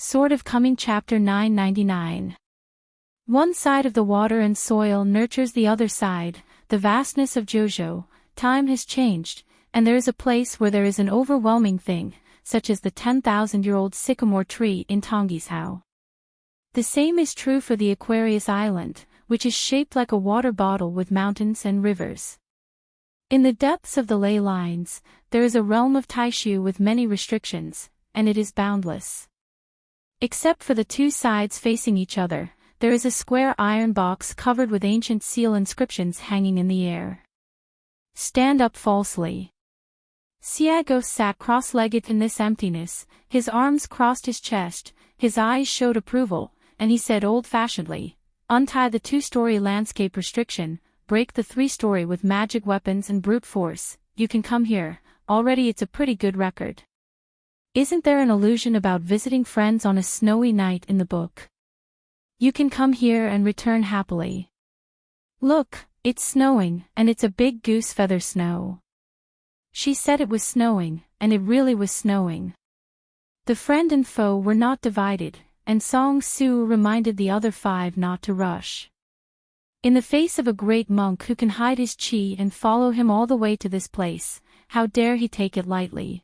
Sword of Coming Chapter 999. One side of the water and soil nurtures the other side, the vastness of Jojo. Time has changed, and there is a place where there is an overwhelming thing, such as the 10,000-year-old sycamore tree in Tongisau. The same is true for the Aquarius Island, which is shaped like a water bottle with mountains and rivers. In the depths of the ley lines, there is a realm of Taishu with many restrictions, and it is boundless. Except for the two sides facing each other, there is a square iron box covered with ancient seal inscriptions hanging in the air. Stand up falsely. Siago sat cross-legged in this emptiness, his arms crossed his chest, his eyes showed approval, and he said old-fashionedly, untie the two-story landscape restriction, break the three-story with magic weapons and brute force, you can come here, already it's a pretty good record. Isn't there an allusion about visiting friends on a snowy night in the book? You can come here and return happily. Look, it's snowing, and it's a big goose feather snow. She said it was snowing, and it really was snowing. The friend and foe were not divided, and Song Su reminded the other five not to rush. In the face of a great monk who can hide his chi and follow him all the way to this place, how dare he take it lightly?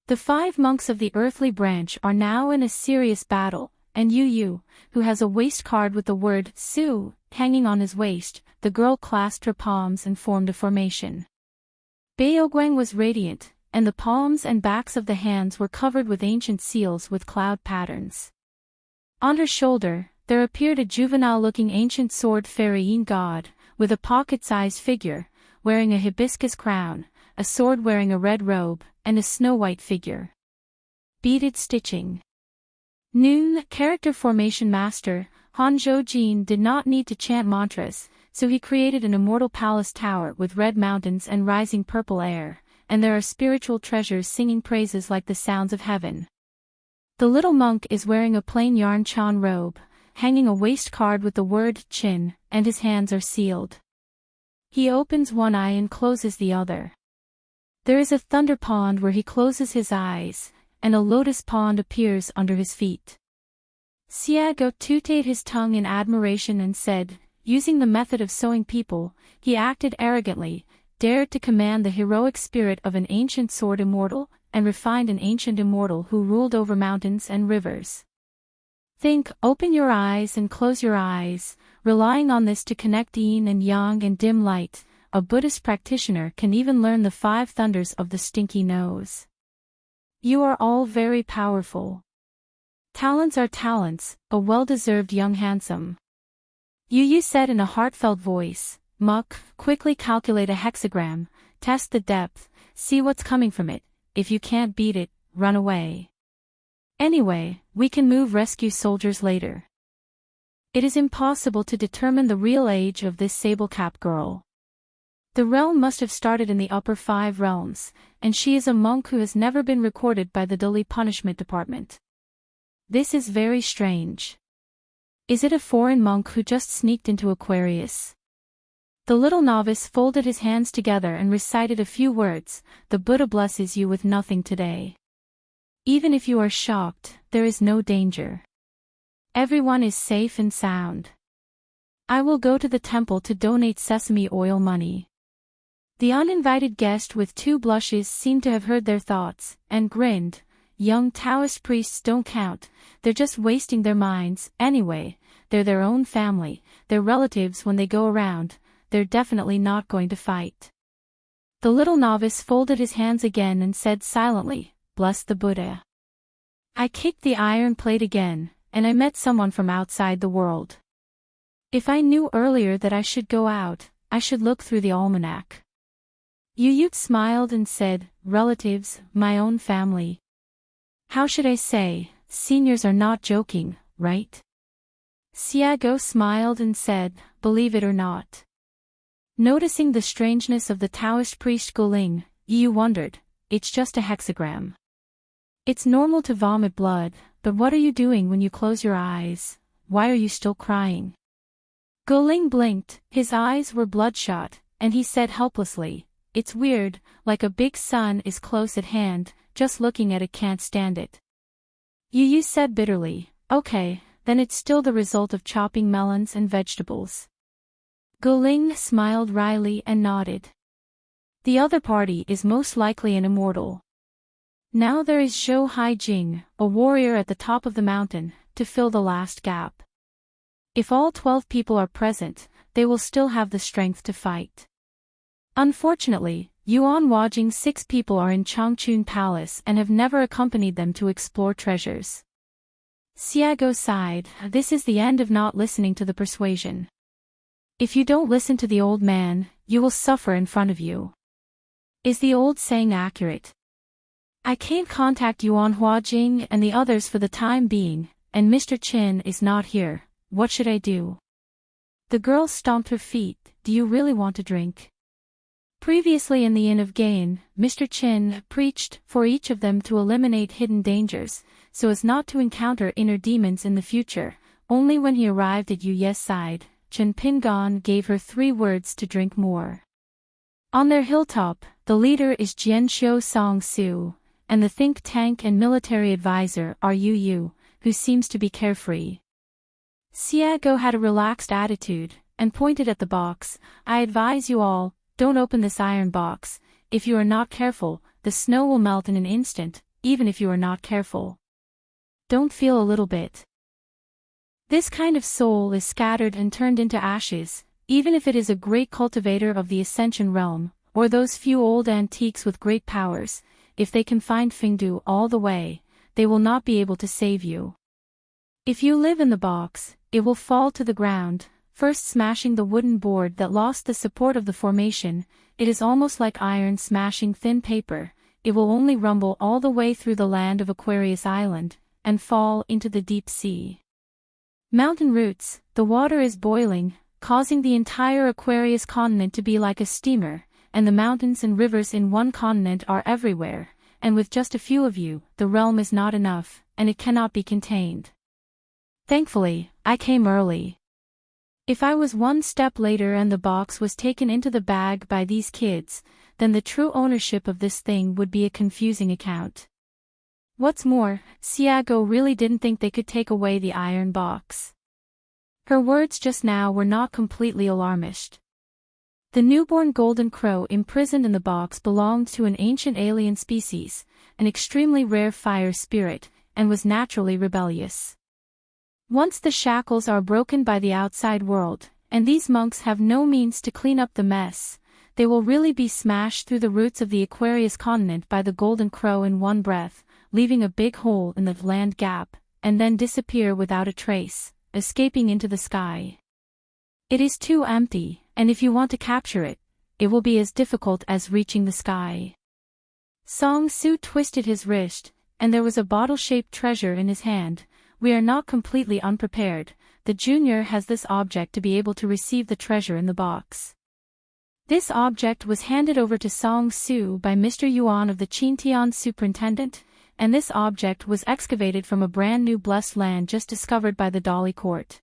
The 5 monks of the earthly branch are now in a serious battle, and Yu, who has a waist card with the word Su hanging on his waist, the girl clasped her palms and formed a formation. Beoguang was radiant, and the palms and backs of the hands were covered with ancient seals with cloud patterns. On her shoulder, there appeared a juvenile-looking ancient sword fairy god, with a pocket-sized figure, wearing a hibiscus crown, a sword wearing a red robe, and a snow-white figure. Beaded stitching. Noon, character formation master, Hanzhou Jin did not need to chant mantras, so he created an immortal palace tower with red mountains and rising purple air, and there are spiritual treasures singing praises like the sounds of heaven. The little monk is wearing a plain yarn chan robe, hanging a waist card with the word Chin, and his hands are sealed. He opens one eye and closes the other. There is a thunder pond where he closes his eyes, and a lotus pond appears under his feet. Siago tutted his tongue in admiration and said, using the method of sewing people, he acted arrogantly, dared to command the heroic spirit of an ancient sword immortal, and refined an ancient immortal who ruled over mountains and rivers. Think, open your eyes and close your eyes, relying on this to connect yin and yang and dim light. A Buddhist practitioner can even learn the 5 thunders of the stinky nose. You are all very powerful. Talents are talents, a well-deserved young handsome. Yu said in a heartfelt voice, Muck, quickly calculate a hexagram, test the depth, see what's coming from it, if you can't beat it, run away. Anyway, we can move rescue soldiers later. It is impossible to determine the real age of this sable-cap girl. The realm must have started in the upper 5 realms, and she is a monk who has never been recorded by the Dali Punishment Department. This is very strange. Is it a foreign monk who just sneaked into Aquarius? The little novice folded his hands together and recited a few words, the Buddha blesses you with nothing today. Even if you are shocked, there is no danger. Everyone is safe and sound. I will go to the temple to donate sesame oil money. The uninvited guest with 2 blushes seemed to have heard their thoughts, and grinned. Young Taoist priests don't count, they're just wasting their minds, anyway, they're their own family, their relatives when they go around, they're definitely not going to fight. The little novice folded his hands again and said silently, bless the Buddha. I kicked the iron plate again, and I met someone from outside the world. If I knew earlier that I should go out, I should look through the almanac. Yu smiled and said, relatives, my own family. How should I say, seniors are not joking, right? Siago smiled and said, believe it or not. Noticing the strangeness of the Taoist priest Guling, Yu wondered, it's just a hexagram. It's normal to vomit blood, but what are you doing when you close your eyes? Why are you still crying? Guling blinked, his eyes were bloodshot, and he said helplessly, it's weird, like a big sun is close at hand, just looking at it can't stand it. Yu Yu said bitterly. Okay, then it's still the result of chopping melons and vegetables. Guling smiled wryly and nodded. The other party is most likely an immortal. Now there is Zhou Haijing, a warrior at the top of the mountain, to fill the last gap. If all 12 people are present, they will still have the strength to fight. Unfortunately, Yuan Huajing's 6 people are in Changchun Palace and have never accompanied them to explore treasures. Xiago sighed. This is the end of not listening to the persuasion. If you don't listen to the old man, you will suffer in front of you. Is the old saying accurate? I can't contact Yuan Huajing and the others for the time being, and Mr. Qin is not here. What should I do? The girl stomped her feet. Do you really want to drink? Previously in the Inn of Gain, Mr. Qin preached for each of them to eliminate hidden dangers, so as not to encounter inner demons in the future. Only when he arrived at Yu Ye's side, Chen Pingon gave her 3 words to drink more. On their hilltop, the leader is Jianxiu Song-su, and the think tank and military advisor are Yu Yu, who seems to be carefree. Xiago had a relaxed attitude, and pointed at the box. I advise you all, don't open this iron box. If you are not careful, the snow will melt in an instant, even if you are not careful. Don't feel a little bit. This kind of soul is scattered and turned into ashes, even if it is a great cultivator of the Ascension realm, or those few old antiques with great powers. If they can find Fingdu all the way, they will not be able to save you. If you live in the box, it will fall to the ground, first smashing the wooden board that lost the support of the formation. It is almost like iron smashing thin paper. It will only rumble all the way through the land of Aquarius Island, and fall into the deep sea. Mountain roots, the water is boiling, causing the entire Aquarius continent to be like a steamer, and the mountains and rivers in one continent are everywhere, and with just a few of you, the realm is not enough, and it cannot be contained. Thankfully, I came early. If I was one step later and the box was taken into the bag by these kids, then the true ownership of this thing would be a confusing account. What's more, Xiago really didn't think they could take away the iron box. Her words just now were not completely alarmist. The newborn golden crow imprisoned in the box belonged to an ancient alien species, an extremely rare fire spirit, and was naturally rebellious. Once the shackles are broken by the outside world, and these monks have no means to clean up the mess, they will really be smashed through the roots of the Aquarius continent by the golden crow in one breath, leaving a big hole in the land gap, and then disappear without a trace, escaping into the sky. It is too empty, and if you want to capture it, it will be as difficult as reaching the sky. Song Su twisted his wrist, and there was a bottle-shaped treasure in his hand. We are not completely unprepared. The junior has this object to be able to receive the treasure in the box. This object was handed over to Song Su by Mr. Yuan of the Qintian superintendent, and this object was excavated from a brand new blessed land just discovered by the Dolly Court.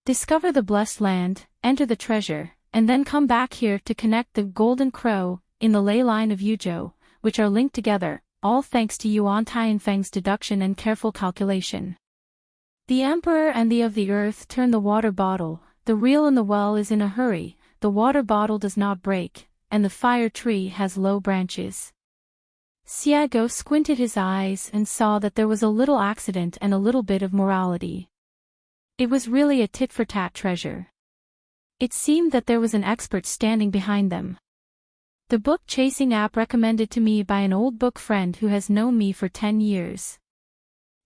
Discover the blessed land, enter the treasure, and then come back here to connect the golden crow in the ley line of Yuzhou, which are linked together, all thanks to Yuan Tianfeng's deduction and careful calculation. The emperor and the of the earth turn the water bottle. The reel in the well is in a hurry. The water bottle does not break, and the fire tree has low branches. Xiago squinted his eyes and saw that there was a little accident and a little bit of morality. It was really a tit-for-tat treasure. It seemed that there was an expert standing behind them. The book chasing app recommended to me by an old book friend who has known me for 10 years.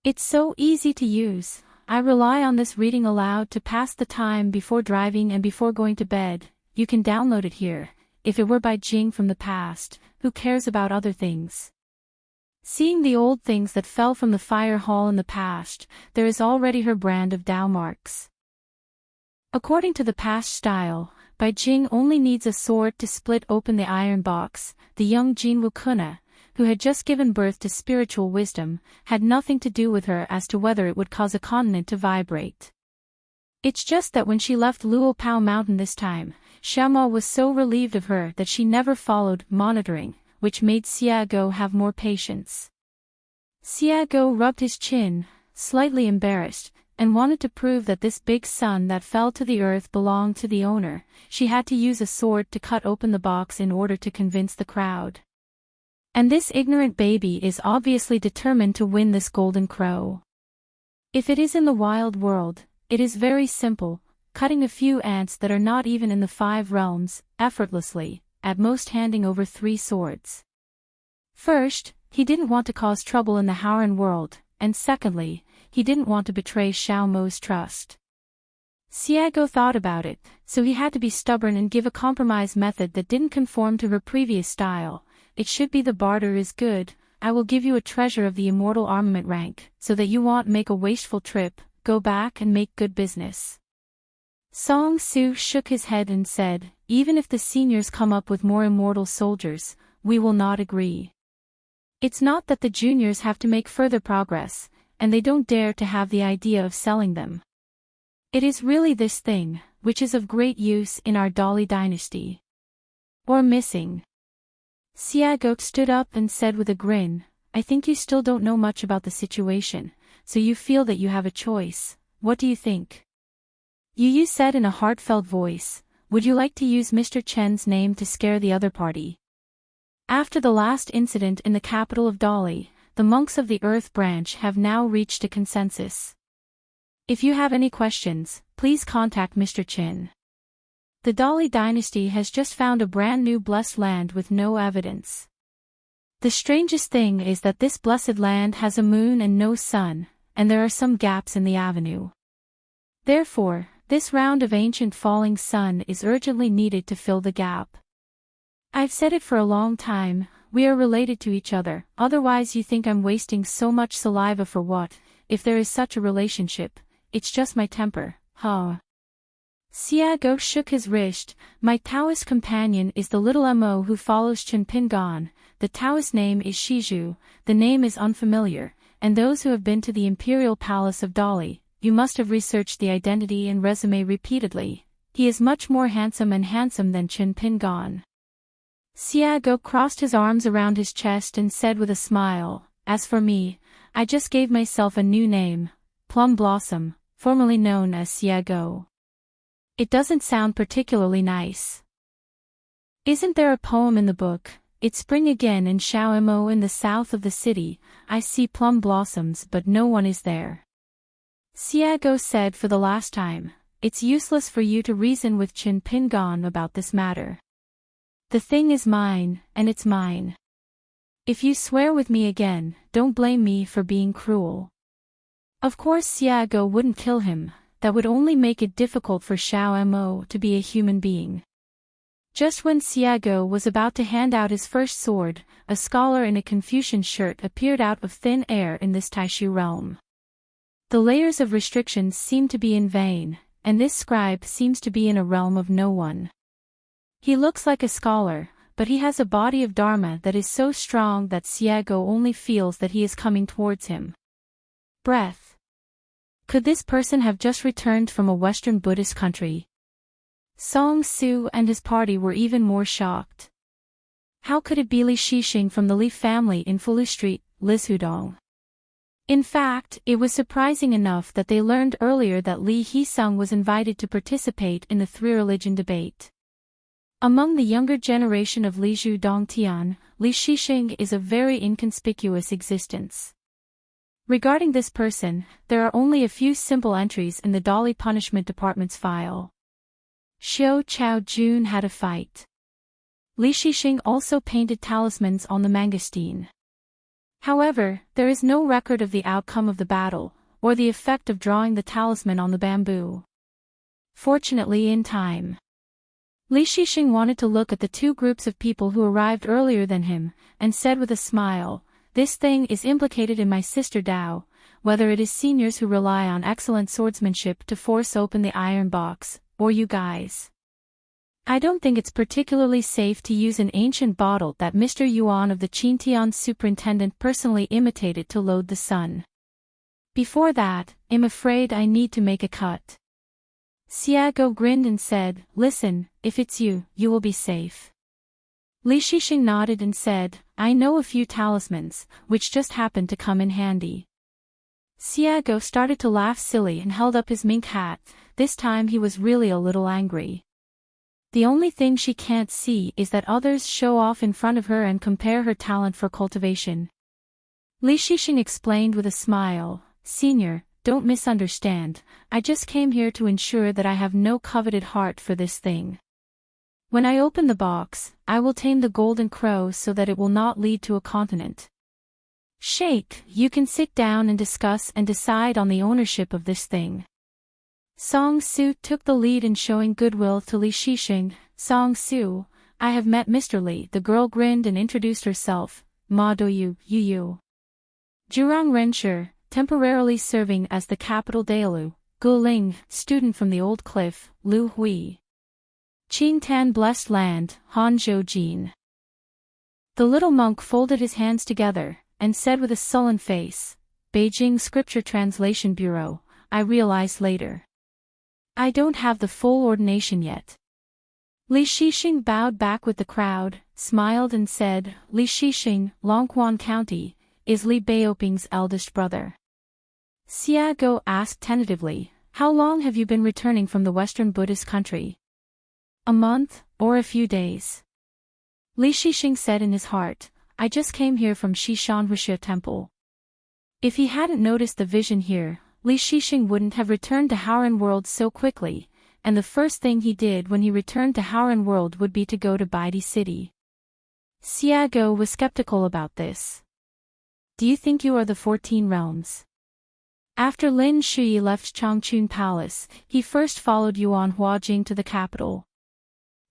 It's so easy to use. I rely on this reading aloud to pass the time before driving and before going to bed. You can download it here. If it were by Jing from the past, who cares about other things? Seeing the old things that fell from the fire hall in the past, there is already her brand of Dao marks. According to the past style, Bai Jing only needs a sword to split open the iron box. The young Jin Wukuna, who had just given birth to spiritual wisdom, had nothing to do with her as to whether it would cause a continent to vibrate. It's just that when she left Luopao Mountain this time, Xiaomao was so relieved of her that she never followed monitoring, which made Xiago have more patience. Xiago rubbed his chin, slightly embarrassed, and wanted to prove that this big sun that fell to the earth belonged to the owner. She had to use a sword to cut open the box in order to convince the crowd. And this ignorant baby is obviously determined to win this golden crow. If it is in the wild world, it is very simple, cutting a few ants that are not even in the 5 realms, effortlessly, at most handing over 3 swords. First, he didn't want to cause trouble in the Howren world, and secondly, he didn't want to betray Xiao Mo's trust. Xiago thought about it, so he had to be stubborn and give a compromise method that didn't conform to her previous style. It should be the barter is good. I will give you a treasure of the immortal armament rank, so that you won't make a wasteful trip, go back and make good business. Song Su shook his head and said, even if the seniors come up with more immortal soldiers, we will not agree. It's not that the juniors have to make further progress, and they don't dare to have the idea of selling them. It is really this thing, which is of great use in our Dali dynasty. Or missing. Xiago stood up and said with a grin, I think you still don't know much about the situation, so you feel that you have a choice. What do you think? Yu said in a heartfelt voice, would you like to use Mr. Chen's name to scare the other party? After the last incident in the capital of Dali, the monks of the Earth branch have now reached a consensus. If you have any questions, please contact Mr. Chen. The Dali dynasty has just found a brand new blessed land with no evidence. The strangest thing is that this blessed land has a moon and no sun, and there are some gaps in the avenue. Therefore, this round of ancient falling sun is urgently needed to fill the gap. I've said it for a long time, we are related to each other, otherwise you think I'm wasting so much saliva for what, if there is such a relationship, it's just my temper, huh? Xiago shook his wrist, my Taoist companion is the little Mo who follows Chen Pingan, the Taoist name is Shizhu, the name is unfamiliar, and those who have been to the imperial palace of Dali, you must have researched the identity and resume repeatedly, he is much more handsome than Chen Pingan. Xiago crossed his arms around his chest and said with a smile, as for me, I just gave myself a new name, Plum Blossom, formerly known as Xiago. It doesn't sound particularly nice. Isn't there a poem in the book, it's spring again in Shaomo in the south of the city, I see plum blossoms but no one is there. Xiago said for the last time, it's useless for you to reason with Chen Pingan about this matter. The thing is mine, and it's mine. If you swear with me again, don't blame me for being cruel. Of course Xiago wouldn't kill him, that would only make it difficult for Xiao Mo to be a human being. Just when Xiago was about to hand out his first sword, a scholar in a Confucian shirt appeared out of thin air in this Taishu realm. The layers of restrictions seem to be in vain, and this scribe seems to be in a realm of no one. He looks like a scholar, but he has a body of Dharma that is so strong that Xiago only feels that he is coming towards him. Breath. Could this person have just returned from a Western Buddhist country? Song Su and his party were even more shocked. How could it be Li Shixing from the Li family in Fulu Street, Lishudong? In fact, it was surprising enough that they learned earlier that Li Hisung was invited to participate in the three-religion debate. Among the younger generation of Li Dongtian, Li Shixing is a very inconspicuous existence. Regarding this person, there are only a few simple entries in the Dali Punishment Department's file. Xiao Chao Jun had a fight. Li Shixing also painted talismans on the mangosteen. However, there is no record of the outcome of the battle, or the effect of drawing the talisman on the bamboo. Fortunately in time. Li Shixing wanted to look at the 2 groups of people who arrived earlier than him, and said with a smile, this thing is implicated in my sister Dao, whether it is seniors who rely on excellent swordsmanship to force open the iron box, or you guys. I don't think it's particularly safe to use an ancient bottle that Mr. Yuan of the Qintian superintendent personally imitated to load the sun. Before that, I'm afraid I need to make a cut. Xiago grinned and said, listen, if it's you, you will be safe. Li Shixing nodded and said, I know a few talismans, which just happened to come in handy. Xiago started to laugh silly and held up his mink hat. This time he was really a little angry. The only thing she can't see is that others show off in front of her and compare her talent for cultivation. Li Shixing explained with a smile, Senior, don't misunderstand, I just came here to ensure that I have no coveted heart for this thing. When I open the box, I will tame the golden crow so that it will not lead to a continent. Sheikh, you can sit down and discuss and decide on the ownership of this thing. Song Su took the lead in showing goodwill to Li Shixing. Song Su, I have met Mr. Li. The girl grinned and introduced herself, Ma Doyu, Yu. Jurong Renshi, temporarily serving as the capital Daelu, Guling, student from the Old Cliff, Lu Hui. Qing Tan blessed land, Hanzhou Jin. The little monk folded his hands together, and said with a sullen face, Beijing Scripture Translation Bureau, I realized later. I don't have the full ordination yet. Li Shixing bowed back with the crowd, smiled and said, Li Shixing, Longquan County, is Li Baoping's eldest brother. Xiago asked tentatively, how long have you been returning from the Western Buddhist country? A month, or a few days? Li Shixing said in his heart, I just came here from Shishanhushi Temple. If he hadn't noticed the vision here, Li Shixing wouldn't have returned to Howren World so quickly, and the first thing he did when he returned to Howren World would be to go to Baidi City. Xiago was skeptical about this. Do you think you are the 14 realms? After Lin Shui left Changchun Palace, he first followed Yuan Huajing to the capital.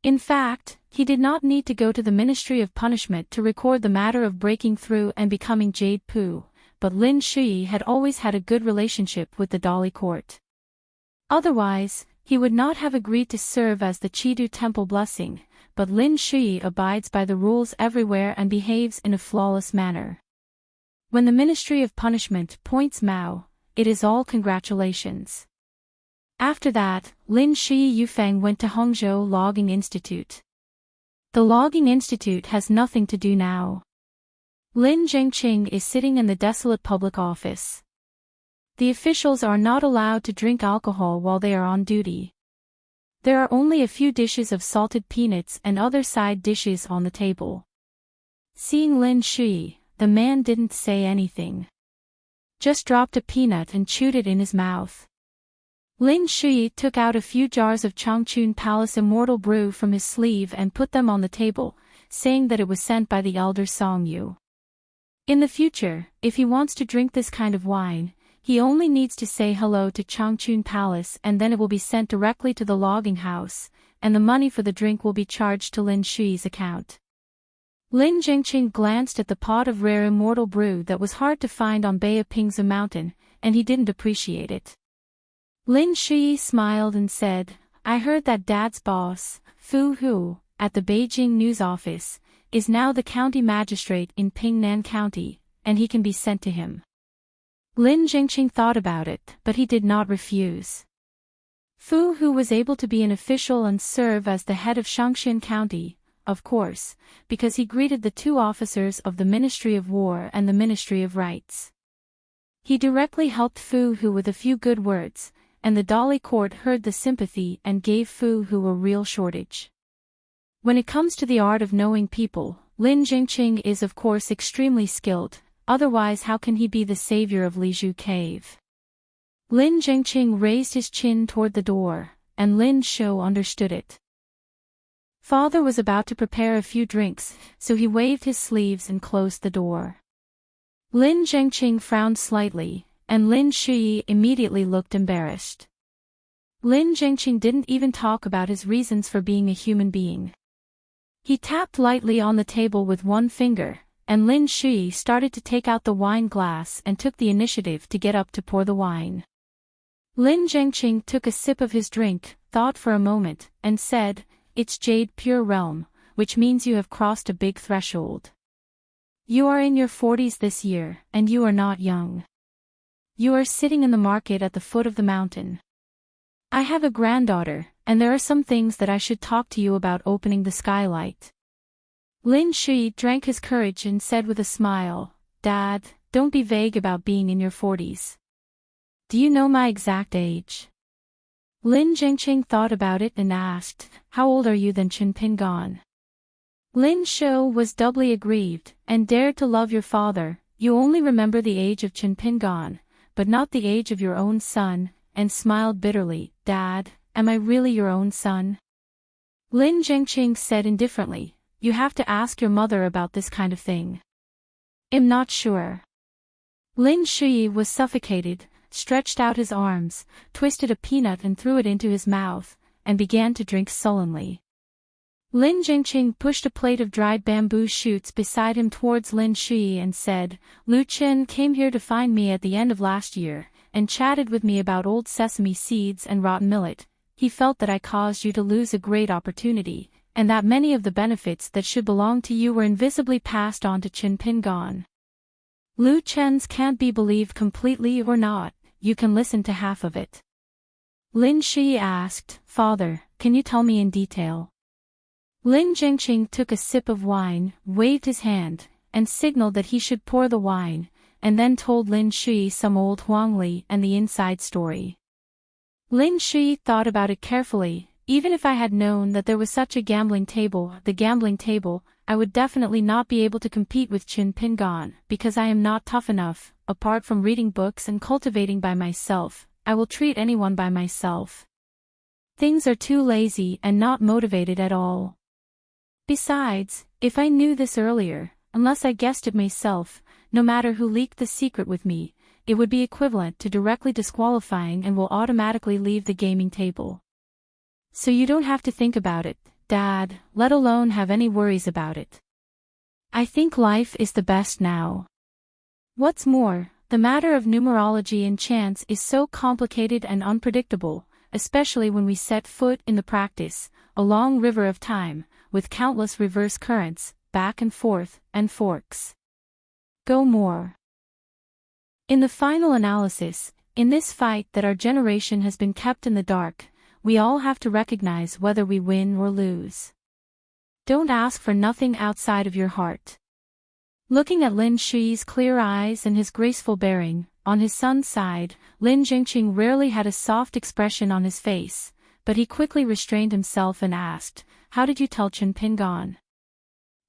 In fact, he did not need to go to the Ministry of Punishment to record the matter of breaking through and becoming Jade Pu, but Lin Shui had always had a good relationship with the Dali court. Otherwise, he would not have agreed to serve as the Chidu Temple Blessing, but Lin Shui abides by the rules everywhere and behaves in a flawless manner. When the Ministry of Punishment appoints Mao, it is all congratulations. After that, Lin Shui Yufeng went to Hangzhou Logging Institute. The Logging Institute has nothing to do now. Lin Zhengqing is sitting in the desolate public office. The officials are not allowed to drink alcohol while they are on duty. There are only a few dishes of salted peanuts and other side dishes on the table. Seeing Lin Shui, the man didn't say anything. Just dropped a peanut and chewed it in his mouth. Lin Shui took out a few jars of Changchun Palace Immortal Brew from his sleeve and put them on the table, saying that it was sent by the elder Song Yu. In the future, if he wants to drink this kind of wine, he only needs to say hello to Changchun Palace and then it will be sent directly to the logging house, and the money for the drink will be charged to Lin Shui's account. Lin Zhengqing glanced at the pot of rare immortal brew that was hard to find on Beiping's mountain, and he didn't appreciate it. Lin Shui smiled and said, I heard that Dad's boss, Fu Hu, at the Beijing news office, is now the county magistrate in Pingnan County, and he can be sent to him. Lin Zhengqing thought about it, but he did not refuse. Fu Hu was able to be an official and serve as the head of Shangxin County, of course, because he greeted the two officers of the Ministry of War and the Ministry of Rights. He directly helped Fu Hu with a few good words, and the Dali court heard the sympathy and gave Fu Hu a real shortage. When it comes to the art of knowing people, Lin Zhengqing is of course extremely skilled, otherwise how can he be the savior of Lizhu Cave? Lin Zhengqing raised his chin toward the door, and Lin Shou understood it. Father was about to prepare a few drinks, so he waved his sleeves and closed the door. Lin Zhengqing frowned slightly, and Lin Shui immediately looked embarrassed. Lin Zhengqing didn't even talk about his reasons for being a human being. He tapped lightly on the table with one finger, and Lin Shui started to take out the wine glass and took the initiative to get up to pour the wine. Lin Zhengqing took a sip of his drink, thought for a moment, and said, It's Jade Pure Realm, which means you have crossed a big threshold. You are in your 40s this year, and you are not young. You are sitting in the market at the foot of the mountain. I have a granddaughter, and there are some things that I should talk to you about opening the skylight. Lin Shui drank his courage and said with a smile, Dad, don't be vague about being in your 40s. Do you know my exact age? Lin Jingqing thought about it and asked, How old are you then Chen Pingan? Lin Shou was doubly aggrieved, and dared to love your father. You only remember the age of Chen Pingan, but not the age of your own son, and smiled bitterly. Dad, am I really your own son? Lin Jingqing said indifferently, You have to ask your mother about this kind of thing. I'm not sure. Lin Shui was suffocated, stretched out his arms, twisted a peanut and threw it into his mouth, and began to drink sullenly. Lin Jingqing pushed a plate of dried bamboo shoots beside him towards Lin Shui and said, Lu Chen came here to find me at the end of last year, and chatted with me about old sesame seeds and rotten millet. He felt that I caused you to lose a great opportunity, and that many of the benefits that should belong to you were invisibly passed on to Chen Pingan. Lu Chen's can't be believed completely or not, you can listen to half of it. Lin Shi asked, Father, can you tell me in detail? Lin Jingqing took a sip of wine, waved his hand, and signaled that he should pour the wine, and then told Lin Shi some old Huangli and the inside story. Lin Shi thought about it carefully. Even if I had known that there was such a gambling table, I would definitely not be able to compete with Chen Pingan, because I am not tough enough. Apart from reading books and cultivating by myself, I will treat anyone by myself. Things are too lazy and not motivated at all. Besides, if I knew this earlier, unless I guessed it myself, no matter who leaked the secret with me, it would be equivalent to directly disqualifying and will automatically leave the gaming table. So you don't have to think about it, Dad, let alone have any worries about it. I think life is the best now. What's more, the matter of numerology and chance is so complicated and unpredictable, especially when we set foot in the practice, a long river of time, with countless reverse currents, back and forth, and forks. Go more. In the final analysis, in this fight that our generation has been kept in the dark, we all have to recognize whether we win or lose. Don't ask for nothing outside of your heart. Looking at Lin Shui's clear eyes and his graceful bearing, on his son's side, Lin Jingqing rarely had a soft expression on his face, but he quickly restrained himself and asked, How did you tell Chen Pingan?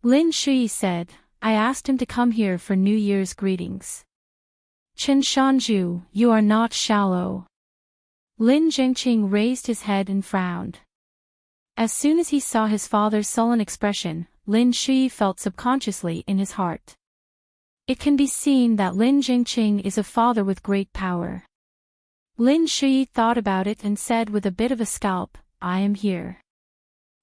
Lin Shui said, I asked him to come here for New Year's greetings. Chen Shanju, you are not shallow. Lin Jingqing raised his head and frowned. As soon as he saw his father's sullen expression, Lin Shui felt subconsciously in his heart. It can be seen that Lin Jingqing is a father with great power. Lin Shui thought about it and said with a bit of a scalp, I am here.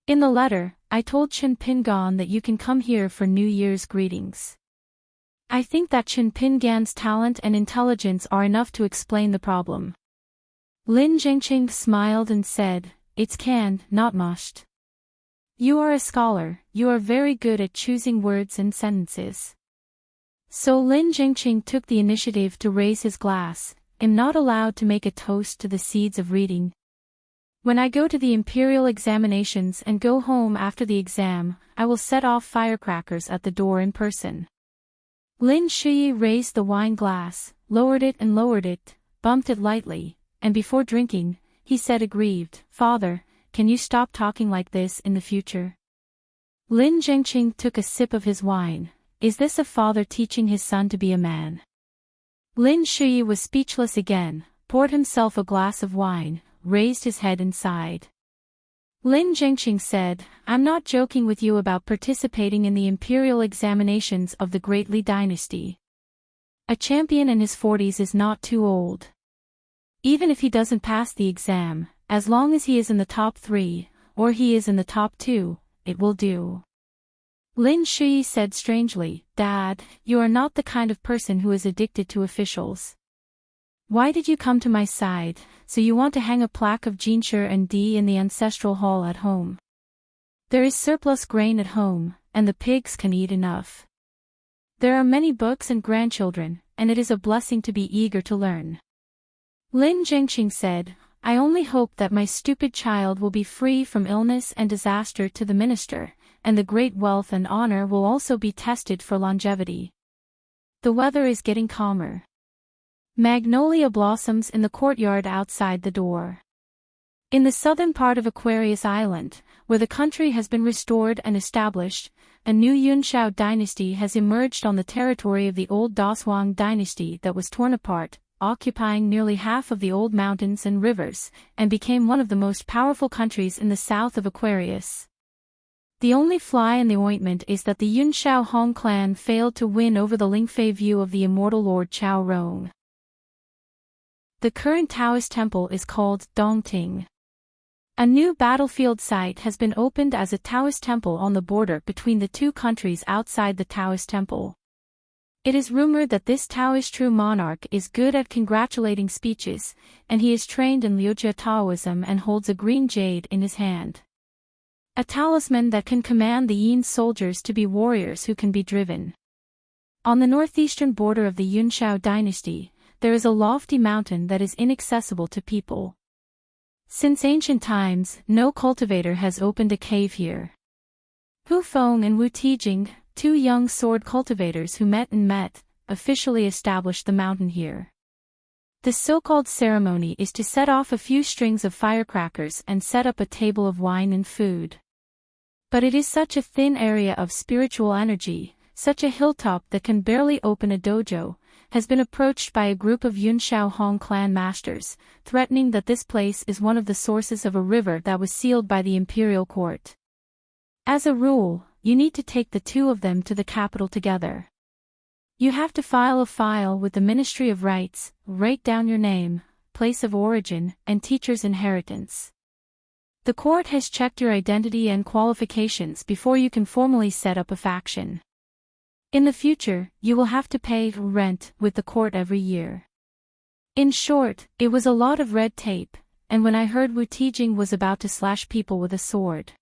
In the letter, I told Chen Pingan that you can come here for New Year's greetings. I think that Chen Pingan's talent and intelligence are enough to explain the problem. Lin Jingqing smiled and said, It's can, not must. You are a scholar, you are very good at choosing words and sentences. So Lin Jingqing took the initiative to raise his glass, am not allowed to make a toast to the seeds of reading. When I go to the imperial examinations and go home after the exam, I will set off firecrackers at the door in person. Lin Shui raised the wine glass, lowered it, bumped it lightly, and before drinking, he said aggrieved, Father, can you stop talking like this in the future? Lin Jingqing took a sip of his wine. Is this a father teaching his son to be a man? Lin Shui was speechless again, poured himself a glass of wine, raised his head and sighed. Lin Jingqing said, I'm not joking with you about participating in the imperial examinations of the Great Li dynasty. A champion in his 40s is not too old. Even if he doesn't pass the exam, as long as he is in the top 3, or he is in the top 2, it will do. Lin Shui said strangely, Dad, you are not the kind of person who is addicted to officials. Why did you come to my side? So you want to hang a plaque of Jinsher and D in the ancestral hall at home. There is surplus grain at home, and the pigs can eat enough. There are many books and grandchildren, and it is a blessing to be eager to learn. Lin Jingqing said, I only hope that my stupid child will be free from illness and disaster to the minister, and the great wealth and honor will also be tested for longevity. The weather is getting calmer. Magnolia blossoms in the courtyard outside the door. In the southern part of Aquarius Island, where the country has been restored and established, a new Yunshao dynasty has emerged on the territory of the old Dashuang dynasty that was torn apart, occupying nearly half of the old mountains and rivers, and became one of the most powerful countries in the south of Aquarius. The only fly in the ointment is that the Yunshao Hong clan failed to win over the Lingfei view of the immortal Lord Chao Rong. The current Taoist temple is called Dongting. A new battlefield site has been opened as a Taoist temple on the border between the two countries outside the Taoist temple. It is rumored that this Taoist true monarch is good at congratulating speeches, and he is trained in Liujia Taoism and holds a green jade in his hand. A talisman that can command the Yin soldiers to be warriors who can be driven. On the northeastern border of the Yunshao dynasty, there is a lofty mountain that is inaccessible to people. Since ancient times, no cultivator has opened a cave here. Hu Feng and Wu Tijing, two young sword cultivators who met, officially established the mountain here. This so-called ceremony is to set off a few strings of firecrackers and set up a table of wine and food. But it is such a thin area of spiritual energy, such a hilltop that can barely open a dojo, has been approached by a group of Yunshao Hong clan masters, threatening that this place is one of the sources of a river that was sealed by the imperial court. As a rule, you need to take the two of them to the capital together. You have to file a file with the Ministry of Rights, write down your name, place of origin, and teacher's inheritance. The court has checked your identity and qualifications before you can formally set up a faction. In the future, you will have to pay rent with the court every year. In short, it was a lot of red tape, and when I heard Wu Tijing was about to slash people with a sword.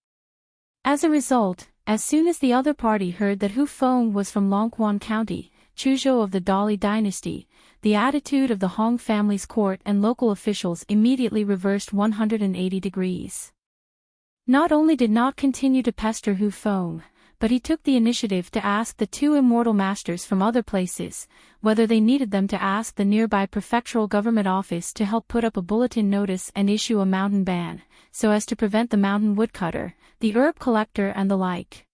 As a result, as soon as the other party heard that Hu Feng was from Longquan County, Chuzhou of the Dali dynasty, the attitude of the Hong family's court and local officials immediately reversed 180 degrees. Not only did not continue to pester Hu Feng, but he took the initiative to ask the two immortal masters from other places whether they needed them to ask the nearby prefectural government office to help put up a bulletin notice and issue a mountain ban, so as to prevent the mountain woodcutter, the herb collector and the like.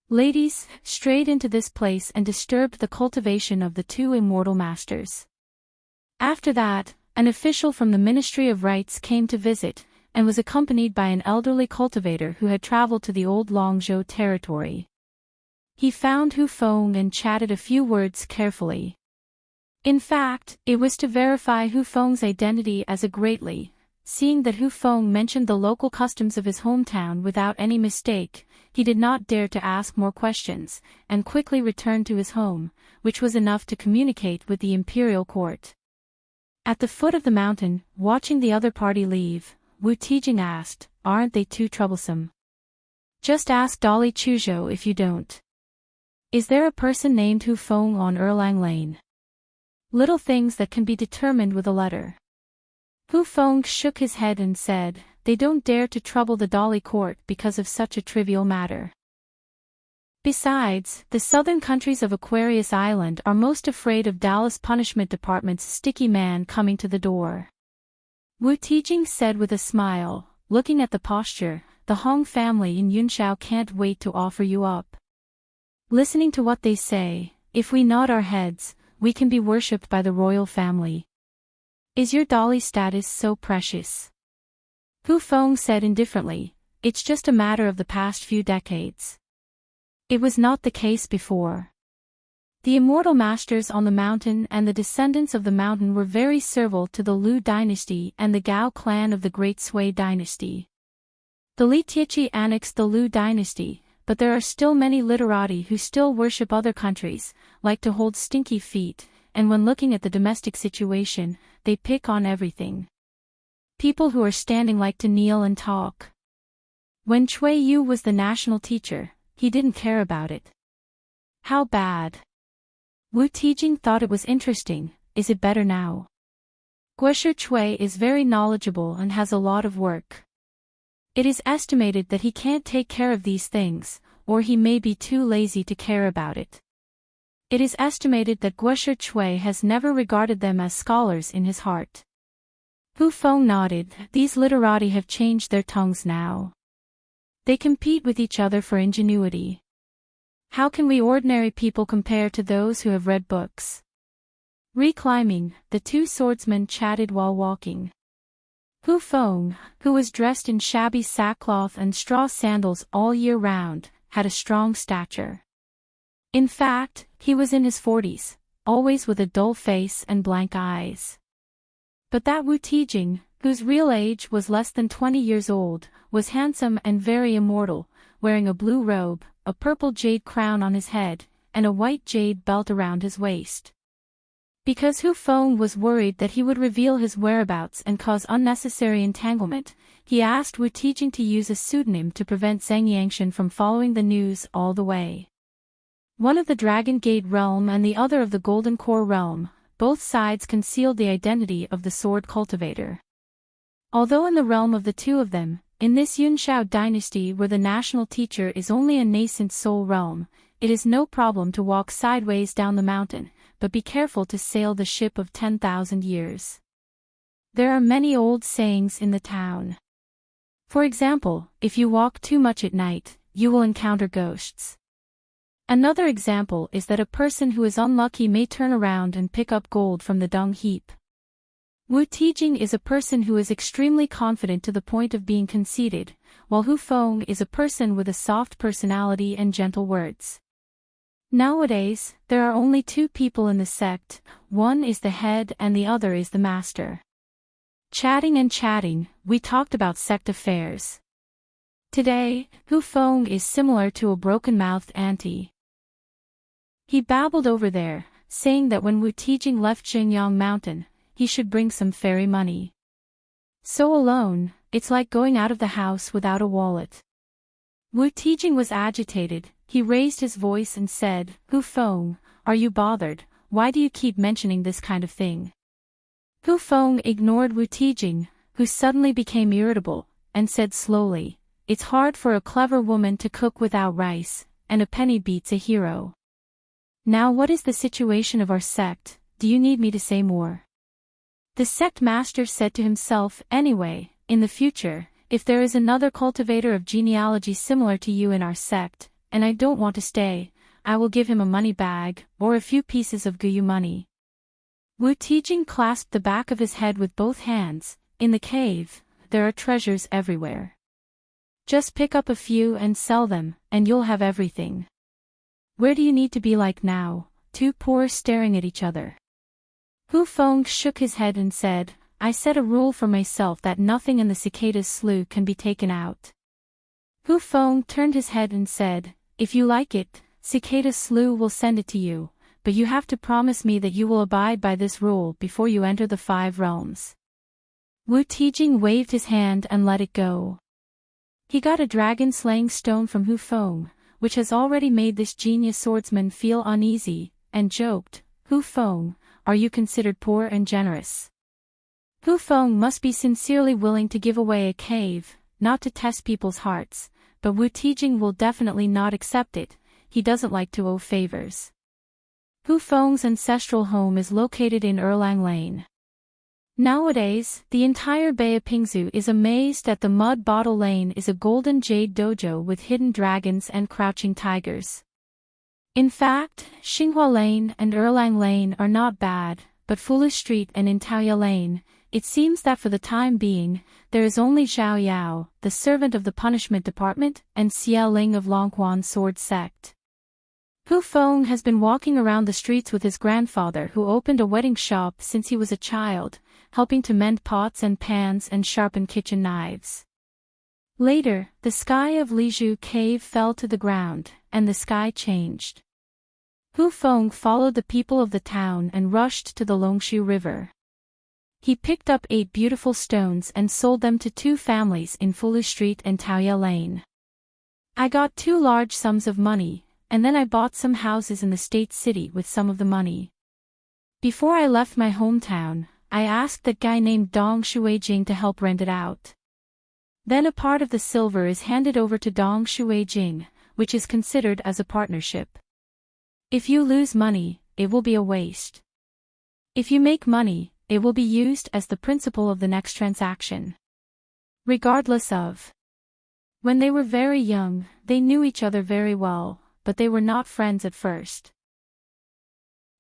Ladies strayed into this place and disturbed the cultivation of the two immortal masters. After that, an official from the Ministry of Rights came to visit, and was accompanied by an elderly cultivator who had traveled to the old Longzhou territory. He found Hu Feng and chatted a few words carefully. In fact, it was to verify Hu Feng's identity as a greatly, seeing that Hu Feng mentioned the local customs of his hometown without any mistake, he did not dare to ask more questions, and quickly returned to his home, which was enough to communicate with the imperial court. At the foot of the mountain, watching the other party leave, Wu Tijing asked, "Aren't they too troublesome? Just ask Dali Chuzhou if you don't. Is there a person named Hu Feng on Erlang Lane?" Little things that can be determined with a letter. Hu Feng shook his head and said, "They don't dare to trouble the Dali court because of such a trivial matter. Besides, the southern countries of Aquarius Island are most afraid of Dallas Punishment Department's sticky man coming to the door." Wu Tijing said with a smile, looking at the posture, "The Hong family in Yunshao can't wait to offer you up. Listening to what they say, if we nod our heads, we can be worshipped by the royal family. Is your Dali status so precious?" Hu Feng said indifferently, "It's just a matter of the past few decades. It was not the case before. The immortal masters on the mountain and the descendants of the mountain were very servile to the Liu dynasty and the Gao clan of the Great Sui dynasty. The Li Tiechi annexed the Liu dynasty, but there are still many literati who still worship other countries, like to hold stinky feet, and when looking at the domestic situation, they pick on everything. People who are standing like to kneel and talk. When Cui Yu was the national teacher, he didn't care about it. How bad. Wu Tijing thought it was interesting. Is it better now? Guoshu Cui is very knowledgeable and has a lot of work. It is estimated that he can't take care of these things, or he may be too lazy to care about it. It is estimated that Guoshe Chui has never regarded them as scholars in his heart. Hu Feng nodded. These literati have changed their tongues now. They compete with each other for ingenuity. How can we ordinary people compare to those who have read books? Reclimbing, the two swordsmen chatted while walking. Hu Feng, who was dressed in shabby sackcloth and straw sandals all year round, had a strong stature. In fact, he was in his 40s, always with a dull face and blank eyes. But that Wu Tijing, whose real age was less than 20 years old, was handsome and very immortal, wearing a blue robe, a purple jade crown on his head, and a white jade belt around his waist. Because Hu Feng was worried that he would reveal his whereabouts and cause unnecessary entanglement, he asked Wu Tijing to use a pseudonym to prevent Zheng Yangshan from following the news all the way. One of the Dragon Gate realm and the other of the Golden Core realm, both sides concealed the identity of the sword cultivator. Although in the realm of the two of them, in this Yunshao dynasty where the national teacher is only a nascent soul realm, it is no problem to walk sideways down the mountain, but be careful to sail the ship of 10,000 years. There are many old sayings in the town. For example, if you walk too much at night, you will encounter ghosts. Another example is that a person who is unlucky may turn around and pick up gold from the dung heap. Wu Tijing is a person who is extremely confident to the point of being conceited, while Hu Feng is a person with a soft personality and gentle words. Nowadays, there are only two people in the sect, one is the head and the other is the master. Chatting and chatting, we talked about sect affairs. Today, Hu Feng is similar to a broken-mouthed auntie. He babbled over there, saying that when Wu Tijing left Xingyang Mountain, he should bring some fairy money. So alone, it's like going out of the house without a wallet. Wu Tijing was agitated. He raised his voice and said, Hu Feng, are you bothered? Why do you keep mentioning this kind of thing? Hu Feng ignored Wu Tijing, who suddenly became irritable, and said slowly, it's hard for a clever woman to cook without rice, and a penny beats a hero. Now what is the situation of our sect? Do you need me to say more? The sect master said to himself, anyway, in the future, if there is another cultivator of genealogy similar to you in our sect, and I don't want to stay, I will give him a money bag, or a few pieces of Guyu money. Wu Tijing clasped the back of his head with both hands. In the cave, there are treasures everywhere. Just pick up a few and sell them, and you'll have everything. Where do you need to be like now, two poor staring at each other? Hu Feng shook his head and said, I set a rule for myself that nothing in the cicada's slough can be taken out. Hu Feng turned his head and said, if you like it, Cicada Slough will send it to you, but you have to promise me that you will abide by this rule before you enter the 5 realms. Wu Tijing waved his hand and let it go. He got a dragon-slaying stone from Hu Feng, which has already made this genius swordsman feel uneasy, and joked, Hu Feng, are you considered poor and generous? Hu Feng must be sincerely willing to give away a cave, not to test people's hearts, but Wu Tijing will definitely not accept it. He doesn't like to owe favors. Hu Feng's ancestral home is located in Erlang Lane. Nowadays, the entire Bay of Pingzhou is amazed that the Mud Bottle Lane is a golden jade dojo with hidden dragons and crouching tigers. In fact, Xinghua Lane and Erlang Lane are not bad, but Foolish Street and Intaoya Lane, it seems that for the time being, there is only Zhao Yao, the servant of the punishment department, and Xiao Ling of Longquan Sword Sect. Hu Feng has been walking around the streets with his grandfather who opened a wedding shop since he was a child, helping to mend pots and pans and sharpen kitchen knives. Later, the sky of Lizhu Cave fell to the ground, and the sky changed. Hu Feng followed the people of the town and rushed to the Longshu River. He picked up 8 beautiful stones and sold them to 2 families in Foolish Street and Taoya Lane. I got 2 large sums of money, and then I bought some houses in the state city with some of the money. Before I left my hometown, I asked that guy named Dong Shuijing to help rent it out. Then a part of the silver is handed over to Dong Shui Jing, which is considered as a partnership. If you lose money, it will be a waste. If you make money, it will be used as the principal of the next transaction. Regardless of. When they were very young, they knew each other very well, but they were not friends at first.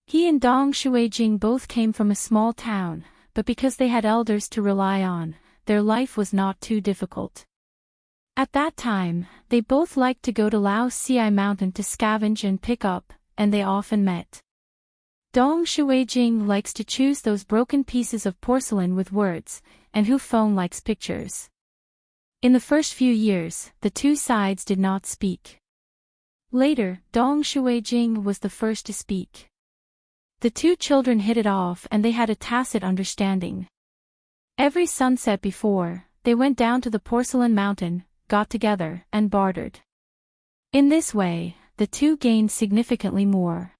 He and Dong Shuijing both came from a small town, but because they had elders to rely on, their life was not too difficult. At that time, they both liked to go to Lao Ci Mountain to scavenge and pick up, and they often met. Dong Shuijing likes to choose those broken pieces of porcelain with words, and Hu Feng likes pictures. In the first few years, the two sides did not speak. Later, Dong Shuijing was the first to speak. The two children hit it off and they had a tacit understanding. Every sunset before, they went down to the porcelain mountain, got together, and bartered. In this way, the two gained significantly more.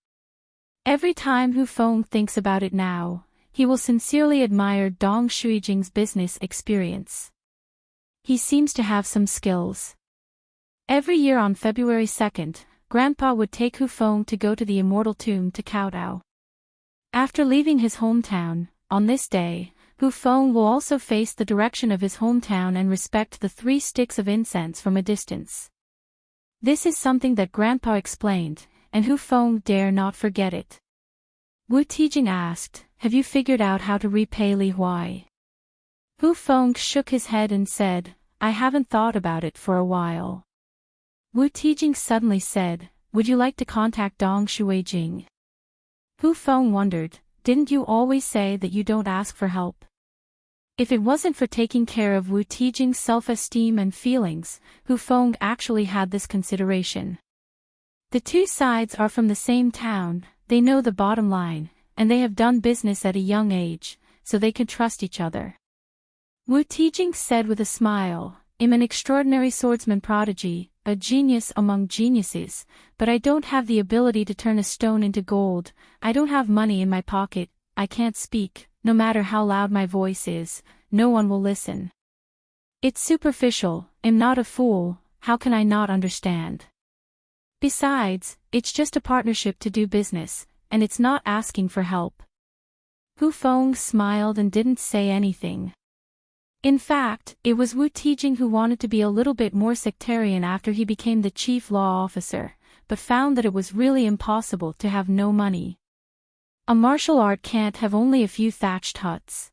Every time Hu Feng thinks about it now, he will sincerely admire Dong Shuijing's business experience. He seems to have some skills. Every year on February 2nd, Grandpa would take Hu Feng to go to the immortal tomb to kowtow. After leaving his hometown, on this day, Hu Feng will also face the direction of his hometown and respect the 3 sticks of incense from a distance. This is something that Grandpa explained, and Hu Feng dare not forget it. Wu Tijing asked, "Have you figured out how to repay Li Huai?" Hu Feng shook his head and said, "I haven't thought about it for a while." Wu Tijing suddenly said, "Would you like to contact Dong Shuijing?" Hu Feng wondered, "Didn't you always say that you don't ask for help?" If it wasn't for taking care of Wu Tijing's self-esteem and feelings, Hu Feng actually had this consideration. The two sides are from the same town, they know the bottom line, and they have done business at a young age, so they can trust each other. Wu Tijing said with a smile, "I'm an extraordinary swordsman prodigy, a genius among geniuses, but I don't have the ability to turn a stone into gold, I don't have money in my pocket, I can't speak, no matter how loud my voice is, no one will listen. It's superficial, I'm not a fool, how can I not understand? Besides, it's just a partnership to do business, and it's not asking for help." Hu Feng smiled and didn't say anything. In fact, it was Wu Tijing who wanted to be a little bit more sectarian after he became the chief law officer, but found that it was really impossible to have no money. A martial art can't have only a few thatched huts.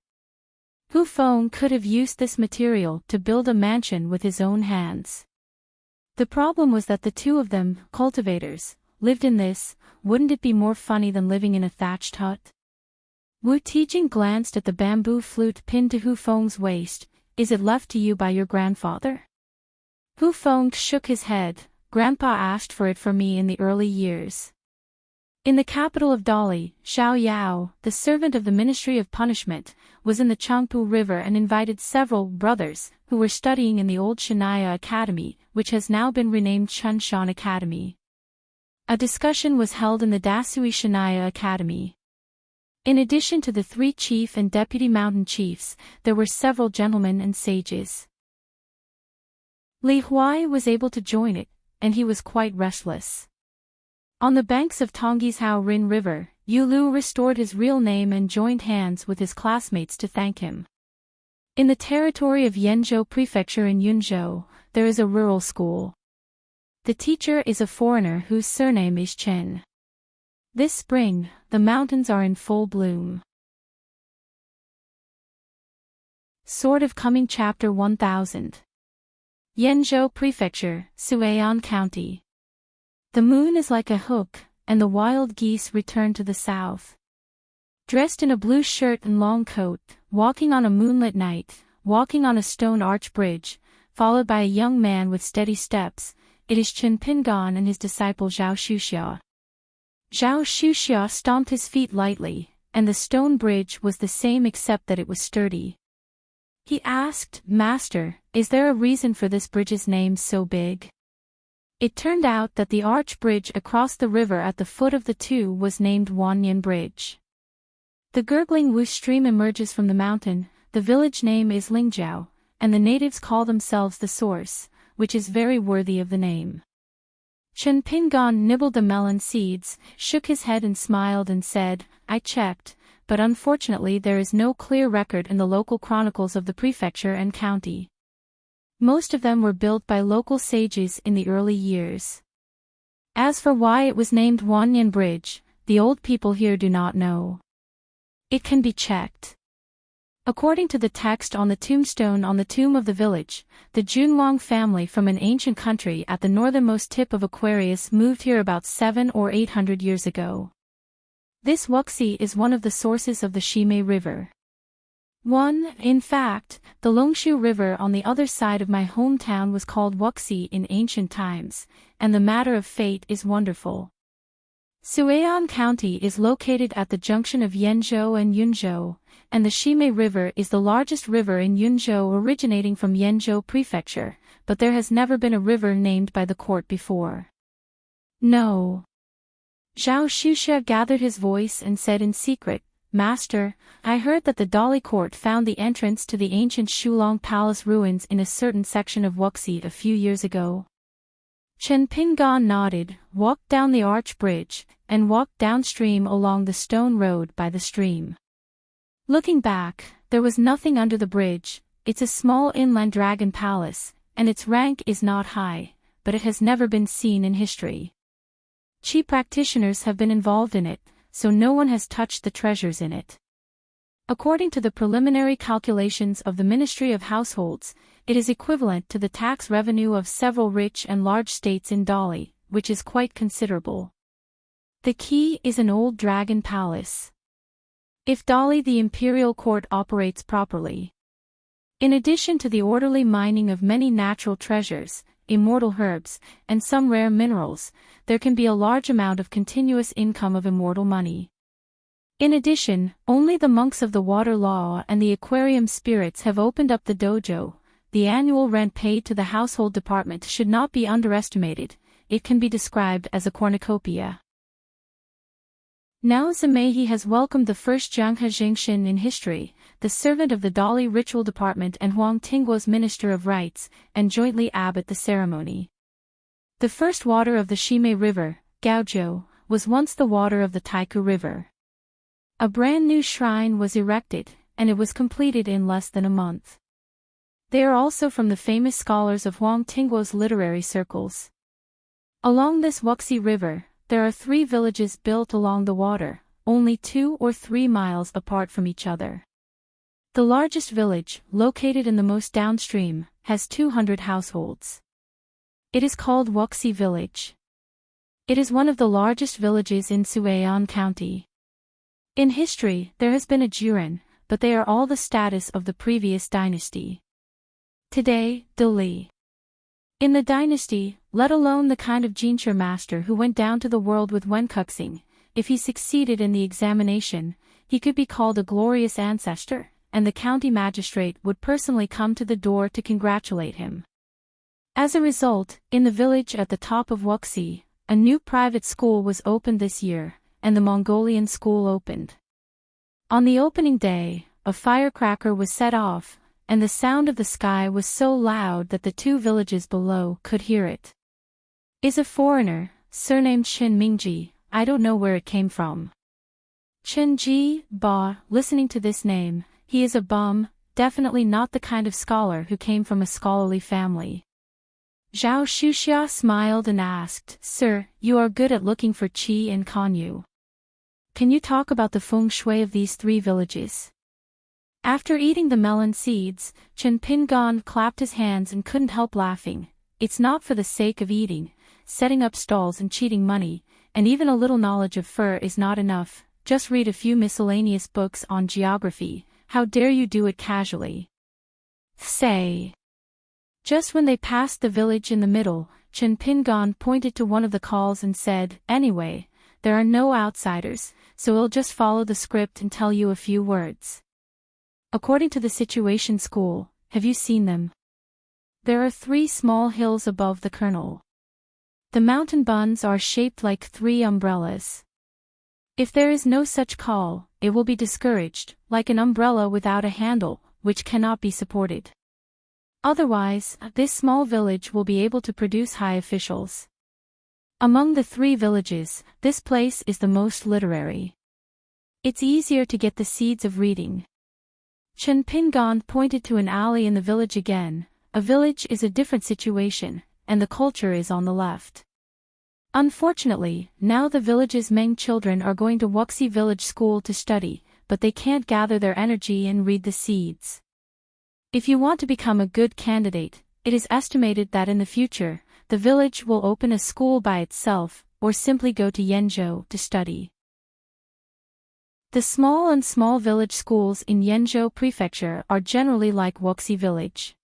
Hu Feng could have used this material to build a mansion with his own hands. The problem was that the two of them, cultivators, lived in this. Wouldn't it be more funny than living in a thatched hut? Wu Tijing glanced at the bamboo flute pinned to Hu Feng's waist. "Is it left to you by your grandfather?" Hu Feng shook his head. "Grandpa asked for it for me in the early years." In the capital of Dali, Xiao Yao, the servant of the Ministry of Punishment, was in the Changpu River and invited several brothers who were studying in the old Shanaya Academy, which has now been renamed Chunshan Academy. A discussion was held in the Dasui Shanaya Academy. In addition to the 3 chief and deputy mountain chiefs, there were several gentlemen and sages. Li Huai was able to join it, and he was quite restless. On the banks of Tongyi's Hao Rin River, Yu Lu restored his real name and joined hands with his classmates to thank him. In the territory of Yenzhou Prefecture in Yunzhou, there is a rural school. The teacher is a foreigner whose surname is Chen. This spring, the mountains are in full bloom. Sword of Coming Chapter 1000. Yenzhou Prefecture, Suian County. The moon is like a hook, and the wild geese return to the south. Dressed in a blue shirt and long coat, walking on a moonlit night, walking on a stone arch bridge, followed by a young man with steady steps, it is Chen Pingan and his disciple Zhao Shuxia. Zhao Shuxia stomped his feet lightly, and the stone bridge was the same except that it was sturdy. He asked, "Master, is there a reason for this bridge's name so big?" It turned out that the arch bridge across the river at the foot of the two was named Wanyan Bridge. The gurgling Wu stream emerges from the mountain, the village name is Lingjiao, and the natives call themselves the source, which is very worthy of the name. Chen Pingon nibbled the melon seeds, shook his head and smiled and said, I checked, but unfortunately there is no clear record in the local chronicles of the prefecture and county. Most of them were built by local sages in the early years. As for why it was named Wanyan Bridge, the old people here do not know. It can be checked. According to the text on the tombstone on the tomb of the village, the Junwang family from an ancient country at the northernmost tip of Aquarius moved here about 700 or 800 years ago. This Wuxi is one of the sources of the Shimei River. In fact, the Longshu River on the other side of my hometown was called Wuxi in ancient times, and the matter of fate is wonderful. Suian County is located at the junction of Yenzhou and Yunzhou, and the Shimei River is the largest river in Yunzhou originating from Yenzhou Prefecture, but there has never been a river named by the court before. No. Zhao Shusha gathered his voice and said in secret, Master, I heard that the Dali court found the entrance to the ancient Shulong Palace ruins in a certain section of Wuxi a few years ago. Chen Pingon nodded, walked down the arch bridge, and walked downstream along the stone road by the stream. Looking back, there was nothing under the bridge. It's a small inland dragon palace, and its rank is not high, but it has never been seen in history. Qi practitioners have been involved in it, so no one has touched the treasures in it. According to the preliminary calculations of the Ministry of Households, it is equivalent to the tax revenue of several rich and large states in Dali, which is quite considerable. The key is an old dragon palace. If Dali the imperial court operates properly. In addition to the orderly mining of many natural treasures, immortal herbs, and some rare minerals, there can be a large amount of continuous income of immortal money. In addition, only the monks of the water law and the aquarium spirits have opened up the dojo. The annual rent paid to the household department should not be underestimated. It can be described as a cornucopia. Now Zimehi has welcomed the first Jianghe Jingshin in history, the servant of the Dali ritual department and Huang Tingguo's minister of rites, and jointly abbot the ceremony. The first water of the Shimei River, Gaozhou, was once the water of the Taiku River. A brand new shrine was erected, and it was completed in less than a month. They are also from the famous scholars of Huang Tingguo's literary circles. Along this Wuxi River, there are 3 villages built along the water, only 2 or 3 miles apart from each other. The largest village, located in the most downstream, has 200 households. It is called Wuxi Village. It is one of the largest villages in Suian County. In history, there has been a Juren, but they are all the status of the previous dynasty. Today, Dali. In the dynasty, let alone the kind of Jinshi master who went down to the world with Wenkuxing, if he succeeded in the examination, he could be called a glorious ancestor, and the county magistrate would personally come to the door to congratulate him. As a result, in the village at the top of Wuxi, a new private school was opened this year, and the Mongolian school opened. On the opening day, a firecracker was set off, and the sound of the sky was so loud that the 2 villages below could hear it. Is a foreigner, surnamed Chen Mingji, I don't know where it came from. Chen Ji, Ba, listening to this name, he is a bum, definitely not the kind of scholar who came from a scholarly family. Zhao Shuxia smiled and asked, Sir, you are good at looking for qi and kanyu. Can you talk about the feng shui of these 3 villages? After eating the melon seeds, Chen Pingon clapped his hands and couldn't help laughing. It's not for the sake of eating, setting up stalls and cheating money, and even a little knowledge of fur is not enough. Just read a few miscellaneous books on geography. How dare you do it casually? Say. Just when they passed the village in the middle, Chen Pingon pointed to one of the calls and said, Anyway, there are no outsiders, so I'll just follow the script and tell you a few words. According to the Situation School, have you seen them? There are 3 small hills above the kernel. The mountain buns are shaped like 3 umbrellas. If there is no such call, it will be discouraged, like an umbrella without a handle, which cannot be supported. Otherwise, this small village will be able to produce high officials. Among the 3 villages, this place is the most literary. It's easier to get the seeds of reading. Chen Pingon pointed to an alley in the village again. A village is a different situation, and the culture is on the left. Unfortunately, now the village's Meng children are going to Wuxi village school to study, but they can't gather their energy and read the seeds. If you want to become a good candidate, it is estimated that in the future, the village will open a school by itself, or simply go to Yenzhou to study. The small village schools in Yenzhou Prefecture are generally like Wuxi village.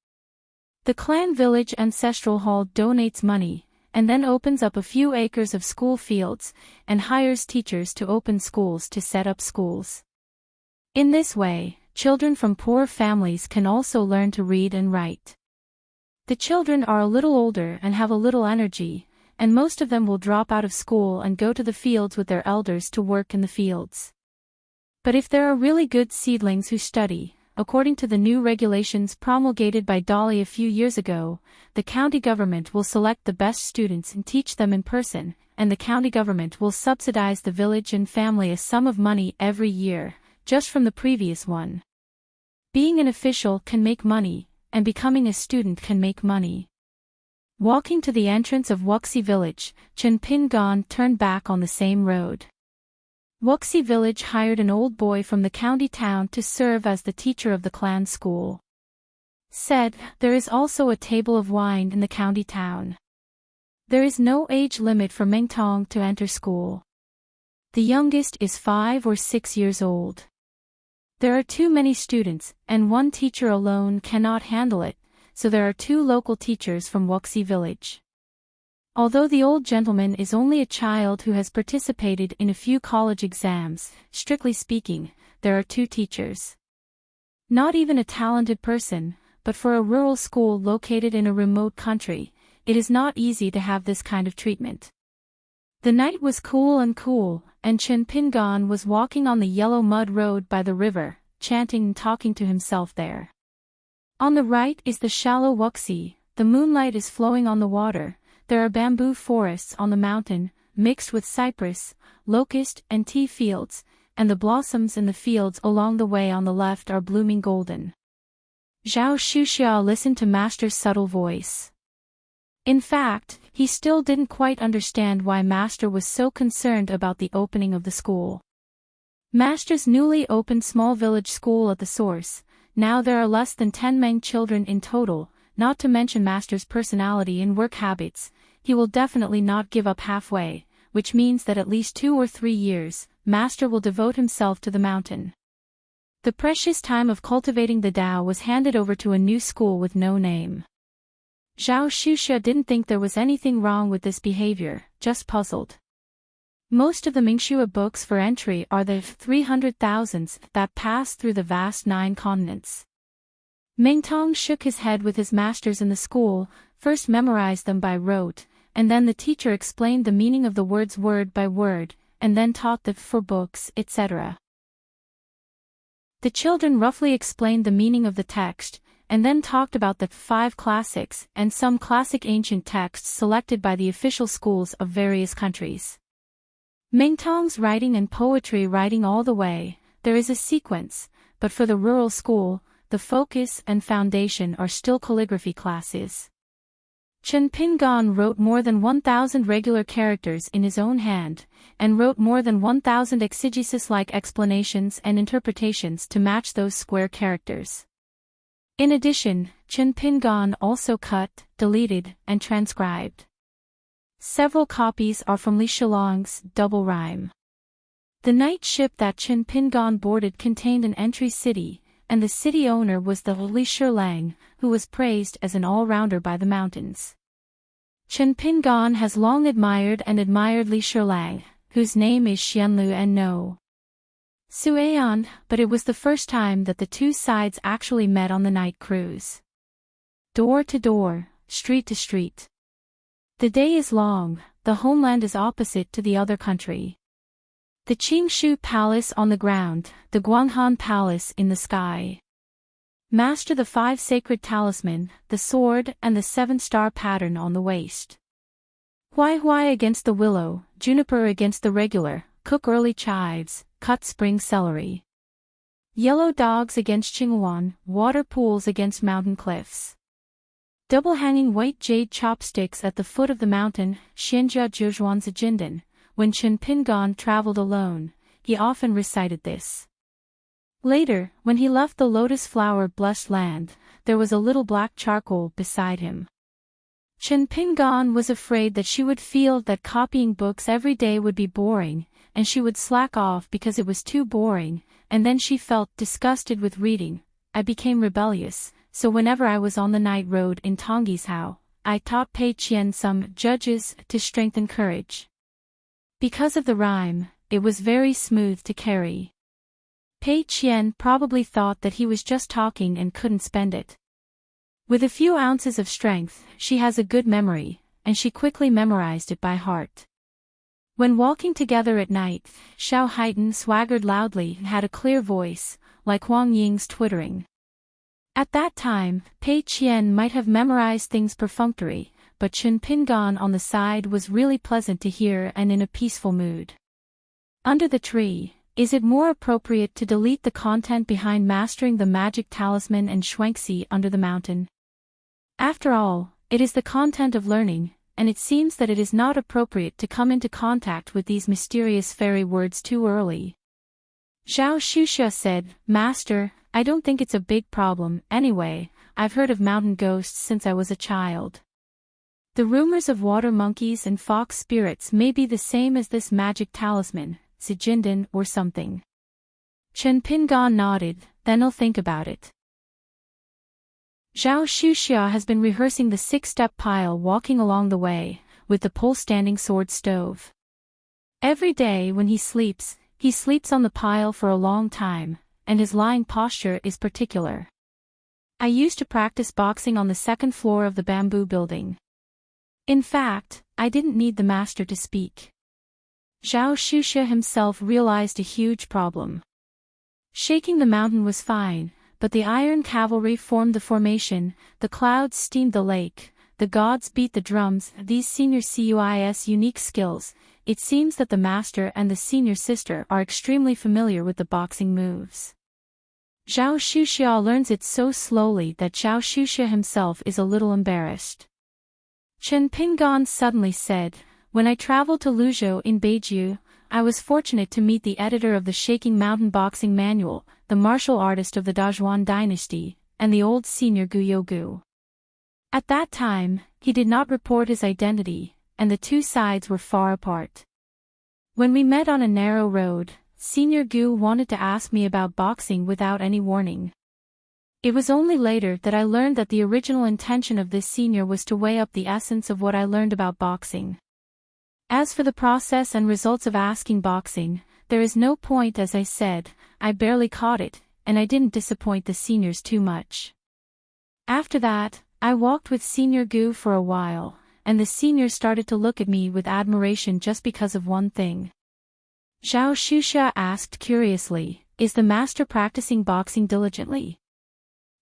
The clan village ancestral hall donates money, and then opens up a few acres of school fields, and hires teachers to open schools to set up schools. In this way, children from poor families can also learn to read and write. The children are a little older and have a little energy, and most of them will drop out of school and go to the fields with their elders to work in the fields. But if there are really good seedlings who study, according to the new regulations promulgated by Dolly a few years ago, the county government will select the best students and teach them in person, and the county government will subsidize the village and family a sum of money every year, just from the previous one. Being an official can make money, and becoming a student can make money. Walking to the entrance of Wuxi village, Chen Pingon turned back on the same road. Wuxi village hired an old boy from the county town to serve as the teacher of the clan school. Said, there is also a table of wine in the county town. There is no age limit for Mengtong to enter school. The youngest is 5 or 6 years old. There are too many students, and one teacher alone cannot handle it, so there are 2 local teachers from Wuxi village. Although the old gentleman is only a child who has participated in a few college exams, strictly speaking, there are 2 teachers. Not even a talented person, but for a rural school located in a remote country, it is not easy to have this kind of treatment. The night was cool, and Chen Pingon was walking on the yellow mud road by the river, chanting and talking to himself there. On the right is the shallow Wuxi, the moonlight is flowing on the water. There are bamboo forests on the mountain, mixed with cypress, locust, and tea fields, and the blossoms in the fields along the way on the left are blooming golden. Zhao Shuxiao listened to Master's subtle voice. In fact, he still didn't quite understand why Master was so concerned about the opening of the school. Master's newly opened small village school at the source, now there are less than 10 Meng children in total, not to mention Master's personality and work habits. He will definitely not give up halfway, which means that at least 2 or 3 years, Master will devote himself to the mountain. The precious time of cultivating the Tao was handed over to a new school with no name. Zhao Shuxia didn't think there was anything wrong with this behavior, just puzzled. Most of the Mingxua books for entry are the 300,000s that pass through the vast 9 continents. Mengtong shook his head with his masters in the school, first memorized them by rote, and then the teacher explained the meaning of the words word by word, and then taught the 4 books, etc. The children roughly explained the meaning of the text, and then talked about the 5 classics and some classic ancient texts selected by the official schools of various countries. Mengtong's writing and poetry writing all the way, there is a sequence, but for the rural school, the focus and foundation are still calligraphy classes. Chen Pingon wrote more than 1,000 regular characters in his own hand, and wrote more than 1,000 exegesis-like explanations and interpretations to match those square characters. In addition, Chen Pingon also cut, deleted, and transcribed. Several copies are from Li Shilong's Double Rhyme. The night ship that Chen Pingon boarded contained an entry city, and the city owner was the Li Shirlang, who was praised as an all-rounder by the mountains. Chen Pingon has long admired Li Shirlang, whose name is Xianlu and No. Suayan, but it was the first time that the 2 sides actually met on the night cruise. Door to door, street to street. The day is long, the homeland is opposite to the other country. The Qingshu Palace on the ground, the Guanghan Palace in the sky. Master the 5 sacred talisman, the sword, and the 7-star pattern on the waist. Huai against the willow, juniper against the regular, cook early chives, cut spring celery. Yellow dogs against Qinghuan, water pools against mountain cliffs. Double-hanging white jade chopsticks at the foot of the mountain, Xianjia Zhuzhuanzi Jindan. When Chen Pingan traveled alone, he often recited this. Later, when he left the lotus flower-blessed land, there was a little black charcoal beside him. Chen Pingan was afraid that she would feel that copying books every day would be boring, and she would slack off because it was too boring, and then she felt disgusted with reading. I became rebellious, so whenever I was on the night road in Tongyi's Hao, I taught Pei Qian some judges to strengthen courage. Because of the rhyme, it was very smooth to carry. Pei Qian probably thought that he was just talking and couldn't spend it. With a few ounces of strength, she has a good memory, and she quickly memorized it by heart. When walking together at night, Xiao Haitan swaggered loudly and had a clear voice, like Huang Ying's twittering. At that time, Pei Qian might have memorized things perfunctory, but Chen Pingan on the side was really pleasant to hear and in a peaceful mood. Under the tree, is it more appropriate to delete the content behind mastering the magic talisman and Shuangxi under the mountain? After all, it is the content of learning, and it seems that it is not appropriate to come into contact with these mysterious fairy words too early. Zhao Xuxia said, Master, I don't think it's a big problem, anyway, I've heard of mountain ghosts since I was a child. The rumors of water monkeys and fox spirits may be the same as this magic talisman, Zijindan or something. Chen Pingan nodded, then I'll think about it. Zhao Xuxia has been rehearsing the 6-step pile walking along the way, with the pole-standing sword stove. Every day when he sleeps on the pile for a long time, and his lying posture is particular. I used to practice boxing on the 2nd floor of the bamboo building. In fact, I didn't need the master to speak. Zhao Xuxia himself realized a huge problem. Shaking the mountain was fine, but the iron cavalry formed the formation, the clouds steamed the lake, the gods beat the drums. These senior CUIS unique skills, it seems that the master and the senior sister are extremely familiar with the boxing moves. Zhao Xuxia learns it so slowly that Zhao Xuxia himself is a little embarrassed. Chen Pingan suddenly said, When I traveled to Luzhou in Beiju, I was fortunate to meet the editor of the Shaking Mountain Boxing Manual, the martial artist of the Dazhuan dynasty, and the old senior Gu Yougu. At that time, he did not report his identity, and the two sides were far apart. When we met on a narrow road, Senior Gu wanted to ask me about boxing without any warning. It was only later that I learned that the original intention of this senior was to weigh up the essence of what I learned about boxing. As for the process and results of asking boxing, there is no point. As I said, I barely caught it, and I didn't disappoint the seniors too much. After that, I walked with Senior Gu for a while, and the senior started to look at me with admiration just because of one thing. Zhao Xuxia asked curiously, Is the master practicing boxing diligently?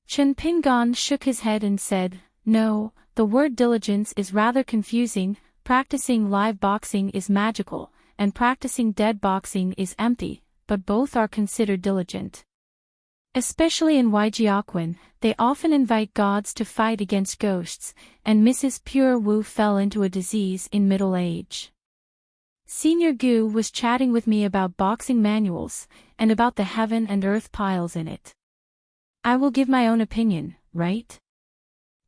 Chen Pingan shook his head and said, No, the word diligence is rather confusing. Practicing live boxing is magical, and practicing dead boxing is empty, but both are considered diligent. Especially in Weijiaquan, they often invite gods to fight against ghosts, and Mrs. Pure Wu fell into a disease in middle age. Senior Gu was chatting with me about boxing manuals, and about the heaven and earth piles in it. I will give my own opinion, right?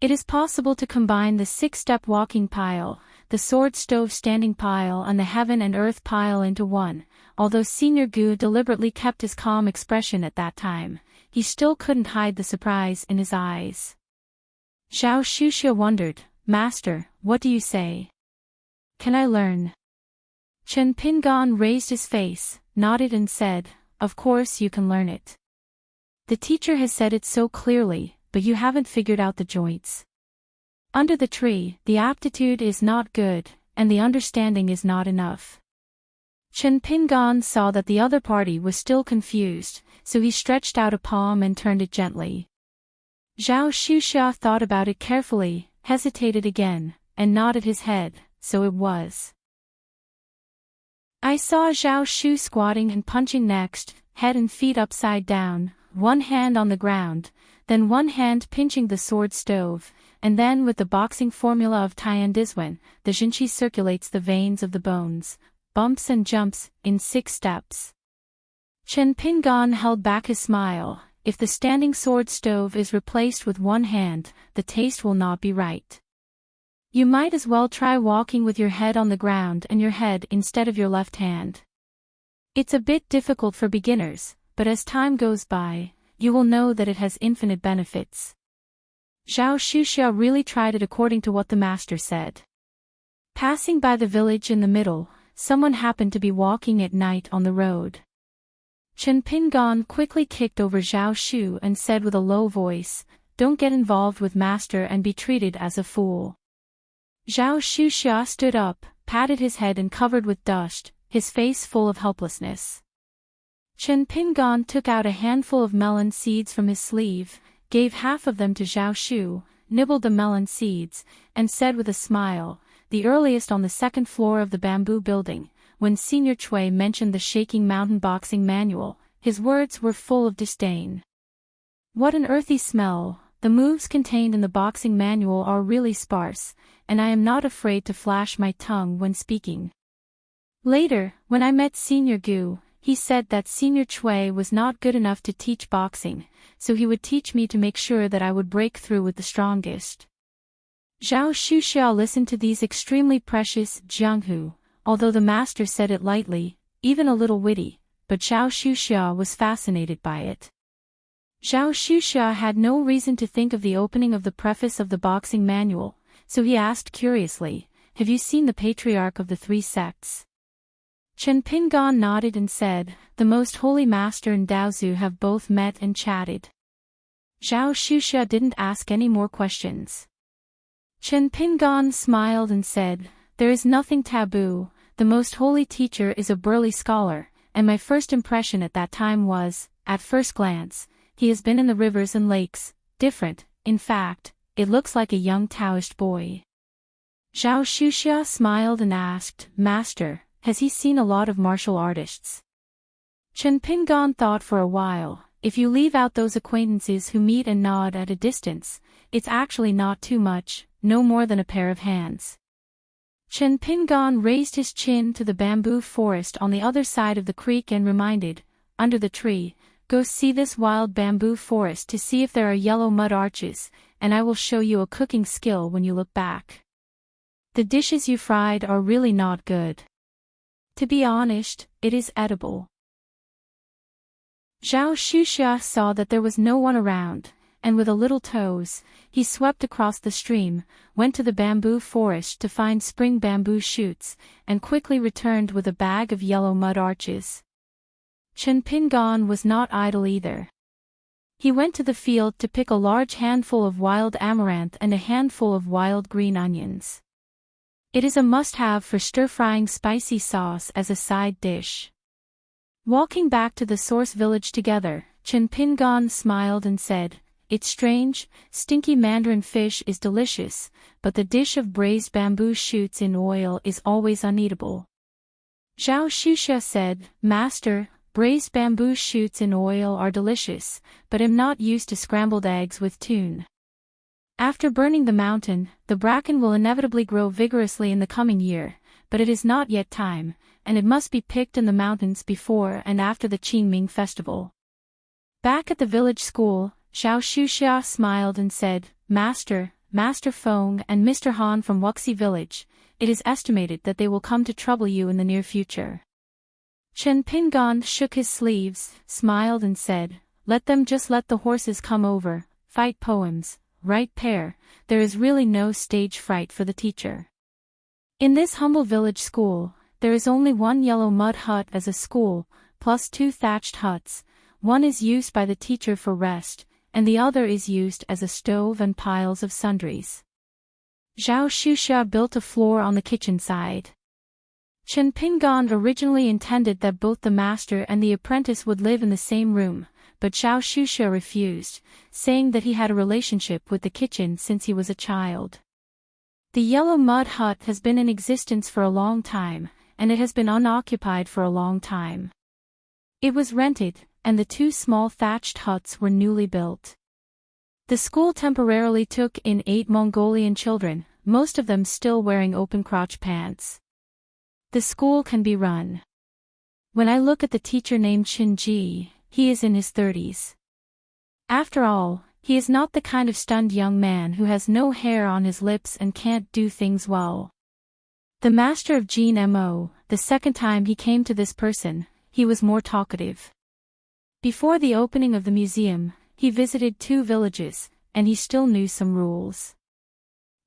It is possible to combine the 6-step walking pile, the sword stove standing pile and the heaven and earth pile into one. Although Senior Gu deliberately kept his calm expression at that time, he still couldn't hide the surprise in his eyes. Zhao Xuxia wondered, Master, what do you say? Can I learn? Chen Pingan raised his face, nodded and said, Of course you can learn it. The teacher has said it so clearly, but you haven't figured out the joints. Under the tree, the aptitude is not good, and the understanding is not enough. Chen Pingan saw that the other party was still confused, so he stretched out a palm and turned it gently. Zhao Xuxia thought about it carefully, hesitated again, and nodded his head, so it was. I saw Zhao Shu squatting and punching next, head and feet upside down, one hand on the ground, then one hand pinching the sword stove, and then with the boxing formula of Tian Dizwen, the Jinqi circulates the veins of the bones, bumps and jumps, in 6 steps. Chen Pingan held back his smile. If the standing sword stove is replaced with one hand, the taste will not be right. You might as well try walking with your head on the ground and your head instead of your left hand. It's a bit difficult for beginners, but as time goes by, you will know that it has infinite benefits. Zhao Xuxia really tried it according to what the master said. Passing by the village in the middle, someone happened to be walking at night on the road. Chen Pingan quickly kicked over Zhao Shu and said with a low voice, "Don't get involved with master and be treated as a fool." Zhao Xuxia stood up, patted his head and covered with dust, his face full of helplessness. Chen Pingan took out a handful of melon seeds from his sleeve, gave half of them to Zhao Shu, nibbled the melon seeds, and said with a smile, "The earliest on the 2nd floor of the bamboo building." When Senior Chui mentioned the shaking mountain boxing manual, his words were full of disdain. What an earthy smell! The moves contained in the boxing manual are really sparse, and I am not afraid to flash my tongue when speaking. Later, when I met Senior Gu, he said that Senior Chui was not good enough to teach boxing, so he would teach me to make sure that I would break through with the strongest. Zhao Xuxia listened to these extremely precious Jianghu. Although the master said it lightly, even a little witty, but Zhao Xuxia was fascinated by it. Zhao Xuxia had no reason to think of the opening of the preface of the boxing manual, so he asked curiously, "Have you seen the patriarch of the 3 sects?" Chen Pingan nodded and said, "The most holy master and Daozu have both met and chatted." Zhao Xuxia didn't ask any more questions. Chen Pingan smiled and said, "There is nothing taboo. The most holy teacher is a burly scholar, and my first impression at that time was, at first glance, he has been in the rivers and lakes, different, in fact, it looks like a young Taoist boy." Zhao Xuxia smiled and asked, "Master, has he seen a lot of martial artists?" Chen Pingan thought for a while, "If you leave out those acquaintances who meet and nod at a distance, it's actually not too much, no more than a pair of hands." Chen Pingan raised his chin to the bamboo forest on the other side of the creek and reminded, "Under the tree, go see this wild bamboo forest to see if there are yellow mud arches, and I will show you a cooking skill when you look back. The dishes you fried are really not good. To be honest, it is edible." Zhao Xuxia saw that there was no one around, and with a little toes, he swept across the stream, went to the bamboo forest to find spring bamboo shoots, and quickly returned with a bag of yellow mud arches. Chen Pingan was not idle either. He went to the field to pick a large handful of wild amaranth and a handful of wild green onions. It is a must-have for stir-frying spicy sauce as a side dish. Walking back to the source village together, Chen Pingan smiled and said, "It's strange, stinky mandarin fish is delicious, but the dish of braised bamboo shoots in oil is always uneatable." Zhao Xuxia said, "Master, braised bamboo shoots in oil are delicious, but am not used to scrambled eggs with tune. After burning the mountain, the bracken will inevitably grow vigorously in the coming year, but it is not yet time, and it must be picked in the mountains before and after the Qingming festival." Back at the village school, Zhao Xuxia smiled and said, Master Feng and Mr. Han from Wuxi village, it is estimated that they will come to trouble you in the near future." Chen Pingan shook his sleeves, smiled and said, let the horses come over, fight poems, write pair, there is really no stage fright for the teacher. In this humble village school, there is only one yellow mud hut as a school, plus 2 thatched huts, one is used by the teacher for rest, and the other is used as a stove and piles of sundries. Zhao Xuxia built a floor on the kitchen side. Chen Pingan originally intended that both the master and the apprentice would live in the same room, but Zhao Shusha refused, saying that he had a relationship with the kitchen since he was a child. The yellow mud hut has been in existence for a long time, and it has been unoccupied for a long time. It was rented, and the two small thatched huts were newly built. The school temporarily took in 8 Mongolian children, most of them still wearing open-crotch pants. The school can be run. When I look at the teacher named Shinji, he is in his 30s. After all, he is not the kind of stunned young man who has no hair on his lips and can't do things well. The master of Jean Mo, the second time he came to this person, he was more talkative. Before the opening of the museum, he visited 2 villages, and he still knew some rules.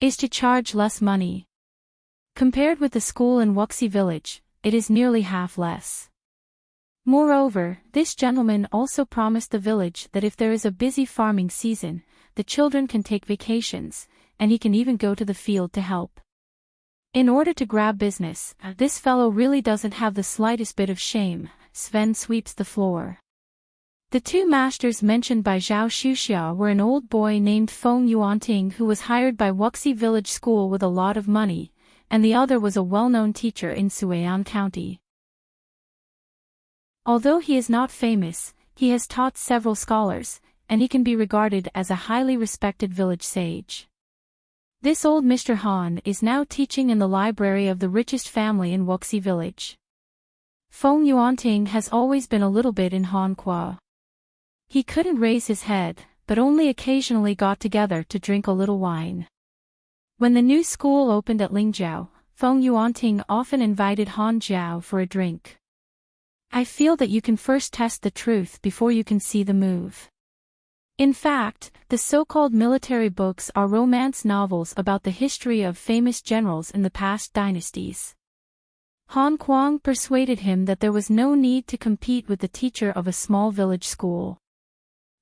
Is to charge less money. Compared with the school in Wuxi village, it is nearly half less. Moreover, this gentleman also promised the village that if there is a busy farming season, the children can take vacations, and he can even go to the field to help. In order to grab business, this fellow really doesn't have the slightest bit of shame. Sven sweeps the floor. The 2 masters mentioned by Zhao Shuxia were an old boy named Feng Yuanting who was hired by Wuxi village school with a lot of money, and the other was a well-known teacher in Suian County. Although he is not famous, he has taught several scholars, and he can be regarded as a highly respected village sage. This old Mr. Han is now teaching in the library of the richest family in Wuxi village. Feng Yuanting has always been a little bit in Hanqua. He couldn't raise his head, but only occasionally got together to drink a little wine. When the new school opened at Lingjiao, Feng Yuanting often invited Han Jiao for a drink. I feel that you can first test the truth before you can see the move. In fact, the so-called military books are romance novels about the history of famous generals in the past dynasties. Han Kuang persuaded him that there was no need to compete with the teacher of a small village school.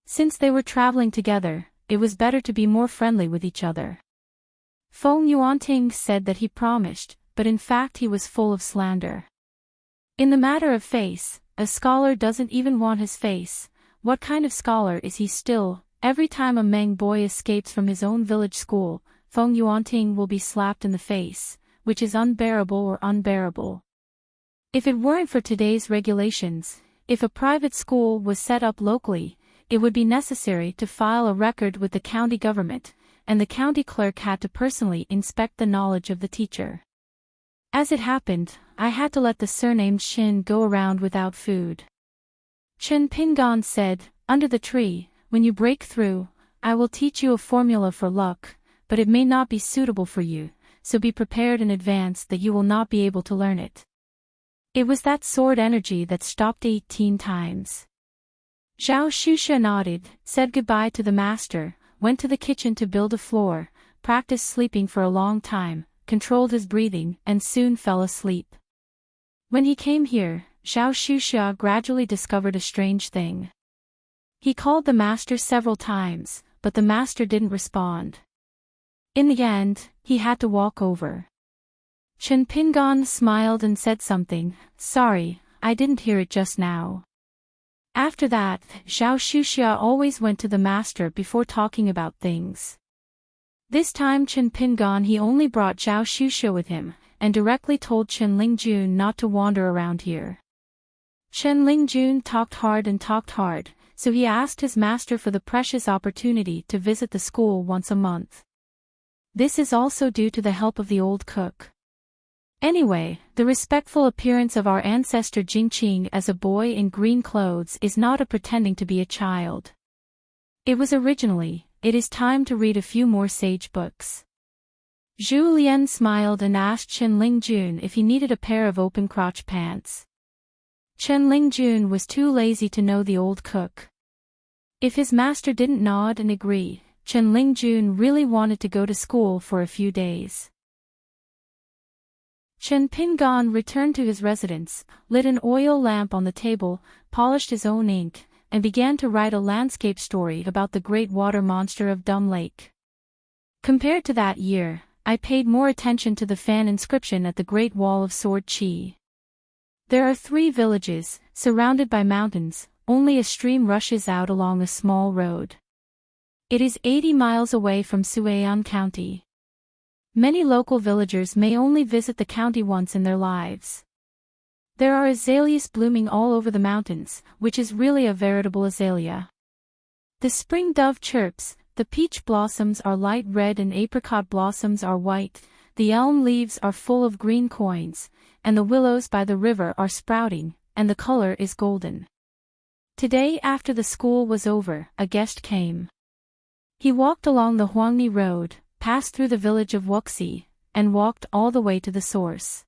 Since they were traveling together, it was better to be more friendly with each other. Feng Yuanting said that he promised, but in fact he was full of slander. In the matter of face, a scholar doesn't even want his face. What kind of scholar is he still? Every time a Meng boy escapes from his own village school, Feng Yuanting will be slapped in the face, which is unbearable or unbearable. If it weren't for today's regulations, if a private school was set up locally, it would be necessary to file a record with the county government, and the county clerk had to personally inspect the knowledge of the teacher. As it happened, I had to let the surnamed Shin go around without food. Chen Pingan said, "Under the tree, when you break through, I will teach you a formula for luck, but it may not be suitable for you, so be prepared in advance that you will not be able to learn it." It was that sword energy that stopped 18 times. Zhao Shusha nodded, said goodbye to the master, went to the kitchen to build a floor, practiced sleeping for a long time, controlled his breathing, and soon fell asleep. When he came here, Zhao Shusha gradually discovered a strange thing. He called the master several times, but the master didn't respond. In the end, he had to walk over. Chen Pingan smiled and said something. "Sorry, I didn't hear it just now." After that, Zhao Shusha always went to the master before talking about things. This time Chen Pingan he only brought Zhao Shusha with him, and directly told Chen Lingjun not to wander around here. Chen Lingjun talked hard, so he asked his master for the precious opportunity to visit the school once a month. This is also due to the help of the old cook. Anyway, the respectful appearance of our ancestor Jingqing as a boy in green clothes is not a pretending to be a child. It was originally. It is time to read a few more sage books. Zhu Lian smiled and asked Chen Lingjun if he needed a pair of open-crotch pants. Chen Lingjun was too lazy to know the old cook. If his master didn't nod and agree, Chen Lingjun really wanted to go to school for a few days. Chen Pingan returned to his residence, lit an oil lamp on the table, polished his own ink, and began to write a landscape story about the great water monster of Dumb Lake. Compared to that year, I paid more attention to the fan inscription at the Great Wall of Sword Chi. There are 3 villages, surrounded by mountains, only a stream rushes out along a small road. It is 80 miles away from Sueon County. Many local villagers may only visit the county once in their lives. There are azaleas blooming all over the mountains, which is really a veritable azalea. The spring dove chirps, the peach blossoms are light red and apricot blossoms are white, the elm leaves are full of green coins, and the willows by the river are sprouting, and the color is golden. Today after the school was over, a guest came. He walked along the Hwangni Road, passed through the village of Wuxi, and walked all the way to the source.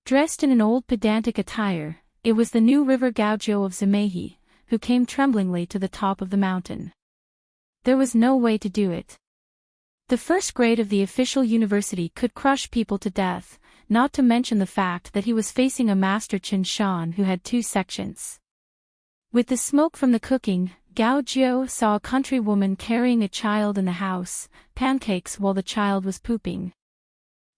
Dressed in an old pedantic attire, it was the new river Gaojiu of Zimehi, who came tremblingly to the top of the mountain. There was no way to do it. The first grade of the official university could crush people to death, not to mention the fact that he was facing a master Chen Shan who had 2 sections. With the smoke from the cooking, Gao Jiu saw a country woman carrying a child in the house, pancakes while the child was pooping.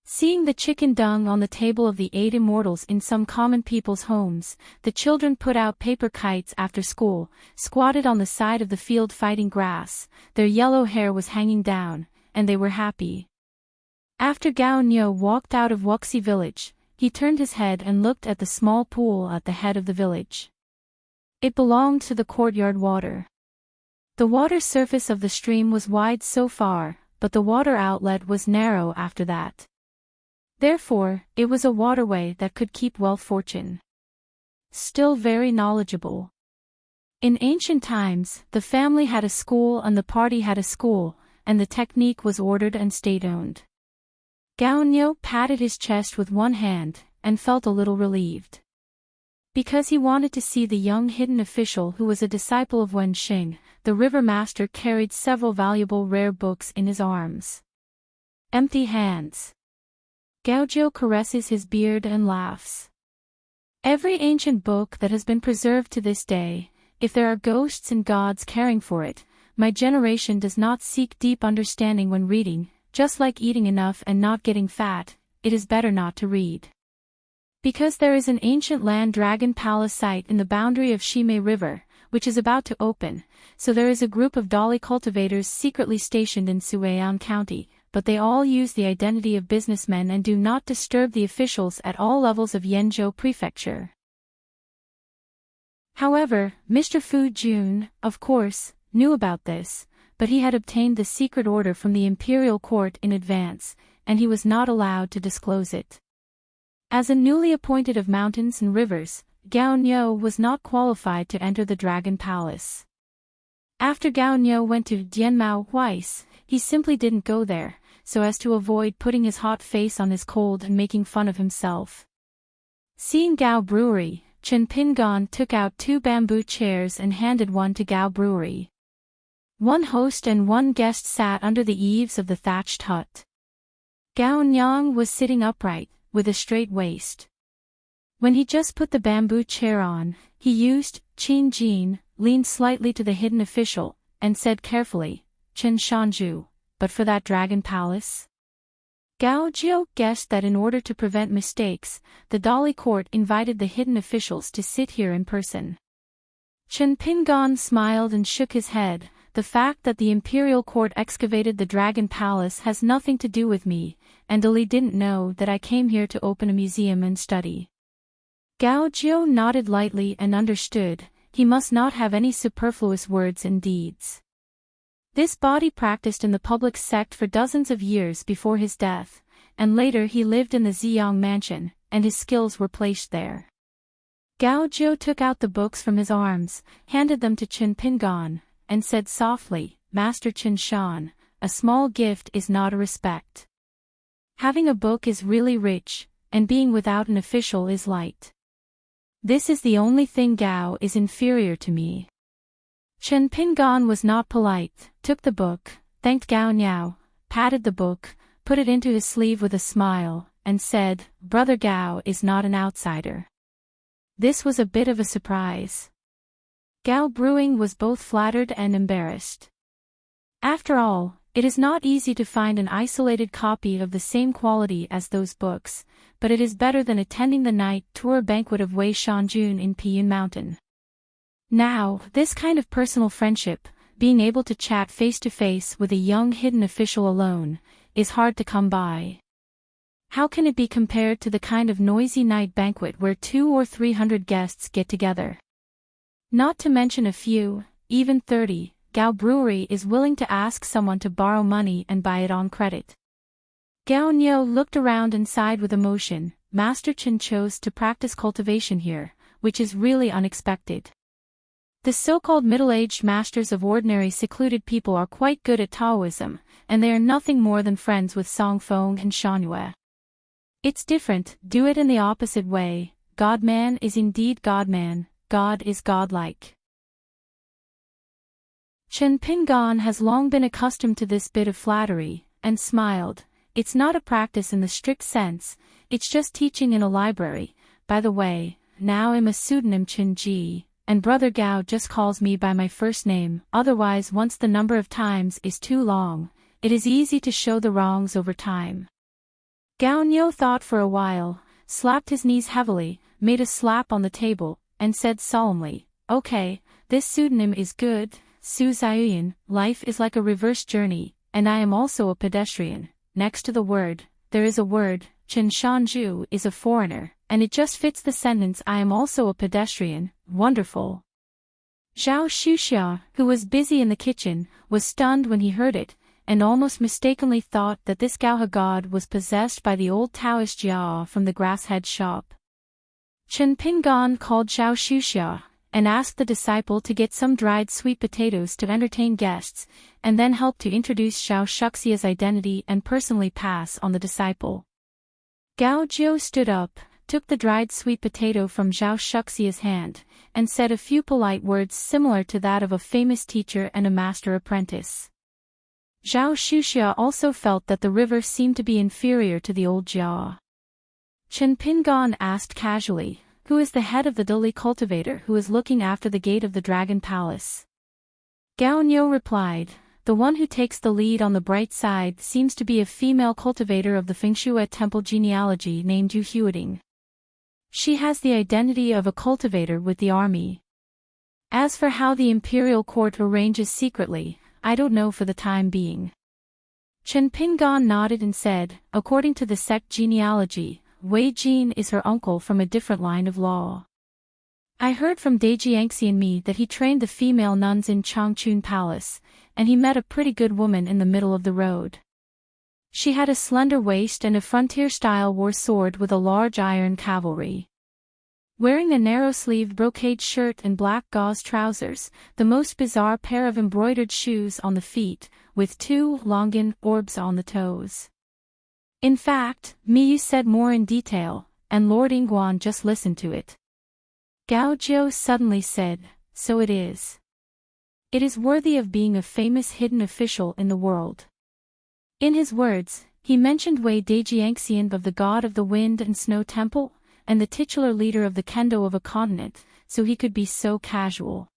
Seeing the chicken dung on the table of the 8 immortals in some common people's homes, the children put out paper kites after school, squatted on the side of the field fighting grass, their yellow hair was hanging down, and they were happy. After Gao Nyo walked out of Wuxi village, he turned his head and looked at the small pool at the head of the village. It belonged to the courtyard water. The water surface of the stream was wide so far, but the water outlet was narrow after that. Therefore, it was a waterway that could keep well fortune. Still very knowledgeable. In ancient times, the family had a school and the party had a school, and the technique was ordered and state-owned. Gao Nyo patted his chest with one hand, and felt a little relieved. Because he wanted to see the young hidden official who was a disciple of Wen Xing, the river master carried several valuable rare books in his arms. Empty hands. Gaojiu caresses his beard and laughs. Every ancient book that has been preserved to this day, if there are ghosts and gods caring for it, my generation does not seek deep understanding when reading, just like eating enough and not getting fat, it is better not to read. Because there is an ancient land dragon palace site in the boundary of Shimei River, which is about to open, so there is a group of dolly cultivators secretly stationed in Sueon County, but they all use the identity of businessmen and do not disturb the officials at all levels of Yenzhou Prefecture. However, Mr. Fu Jun, of course, knew about this, but he had obtained the secret order from the imperial court in advance, and he was not allowed to disclose it. As a newly appointed of mountains and rivers, Gao Nyo was not qualified to enter the Dragon Palace. After Gao Nyo went to Dianmao Weiss, he simply didn't go there, so as to avoid putting his hot face on his cold and making fun of himself. Seeing Gao Brewery, Chen Pingon took out 2 bamboo chairs and handed one to Gao Brewery. One host and one guest sat under the eaves of the thatched hut. Gao Nyang was sitting upright, with a straight waist. When he just put the bamboo chair on, he used Qin Jin, leaned slightly to the hidden official, and said carefully, Chen Shanju, but for that dragon palace? Gao Jiu guessed that in order to prevent mistakes, the Dolly court invited the hidden officials to sit here in person. Chen Pingon smiled and shook his head. The fact that the imperial court excavated the dragon palace has nothing to do with me, and Dolly didn't know that I came here to open a museum and study. Gao Jiu nodded lightly and understood. He must not have any superfluous words and deeds. This body practiced in the public sect for dozens of years before his death, and later he lived in the Ziyang mansion, and his skills were placed there. Gao Jiu took out the books from his arms, handed them to Chen Pingon, and said softly, Master Chen Shan, a small gift is not a respect. Having a book is really rich, and being without an official is light. This is the only thing Gao is inferior to me. Chen Pingon was not polite, took the book, thanked Gao Niao, patted the book, put it into his sleeve with a smile, and said, Brother Gao is not an outsider. This was a bit of a surprise. Gao Brewing was both flattered and embarrassed. After all, it is not easy to find an isolated copy of the same quality as those books, but it is better than attending the night tour banquet of Wei Shanjun in Piyun Mountain. Now, this kind of personal friendship, being able to chat face to face with a young hidden official alone, is hard to come by. How can it be compared to the kind of noisy night banquet where 200 or 300 guests get together? Not to mention a few, even 30, Gao Brewery is willing to ask someone to borrow money and buy it on credit. Gao Niu looked around and sighed with emotion. Master Chen chose to practice cultivation here, which is really unexpected. The so-called middle-aged masters of ordinary secluded people are quite good at Taoism, and they are nothing more than friends with Song Feng and Shanhue. It's different, do it in the opposite way. God-man is indeed God-man, God is godlike. Chen Pingan has long been accustomed to this bit of flattery, and smiled. It's not a practice in the strict sense, it's just teaching in a library. By the way, now I'm a pseudonym Chen Ji, and Brother Gao just calls me by my first name, otherwise once the number of times is too long, it is easy to show the wrongs over time. Gao Niu thought for a while, slapped his knees heavily, made a slap on the table, and said solemnly, "Okay, this pseudonym is good, Su Ziyuan, life is like a reverse journey, and I am also a pedestrian. Next to the word, there is a word, Chen Shanju is a foreigner, and it just fits the sentence I am also a pedestrian, wonderful." Zhao Xuxia, who was busy in the kitchen, was stunned when he heard it, and almost mistakenly thought that this Gaohe god was possessed by the old Taoist Jia from the grasshead shop. Chen Pingan called Zhao Xuxia, and asked the disciple to get some dried sweet potatoes to entertain guests, and then helped to introduce Zhao Xuxia's identity and personally pass on the disciple. Gao Jiu stood up, took the dried sweet potato from Zhao Xuxia's hand, and said a few polite words similar to that of a famous teacher and a master apprentice. Zhao Xuxia also felt that the river seemed to be inferior to the old Jia. Chen Pingan asked casually, "Who is the head of the Dali cultivator who is looking after the gate of the Dragon Palace?" Gao Niu replied, "The one who takes the lead on the bright side seems to be a female cultivator of the Fengshui temple genealogy named Yu Huading. She has the identity of a cultivator with the army. As for how the imperial court arranges secretly, I don't know for the time being." Chen Pingan nodded and said, "According to the sect genealogy, Wei Jin is her uncle from a different line of law. I heard from Dajiangxi and me that he trained the female nuns in Changchun Palace, and he met a pretty good woman in the middle of the road. She had a slender waist and a frontier-style war sword with a large iron cavalry. Wearing a narrow-sleeved brocade shirt and black gauze trousers, the most bizarre pair of embroidered shoes on the feet, with 2 longan orbs on the toes. In fact, Miyu said more in detail, and Lord Ingguan just listened to it." Gao Jiu suddenly said, "So it is. It is worthy of being a famous hidden official in the world." In his words, he mentioned Wei Dajiangxian of the god of the wind and snow temple, and the titular leader of the kendo of a continent, so he could be so casual.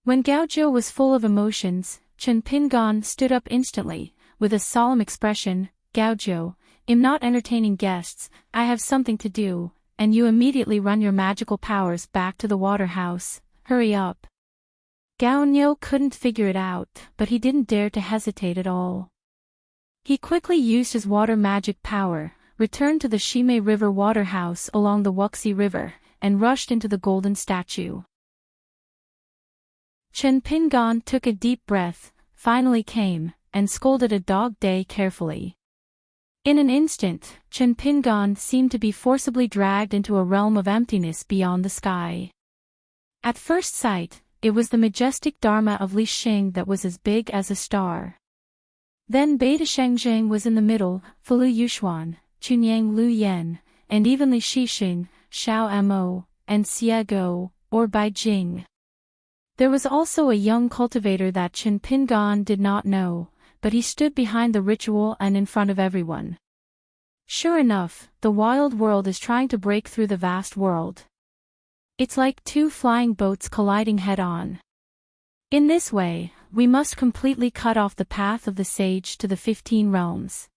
When Gao Jiu was full of emotions, Chen Pingan stood up instantly, with a solemn expression, "Gao Jiu, I'm not entertaining guests, I have something to do, and you immediately run your magical powers back to the water house, hurry up." Gao Niu couldn't figure it out, but he didn't dare to hesitate at all. He quickly used his water magic power, returned to the Shimei River water house along the Wuxi River, and rushed into the golden statue. Chen Pingan took a deep breath, finally came, and scolded a dog day carefully. In an instant, Chen Pingan seemed to be forcibly dragged into a realm of emptiness beyond the sky. At first sight, it was the majestic Dharma of Li Xing that was as big as a star. Then Beta Shengzheng was in the middle, Falu Yushuan, Chunyang Lu Yen, and even Li Shixing, Xiao Mo, and Xie Go, or Bai Jing. There was also a young cultivator that Chen Pingan did not know, but he stood behind the ritual and in front of everyone. Sure enough, the wild world is trying to break through the vast world. It's like 2 flying boats colliding head-on. In this way, we must completely cut off the path of the sage to the 15 realms.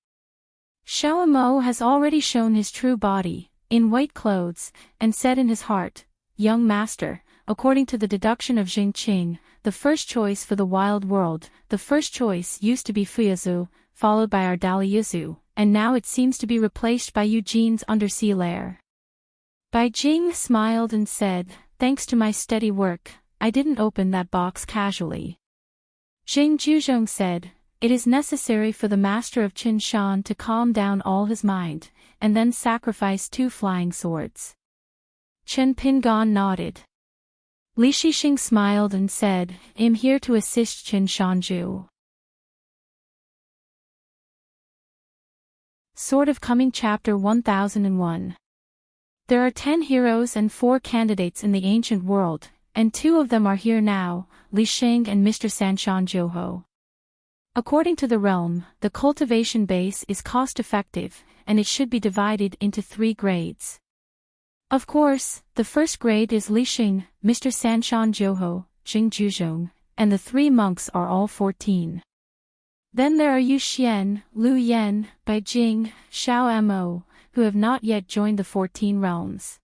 Xiao Mo has already shown his true body, in white clothes, and said in his heart, "Young master, according to the deduction of Jing Qing, the first choice for the wild world. The first choice used to be Fuyazu, followed by our Daliyazu, and now it seems to be replaced by Eugene's undersea lair. Bai Jing smiled and said, "Thanks to my steady work, I didn't open that box casually." Jing Juzhong said, "It is necessary for the master of Qin Shan to calm down all his mind, and then sacrifice 2 flying swords." Chen Pingan nodded. Li Shixing smiled and said, "I'm here to assist Qin Shanju." Sword of Coming Chapter 1001. There are 10 heroes and 4 candidates in the ancient world, and 2 of them are here now, Li Shing and Mr. Sanshan Joho. According to the realm, the cultivation base is cost-effective, and it should be divided into 3 grades. Of course, the first grade is Li Xing, Mr. Sanshan Joho, Jing Juzhong, and the 3 monks are all 14. Then there are Yu Xian, Lu Yan, Bai Jing, Xiao Mo, who have not yet joined the 14 realms.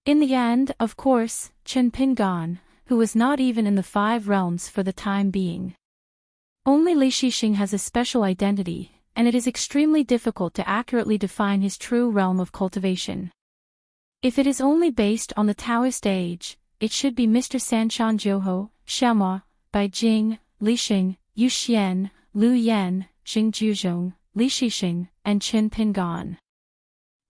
In the end, of course, Chen Pingan, who was not even in the 5 realms for the time being. Only Li Shixing has a special identity, and it is extremely difficult to accurately define his true realm of cultivation. If it is only based on the Taoist age, it should be Mr. Sanshan Joho, Xiaoma, Bai Jing, Li Xing, Yu Xian, Lu Yan, Jing Juzhong, Li Shixing, and Chen Pingan.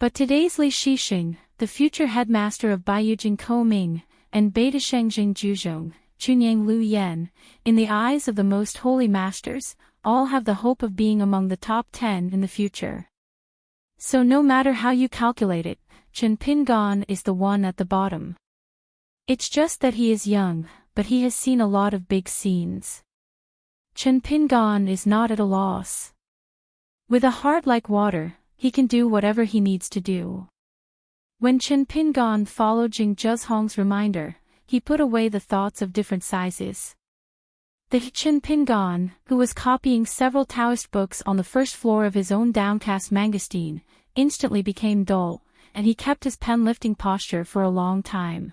But today's Li Shixing, the future headmaster of Baiyujing Koming, and Beta Sheng Jing Juzhong, Chunyang Lu Yan, in the eyes of the most holy masters, all have the hope of being among the top 10 in the future. So no matter how you calculate it, Chen Pingan is the one at the bottom. It's just that he is young, but he has seen a lot of big scenes. Chen Pingan is not at a loss. With a heart like water, he can do whatever he needs to do. When Chen Pingan followed Jing Zhezhong's reminder, he put away the thoughts of different sizes. The Chen Pingan, who was copying several Taoist books on the first floor of his own downcast mangosteen, instantly became dull, and he kept his pen-lifting posture for a long time.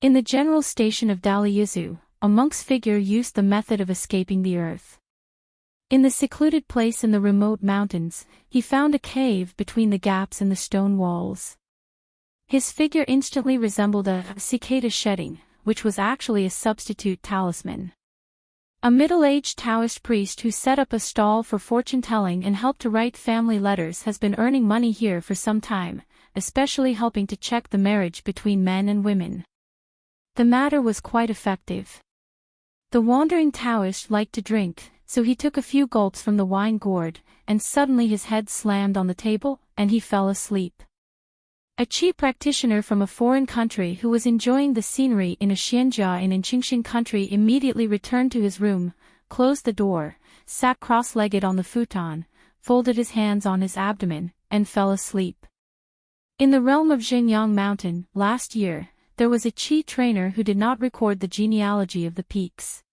In the general station of Daliyizu, a monk's figure used the method of escaping the earth. In the secluded place in the remote mountains, he found a cave between the gaps in the stone walls. His figure instantly resembled a cicada shedding, which was actually a substitute talisman. A middle-aged Taoist priest who set up a stall for fortune-telling and helped to write family letters has been earning money here for some time, especially helping to check the marriage between men and women. The matter was quite effective. The wandering Taoist liked to drink, so he took a few gulps from the wine gourd, and suddenly his head slammed on the table, and he fell asleep. A cheap practitioner from a foreign country who was enjoying the scenery in a xianjia in Qingxing country immediately returned to his room, closed the door, sat cross-legged on the futon, folded his hands on his abdomen, and fell asleep. In the realm of Xingyang Mountain, last year, there was a Qi trainer who did not record the genealogy of the peaks.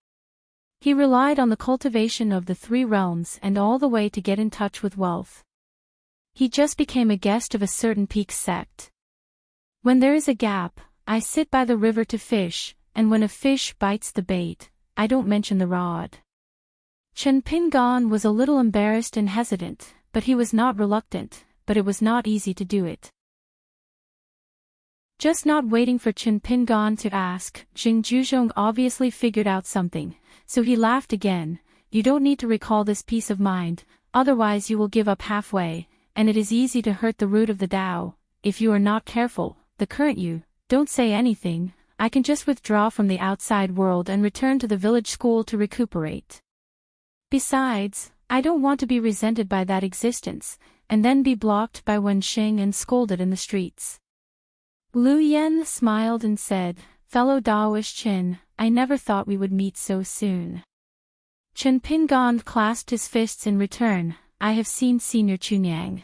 He relied on the cultivation of the 3 realms and all the way to get in touch with wealth. He just became a guest of a certain peak sect. When there is a gap, I sit by the river to fish, and when a fish bites the bait, I don't mention the rod. Chen Pingan was a little embarrassed and hesitant, but he was not reluctant, but it was not easy to do it. Just not waiting for Chen Pingan to ask, Jing Juzhong obviously figured out something, so he laughed again. "You don't need to recall this peace of mind, otherwise you will give up halfway, and it is easy to hurt the root of the Tao, if you are not careful. The current you, don't say anything, I can just withdraw from the outside world and return to the village school to recuperate. Besides, I don't want to be resented by that existence, and then be blocked by Wen Xing and scolded in the streets." Lu Yan smiled and said, "Fellow Daoist Qin, I never thought we would meet so soon." Chen Pingan clasped his fists in return. "I have seen Senior Chunyang."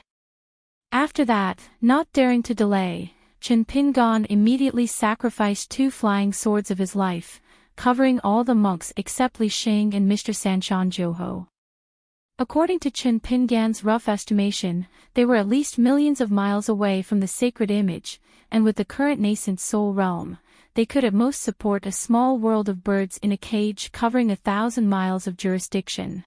After that, not daring to delay, Chen Pingan immediately sacrificed 2 flying swords of his life, covering all the monks except Li Xing and Mr. Sanshan Joho. According to Chen Pingan's rough estimation, they were at least millions of miles away from the sacred image, and with the current nascent soul realm, they could at most support a small world of birds in a cage covering 1,000 miles of jurisdiction.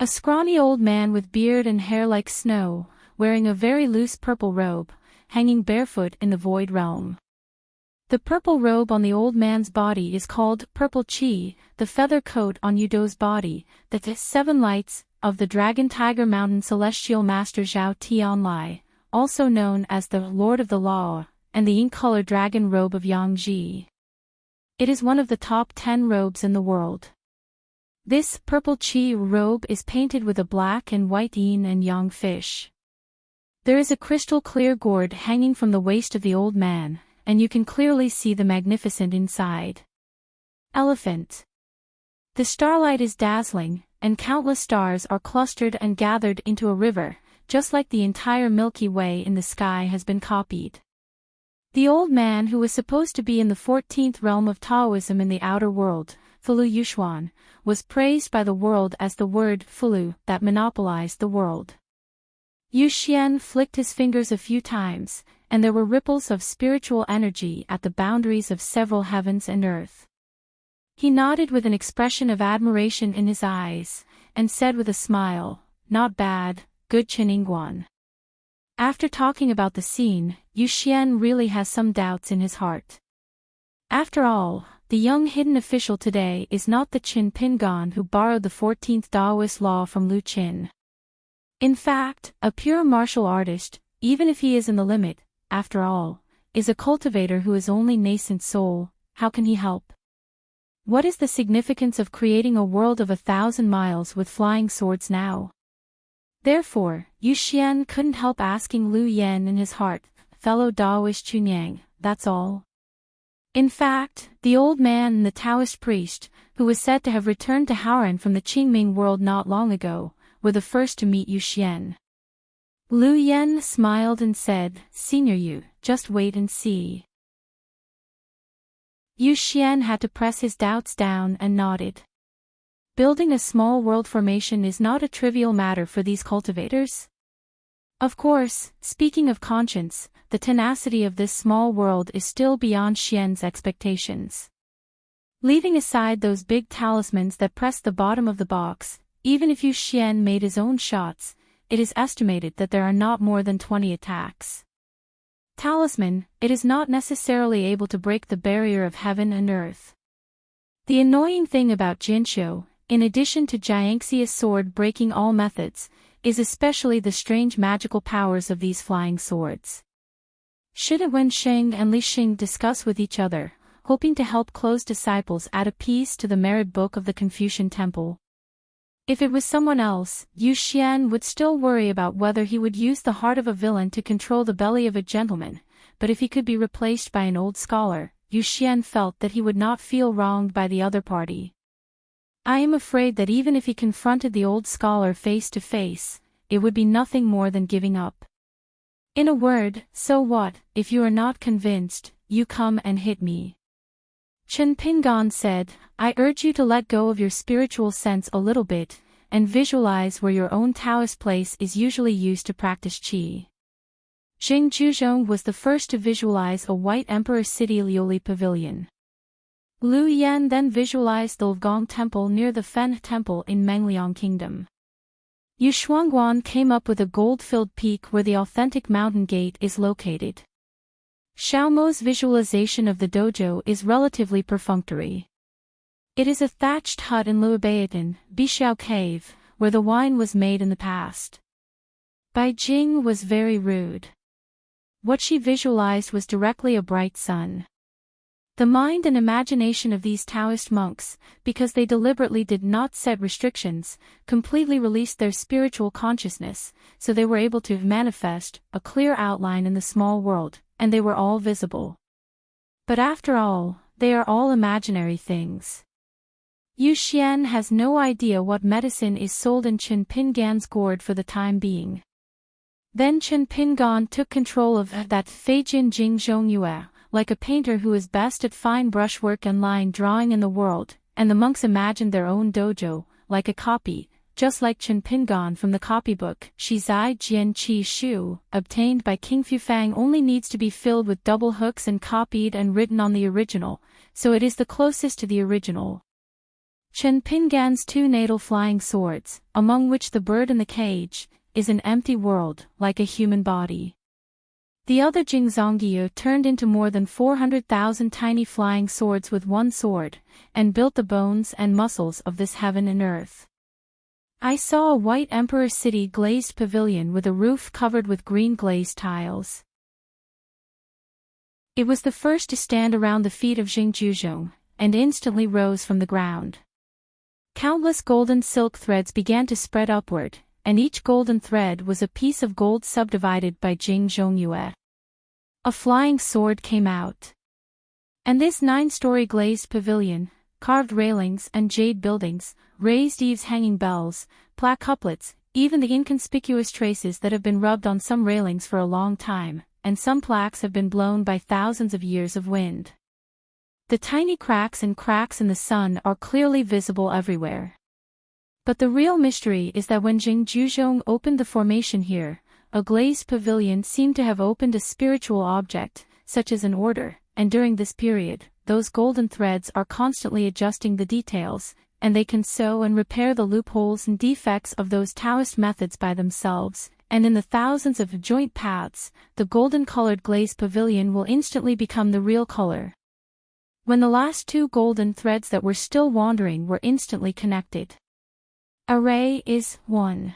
A scrawny old man with beard and hair like snow, wearing a very loose purple robe, hanging barefoot in the void realm. The purple robe on the old man's body is called purple chi, the feather coat on Yudo's body, the 7 lights of the Dragon Tiger Mountain Celestial Master Zhao Tianlai, also known as the Lord of the Law, and the ink-colored dragon robe of Yangji. It is one of the top 10 robes in the world. This purple chi robe is painted with a black and white yin and yang fish. There is a crystal-clear gourd hanging from the waist of the old man, and you can clearly see the magnificent inside. Elephant. The starlight is dazzling, and countless stars are clustered and gathered into a river, just like the entire Milky Way in the sky has been copied. The old man, who was supposed to be in the 14th realm of Taoism in the outer world, Fulu Yushuan, was praised by the world as the word Fulu that monopolized the world. Yu Xian flicked his fingers a few times, and there were ripples of spiritual energy at the boundaries of several heavens and earth. He nodded with an expression of admiration in his eyes, and said with a smile, "Not bad, good Cheningguan." After talking about the scene, Yu Xian really has some doubts in his heart. After all, the young hidden official today is not the Qin Pingan who borrowed the 14th Taoist law from Lu Qin. In fact, a pure martial artist, even if he is in the limit, after all, is a cultivator who is only nascent soul. How can he help? What is the significance of creating a world of 1,000 miles with flying swords now? Therefore, Yu Xian couldn't help asking Lu Yan in his heart, "Fellow Taoist Chunyang, that's all?" In fact, the old man and the Taoist priest, who was said to have returned to Haoran from the Qingming world not long ago, were the first to meet Yu Xian. Lu Yan smiled and said, "Senior Yu, just wait and see." Yu Xian had to press his doubts down and nodded. Building a small world formation is not a trivial matter for these cultivators. Of course, speaking of conscience, the tenacity of this small world is still beyond Xian's expectations. Leaving aside those big talismans that press the bottom of the box, even if Yu Xian made his own shots, it is estimated that there are not more than 20 attacks. Talisman, it is not necessarily able to break the barrier of heaven and earth. The annoying thing about Jinqiu, in addition to Jiangxia's sword breaking all methods, is especially the strange magical powers of these flying swords. Should Wen Sheng and Li Xing discuss with each other, hoping to help close disciples add a piece to the merit book of the Confucian Temple? If it was someone else, Yu Xian would still worry about whether he would use the heart of a villain to control the belly of a gentleman, but if he could be replaced by an old scholar, Yu Xian felt that he would not feel wronged by the other party. I am afraid that even if he confronted the old scholar face to face, it would be nothing more than giving up. In a word, so what, if you are not convinced, you come and hit me. Chen Pingan said, "I urge you to let go of your spiritual sense a little bit, and visualize where your own Taoist place is usually used to practice qi." Jing Zhuzhong was the first to visualize a white emperor city Liuli Pavilion. Lu Yan then visualized the Lgong Temple near the Fen Temple in Mengliang Kingdom. Yu Shuangguan came up with a gold-filled peak where the authentic mountain gate is located. Xiaomo's visualization of the dojo is relatively perfunctory. It is a thatched hut in Luobaotan, Bixiao Cave, where the wine was made in the past. Bai Jing was very rude. What she visualized was directly a bright sun. The mind and imagination of these Taoist monks, because they deliberately did not set restrictions, completely released their spiritual consciousness, so they were able to manifest a clear outline in the small world, and they were all visible. But after all, they are all imaginary things. Yu Xian has no idea what medicine is sold in Chen Pingan's gourd for the time being. Then Chen Pingan took control of that Feijin Jing Zhongyue, like a painter who is best at fine brushwork and line drawing in the world, and the monks imagined their own dojo, like a copy, just like Chen Pingan from the copybook, Shi Zai Jian Qi Shu, obtained by King Fufang, only needs to be filled with double hooks and copied and written on the original, so it is the closest to the original. Chen Pingan's two natal flying swords, among which the bird in the cage, is an empty world, like a human body. The other Jingzongyu turned into more than 400,000 tiny flying swords with one sword, and built the bones and muscles of this heaven and earth. I saw a white emperor city glazed pavilion with a roof covered with green glazed tiles. It was the first to stand around the feet of Jingzhuzhong, and instantly rose from the ground. Countless golden silk threads began to spread upward, and each golden thread was a piece of gold subdivided by Jing Zhongyue. A flying sword came out. And this 9-story glazed pavilion, carved railings and jade buildings, raised eaves, hanging bells, plaque couplets, even the inconspicuous traces that have been rubbed on some railings for a long time, and some plaques have been blown by thousands of years of wind. The tiny cracks in the sun are clearly visible everywhere. But the real mystery is that when Jingzhuzhong opened the formation here, a glazed pavilion seemed to have opened a spiritual object, such as an order, and during this period, those golden threads are constantly adjusting the details, and they can sew and repair the loopholes and defects of those Taoist methods by themselves, and in the thousands of joint paths, the golden-colored glazed pavilion will instantly become the real color. When the last two golden threads that were still wandering were instantly connected. Array is 1.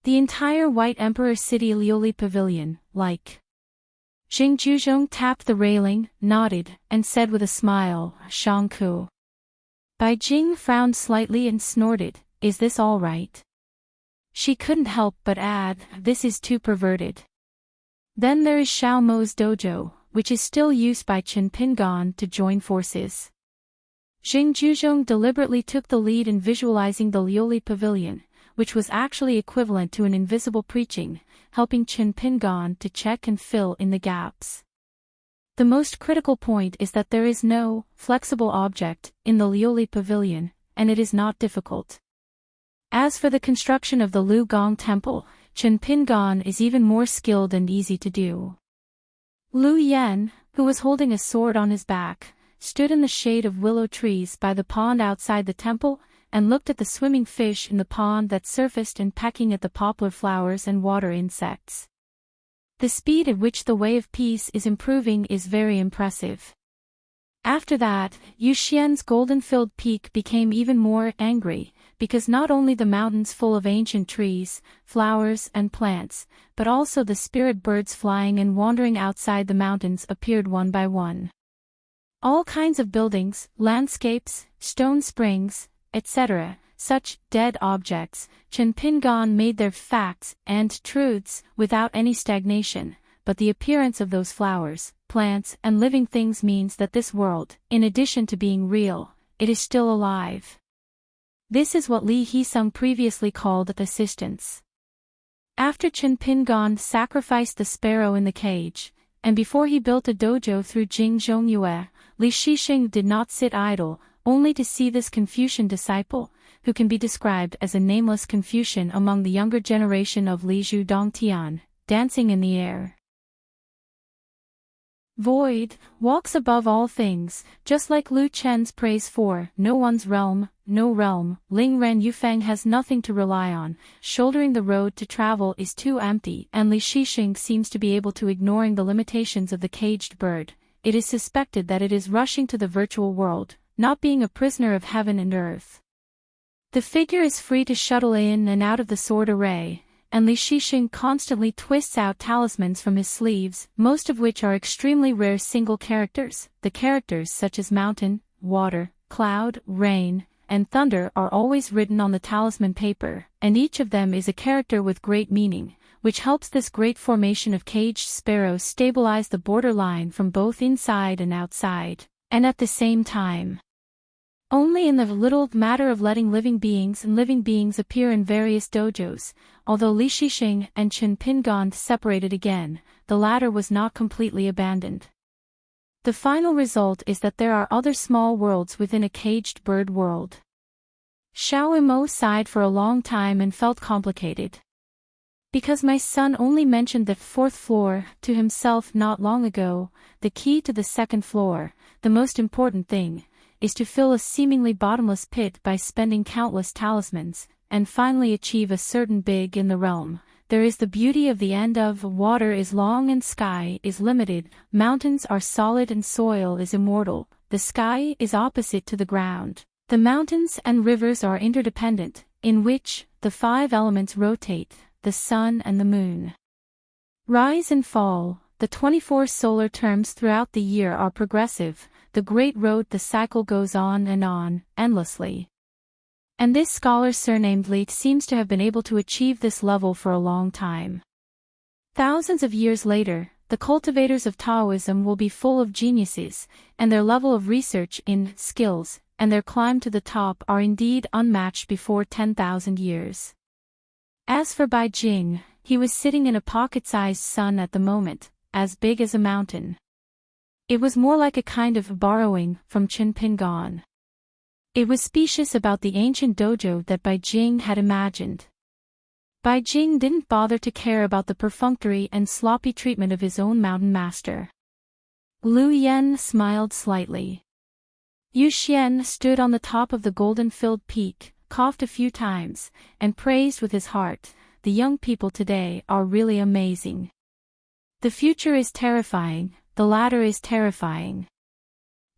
The entire White Emperor City Lioli Pavilion, like. Jingzhuzhong tapped the railing, nodded, and said with a smile, Shangku. Bai Jing frowned slightly and snorted, is this all right? She couldn't help but add, this is too perverted. Then there is Xiao Mo's dojo, which is still used by Chen Pingan to join forces. Jingzhuzhong deliberately took the lead in visualizing the Lioli Pavilion, which was actually equivalent to an invisible preaching, helping Chen Pingan to check and fill in the gaps. The most critical point is that there is no flexible object in the Lioli Pavilion, and it is not difficult. As for the construction of the Lu Gong Temple, Chen Pingan is even more skilled and easy to do. Lu Yen, who was holding a sword on his back, stood in the shade of willow trees by the pond outside the temple, and looked at the swimming fish in the pond that surfaced and pecking at the poplar flowers and water insects. The speed at which the way of peace is improving is very impressive. After that, Yu Xian's golden-filled peak became even more angry, because not only the mountains full of ancient trees, flowers and plants, but also the spirit birds flying and wandering outside the mountains appeared one by one. All kinds of buildings, landscapes, stone springs, etc., such dead objects, Chen Pingan made their facts and truths without any stagnation, but the appearance of those flowers, plants and living things means that this world, in addition to being real, it is still alive. This is what Li Hisung previously called assistance. After Chen Pingan sacrificed the sparrow in the cage, and before he built a dojo through Jing Zhongyue, Li Shixing did not sit idle, only to see this Confucian disciple, who can be described as a nameless Confucian among the younger generation of Li Zhu Dongtian, dancing in the air. Void walks above all things, just like Lu Chen's praise for no one's realm, no realm. Ling Ren Yufeng has nothing to rely on, shouldering the road to travel is too empty, and Li Shixing seems to be able to ignoring the limitations of the caged bird. It is suspected that it is rushing to the virtual world, not being a prisoner of heaven and earth. The figure is free to shuttle in and out of the sword array, and Li Shixing constantly twists out talismans from his sleeves, most of which are extremely rare single characters. The characters such as mountain, water, cloud, rain, and thunder are always written on the talisman paper, and each of them is a character with great meaning, which helps this great formation of caged sparrows stabilize the border line from both inside and outside, and at the same time. Only in the little matter of letting living beings appear in various dojos, although Li Shixing and Chen Pingan separated again, the latter was not completely abandoned. The final result is that there are other small worlds within a caged bird world. Xiao Imo sighed for a long time and felt complicated. Because my son only mentioned the fourth floor to himself not long ago, the key to the second floor, the most important thing, is to fill a seemingly bottomless pit by spending countless talismans, and finally achieve a certain big in the realm. There is the beauty of the end of water is long and sky is limited, mountains are solid and soil is immortal, the sky is opposite to the ground. The mountains and rivers are interdependent, in which the 5 elements rotate, the sun and the moon rise and fall. The 24 solar terms throughout the year are progressive, the great road the cycle goes on, endlessly. And this scholar surnamed Li seems to have been able to achieve this level for a long time. Thousands of years later, the cultivators of Taoism will be full of geniuses, and their level of research in skills, and their climb to the top are indeed unmatched before 10,000 years. As for Bai Jing, he was sitting in a pocket-sized sun at the moment, as big as a mountain. It was more like a kind of borrowing from Qin Pingan. It was specious about the ancient dojo that Bai Jing had imagined. Bai Jing didn't bother to care about the perfunctory and sloppy treatment of his own mountain master. Lu Yen smiled slightly. Yu Xian stood on the top of the golden-filled peak, coughed a few times, and praised with his heart, "The young people today are really amazing. The future is terrifying, the latter is terrifying.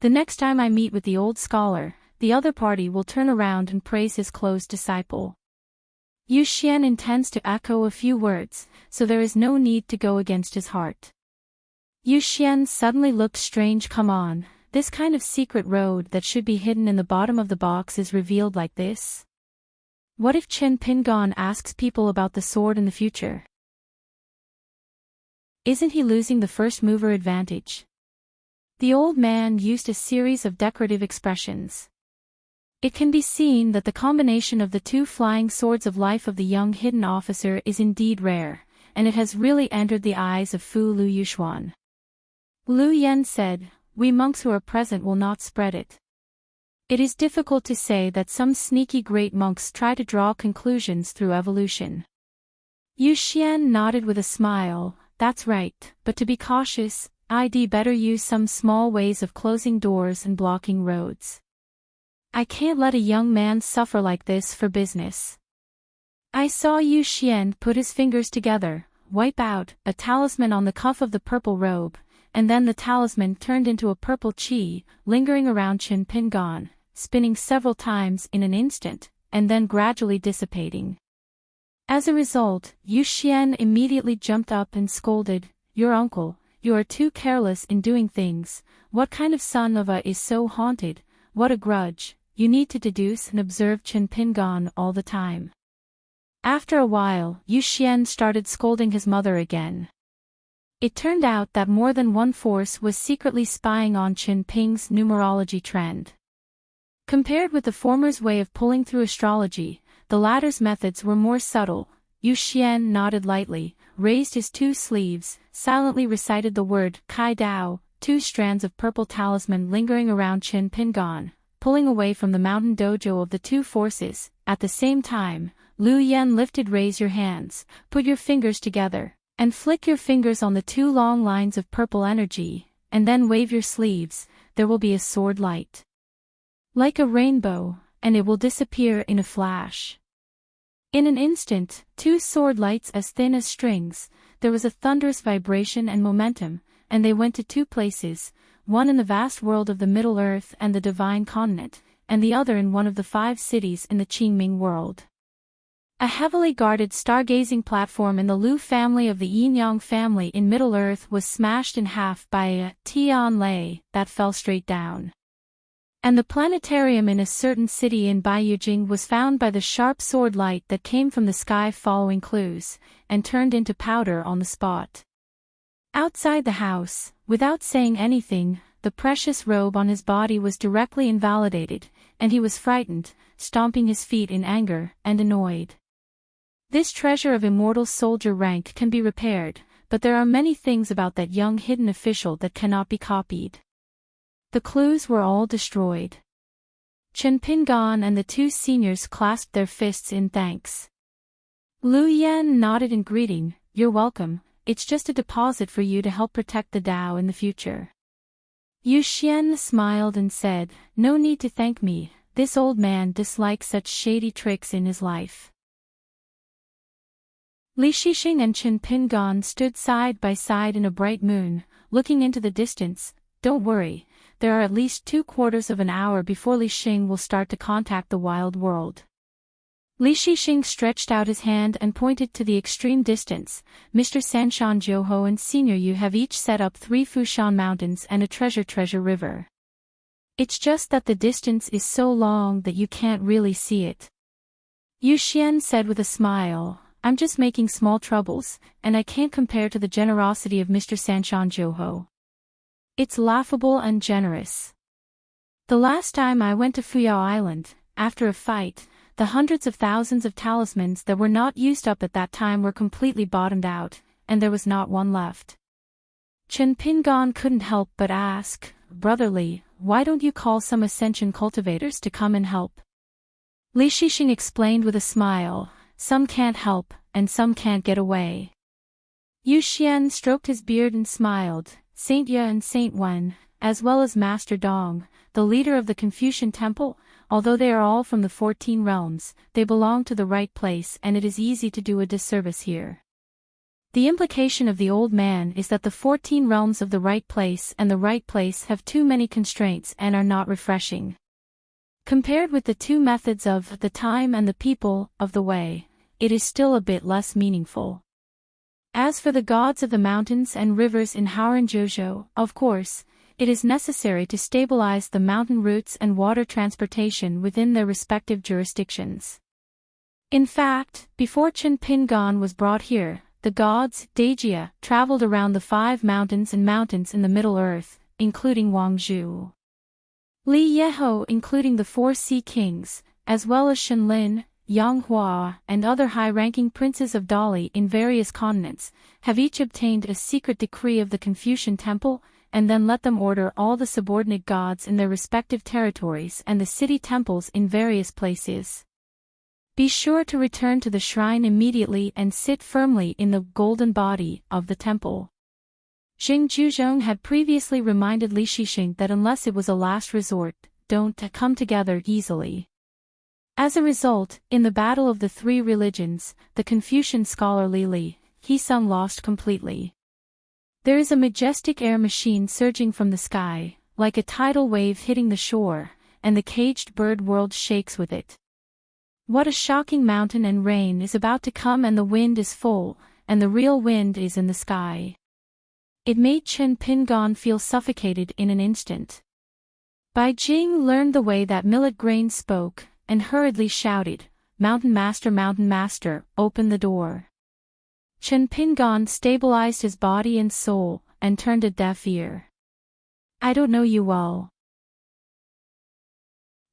The next time I meet with the old scholar, the other party will turn around and praise his close disciple." Yu Xian intends to echo a few words, so there is no need to go against his heart. Yu Xian suddenly looked strange. Come on, this kind of secret road that should be hidden in the bottom of the box is revealed like this? What if Qin Pingan asks people about the sword in the future? Isn't he losing the first mover advantage? The old man used a series of decorative expressions. It can be seen that the combination of the 2 flying swords of life of the young hidden officer is indeed rare, and it has really entered the eyes of Fu Lu Yuxuan. Lu Yen said, "We monks who are present will not spread it. It is difficult to say that some sneaky great monks try to draw conclusions through evolution." Yu Xian nodded with a smile, "That's right, but to be cautious, I'd better use some small ways of closing doors and blocking roads. I can't let a young man suffer like this for business." I saw Yu Xian put his fingers together, wipe out a talisman on the cuff of the purple robe, and then the talisman turned into a purple chi, lingering around Qin Pingan, spinning several times in an instant, and then gradually dissipating. As a result, Yu Xian immediately jumped up and scolded, "Your uncle, you are too careless in doing things. What kind of son of a is so haunted? What a grudge. You need to deduce and observe Qin Pingan all the time." After a while, Yu Xian started scolding his mother again. It turned out that more than one force was secretly spying on Qin Ping's numerology trend. Compared with the former's way of pulling through astrology, the latter's methods were more subtle. Yu Xian nodded lightly, raised his 2 sleeves, silently recited the word Kai Dao, 2 strands of purple talisman lingering around Qin Pingan, pulling away from the mountain dojo of the 2 forces. At the same time, Lu Yen lifted "Raise your hands, put your fingers together, and flick your fingers on the 2 long lines of purple energy, and then wave your sleeves, there will be a sword light. Like a rainbow, and it will disappear in a flash." In an instant, 2 sword lights as thin as strings, there was a thunderous vibration and momentum, and they went to 2 places, one in the vast world of the Middle Earth and the Divine Continent, and the other in one of the 5 cities in the Qingming world. A heavily guarded stargazing platform in the Lu family of the Yin-Yang family in Middle Earth was smashed in half by a Tianlei that fell straight down. And the planetarium in a certain city in Baiyujing was found by the sharp sword light that came from the sky following clues, and turned into powder on the spot. Outside the house, without saying anything, the precious robe on his body was directly invalidated, and he was frightened, stomping his feet in anger, and annoyed. This treasure of immortal soldier rank can be repaired, but there are many things about that young hidden official that cannot be copied. The clues were all destroyed. Chen Pingan and the two seniors clasped their fists in thanks. Lu Yan nodded in greeting. You're welcome, it's just a deposit for you to help protect the Tao in the future. Yu Xian smiled and said, no need to thank me, this old man dislikes such shady tricks in his life. Li Shixing and Chen Pingan stood side by side in a bright moon, looking into the distance. Don't worry, there are at least 2/4 of an hour before Li Xing will start to contact the wild world. Li Shixing stretched out his hand and pointed to the extreme distance. Mr. Sanshan Jiuho and Senior Yu have each set up 3 Fushan mountains and a treasure river. It's just that the distance is so long that you can't really see it. Yu Xian said with a smile, I'm just making small troubles, and I can't compare to the generosity of Mr. Sanshan Jiuho. It's laughable and generous. The last time I went to Fuyao Island, after a fight, the hundreds of thousands of talismans that were not used up at that time were completely bottomed out, and there was not one left. Chen Pingan couldn't help but ask, Brother Li, why don't you call some ascension cultivators to come and help? Li Shixing explained with a smile, some can't help, and some can't get away. Yu Xian stroked his beard and smiled. Saint Ye and Saint Wen, as well as Master Dong, the leader of the Confucian Temple, although they are all from the 14 realms, they belong to the right place and it is easy to do a disservice here. The implication of the old man is that the 14 realms of the right place and the right place have too many constraints and are not refreshing. Compared with the two methods of the time and the people of the way, it is still a bit less meaningful. As for the gods of the mountains and rivers in Haoran-Zhuzhou, of course, it is necessary to stabilize the mountain routes and water transportation within their respective jurisdictions. In fact, before Chen Pingan was brought here, the gods, Daijia, traveled around the 5 mountains and mountains in the Middle Earth, including Wangzhou. Li Yeho, including the 4 Sea Kings, as well as Shenlin, Yang Hua, and other high-ranking princes of Dali in various continents, have each obtained a secret decree of the Confucian Temple, and then let them order all the subordinate gods in their respective territories and the city temples in various places. Be sure to return to the shrine immediately and sit firmly in the golden body of the temple. Xing Juzhong had previously reminded Li Shixing that unless it was a last resort, don't come together easily. As a result, in the battle of the 3 religions, the Confucian scholar Li Hisung lost completely. There is a majestic air machine surging from the sky, like a tidal wave hitting the shore, and the caged bird world shakes with it. What a shocking mountain and rain is about to come, and the wind is full, and the real wind is in the sky. It made Chen Pingan feel suffocated in an instant. Bai Jing learned the way that millet grain spoke, and hurriedly shouted, Mountain Master, open the door. Chen Pingan stabilized his body and soul, and turned a deaf ear. I don't know you well.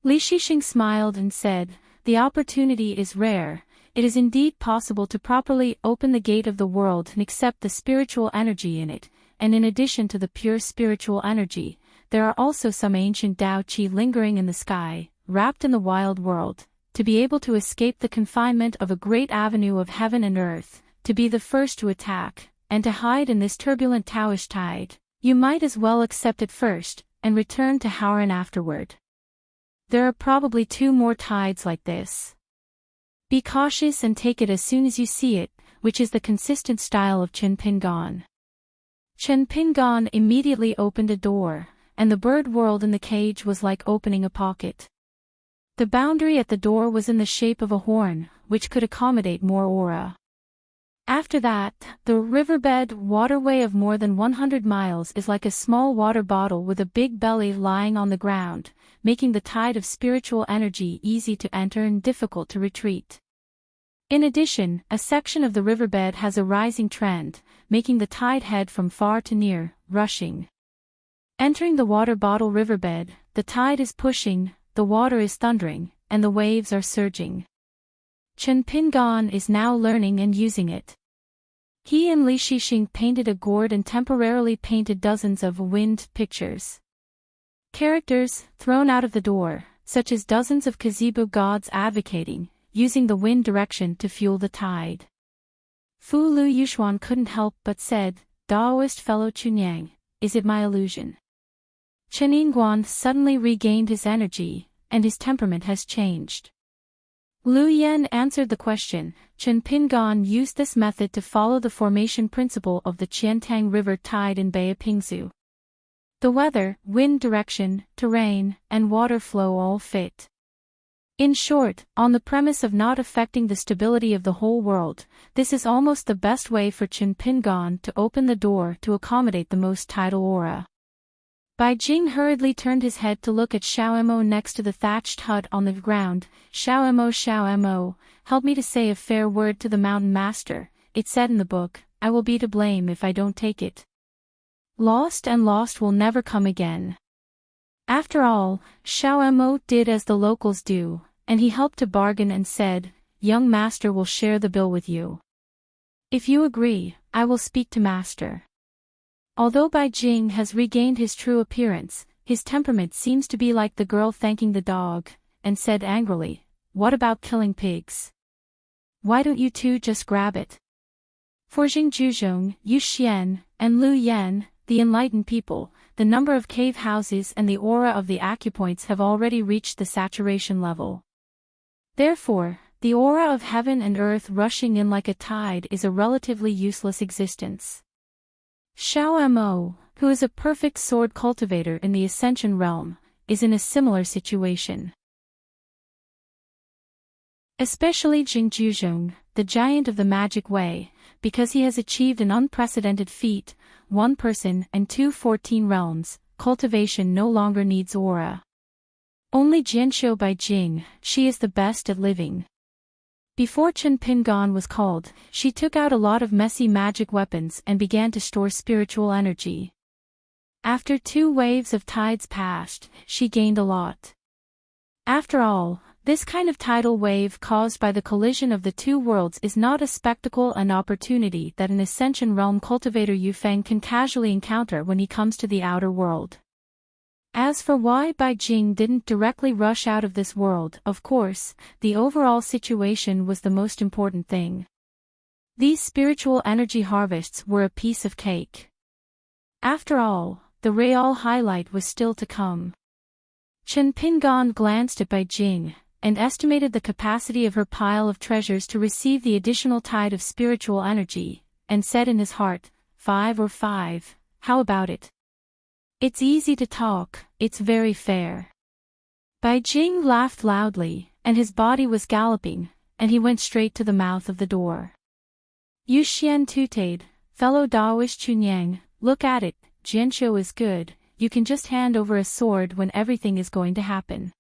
Li Shixing smiled and said, the opportunity is rare. It is indeed possible to properly open the gate of the world and accept the spiritual energy in it, and in addition to the pure spiritual energy, there are also some ancient Tao Qi lingering in the sky, wrapped in the wild world, to be able to escape the confinement of a great avenue of heaven and earth, to be the first to attack, and to hide in this turbulent Taoish tide. You might as well accept it first, and return to Haoran afterward. There are probably 2 more tides like this. Be cautious and take it as soon as you see it, which is the consistent style of Chen Pingan. Chen Pingan immediately opened a door, and the bird world in the cage was like opening a pocket. The boundary at the door was in the shape of a horn, which could accommodate more aura. After that, the riverbed waterway of more than 100 miles is like a small water bottle with a big belly lying on the ground, making the tide of spiritual energy easy to enter and difficult to retreat. In addition, a section of the riverbed has a rising trend, making the tide head from far to near, rushing. Entering the water bottle riverbed, the tide is pushing, the water is thundering, and the waves are surging. Chen Pingan is now learning and using it. He and Li Shixing painted a gourd and temporarily painted dozens of wind pictures. Characters, thrown out of the door, such as dozens of gazebo gods advocating, using the wind direction to fuel the tide. Fu Lu Yuxuan couldn't help but said, Daoist fellow Chunyang, is it my illusion? Chen Yingguan suddenly regained his energy, and his temperament has changed. Lu Yan answered the question. Chen Pingan used this method to follow the formation principle of the Qiantang River tide in Bay of Pingzu. The weather, wind direction, terrain, and water flow all fit. In short, on the premise of not affecting the stability of the whole world, this is almost the best way for Chen Pingan to open the door to accommodate the most tidal aura. Bai Jing hurriedly turned his head to look at Xiao Mo next to the thatched hut on the ground. Xiao Mo, help me to say a fair word to the mountain master. It said in the book, I will be to blame if I don't take it. Lost and lost will never come again. After all, Xiao Mo did as the locals do, and he helped to bargain and said, young master will share the bill with you. If you agree, I will speak to master. Although Bai Jing has regained his true appearance, his temperament seems to be like the girl thanking the dog, and said angrily, what about killing pigs? Why don't you two just grab it? For Jing Juzhong, Yu Xian, and Lu Yan, the enlightened people, the number of cave houses and the aura of the acupoints have already reached the saturation level. Therefore, the aura of heaven and earth rushing in like a tide is a relatively useless existence. Xiao Mo, who is a perfect sword cultivator in the Ascension realm, is in a similar situation. Especially Jing Juzhong, the giant of the magic way, because he has achieved an unprecedented feat, 1 person and 14 realms, cultivation no longer needs aura. Only Jianxiu Bai Jing, she is the best at living. Before Chen Pingan was called, she took out a lot of messy magic weapons and began to store spiritual energy. After 2 waves of tides passed, she gained a lot. After all, this kind of tidal wave caused by the collision of the 2 worlds is not a spectacle and opportunity that an Ascension realm cultivator Yufeng can casually encounter when he comes to the outer world. As for why Bai Jing didn't directly rush out of this world, of course, the overall situation was the most important thing. These spiritual energy harvests were a piece of cake. After all, the real highlight was still to come. Chen Pingan glanced at Bai Jing, and estimated the capacity of her pile of treasures to receive the additional tide of spiritual energy, and said in his heart, 5 or 5, how about it? It's easy to talk, it's very fair. Bai Jing laughed loudly, and his body was galloping, and he went straight to the mouth of the door. Yu Xian tooted, fellow Daoist Chunyang, look at it, Jianxiu is good, you can just hand over a sword when everything is going to happen.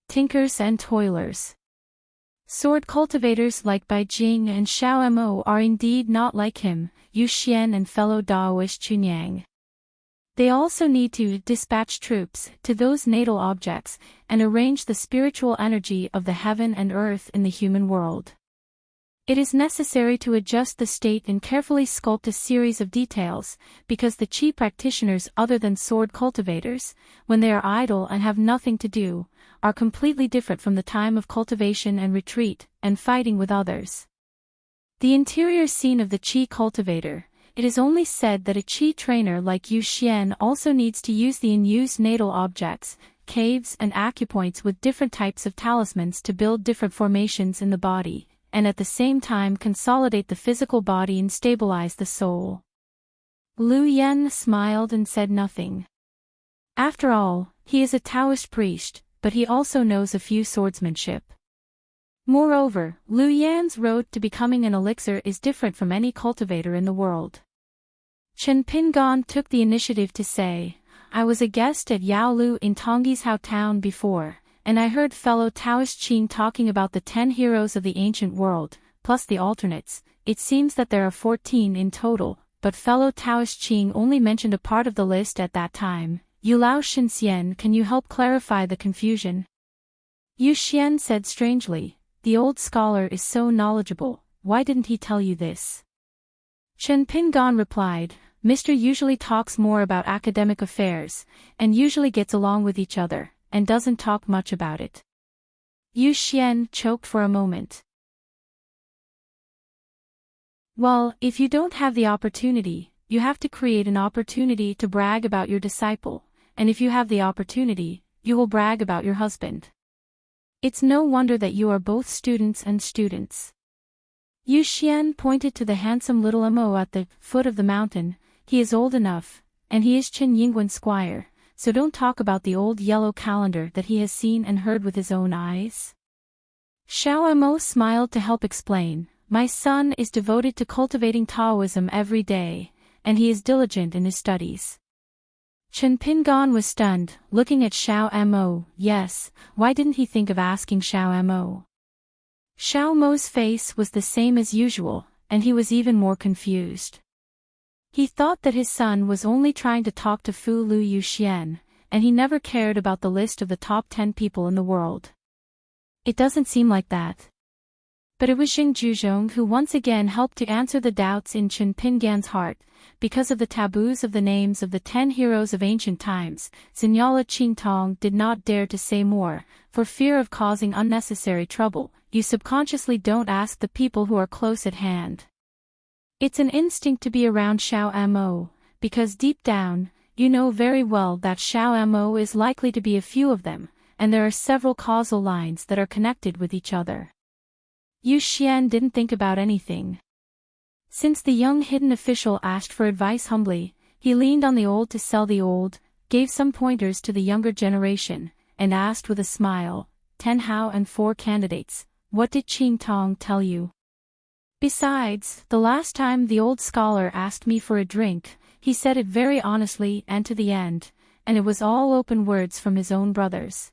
Tinkers and toilers. Sword cultivators like Bai Jing and Xiao Mo are indeed not like him, Yu Xian and fellow Daoist Chunyang. They also need to dispatch troops to those natal objects and arrange the spiritual energy of the heaven and earth in the human world. It is necessary to adjust the state and carefully sculpt a series of details, because the chi practitioners other than sword cultivators, when they are idle and have nothing to do, are completely different from the time of cultivation and retreat, and fighting with others. The interior scene of the chi cultivator. It is only said that a chi trainer like Yu Xian also needs to use the unused natal objects, caves and acupoints with different types of talismans to build different formations in the body, and at the same time consolidate the physical body and stabilize the soul. Lu Yan smiled and said nothing. After all, he is a Taoist priest, but he also knows a few swordsmanship. Moreover, Lu Yan's road to becoming an elixir is different from any cultivator in the world. Chen Pingan took the initiative to say, I was a guest at Yaolu in Tongyi's Hao town before, and I heard fellow Taoist Qing talking about the 10 heroes of the ancient world, plus the alternates. It seems that there are 14 in total, but fellow Taoist Qing only mentioned a part of the list at that time. Yulao Xinxian, can you help clarify the confusion? Yu Xian said strangely, the old scholar is so knowledgeable, why didn't he tell you this? Chen Pingan replied, Mr. usually talks more about academic affairs, and usually gets along with each other, and doesn't talk much about it. Yu Xian choked for a moment. Well, if you don't have the opportunity, you have to create an opportunity to brag about your disciple, and if you have the opportunity, you will brag about your husband. It's no wonder that you are both students and students. Yu Xian pointed to the handsome little Mo at the foot of the mountain. He is old enough, and he is Chen Yingguan's squire, so don't talk about the old yellow calendar that he has seen and heard with his own eyes. Xiao Mo smiled to help explain. My son is devoted to cultivating Taoism every day, and he is diligent in his studies. Chen Pingan was stunned, looking at Xiao Mo. Yes, why didn't he think of asking Xiao Mo? Xiao Mo's face was the same as usual, and he was even more confused. He thought that his son was only trying to talk to Fu Lu Yu Xian, and he never cared about the list of the top 10 people in the world. It doesn't seem like that. But it was Xing Juzhong who once again helped to answer the doubts in Chen Pingan's heart. Because of the taboos of the names of the 10 heroes of ancient times, Xinyala Qingtong did not dare to say more, for fear of causing unnecessary trouble. You subconsciously don't ask the people who are close at hand. It's an instinct to be around Xiao Mo, because deep down, you know very well that Xiao Mo is likely to be a few of them, and there are several causal lines that are connected with each other. Yu Xian didn't think about anything. Since the young hidden official asked for advice humbly, he leaned on the old to sell the old, gave some pointers to the younger generation, and asked with a smile, 10 Hao and 4 candidates, what did Qing Tong tell you? Besides, the last time the old scholar asked me for a drink, he said it very honestly and to the end, and it was all open words from his own brothers.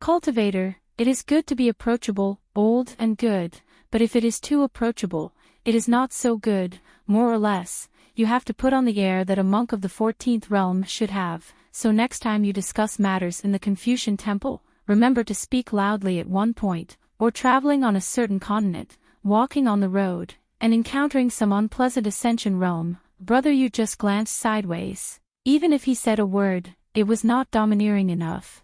Cultivator, it is good to be approachable, old and good, but if it is too approachable, it is not so good, more or less. You have to put on the air that a monk of the 14th realm should have, so next time you discuss matters in the Confucian temple, remember to speak loudly at one point, or traveling on a certain continent, walking on the road, and encountering some unpleasant ascension realm, brother you just glanced sideways. Even if he said a word, it was not domineering enough.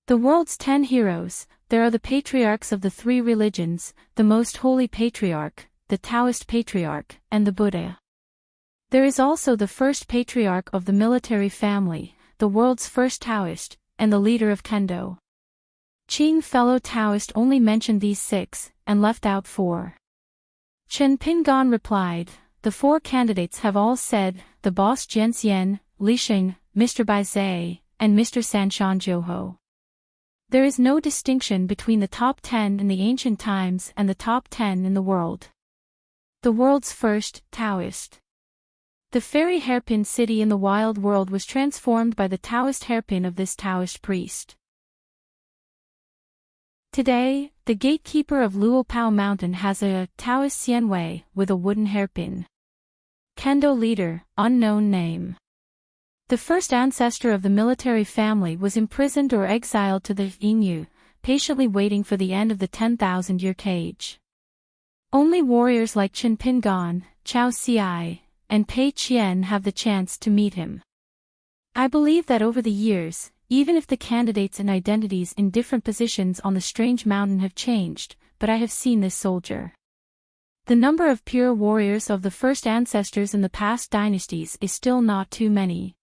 The world's 10 heroes, there are the patriarchs of the 3 religions, the most holy patriarch, the Taoist patriarch, and the Buddha. There is also the first patriarch of the military family, the world's first Taoist, and the leader of Kendo. Qing fellow Taoist only mentioned these 6, and left out 4. Chen Pingan replied, the 4 candidates have all said, the boss Jianxian, Li Sheng, Mr. Baizhe, and Mr. Sanshan Zhouho. There is no distinction between the top 10 in the ancient times and the top 10 in the world. The world's first Taoist. The fairy hairpin city in the wild world was transformed by the Taoist hairpin of this Taoist priest. Today, the gatekeeper of Luopao Mountain has a Taoist Xianwei with a wooden hairpin. Kendo leader, unknown name. The first ancestor of the military family was imprisoned or exiled to the Yingyu, patiently waiting for the end of the 10,000-year cage. Only warriors like Chen Pingan, Chao Xiai, and Pei Qian have the chance to meet him. I believe that over the years, even if the candidates and identities in different positions on the strange mountain have changed, but I have seen this soldier. The number of pure warriors of the first ancestors in the past dynasties is still not too many.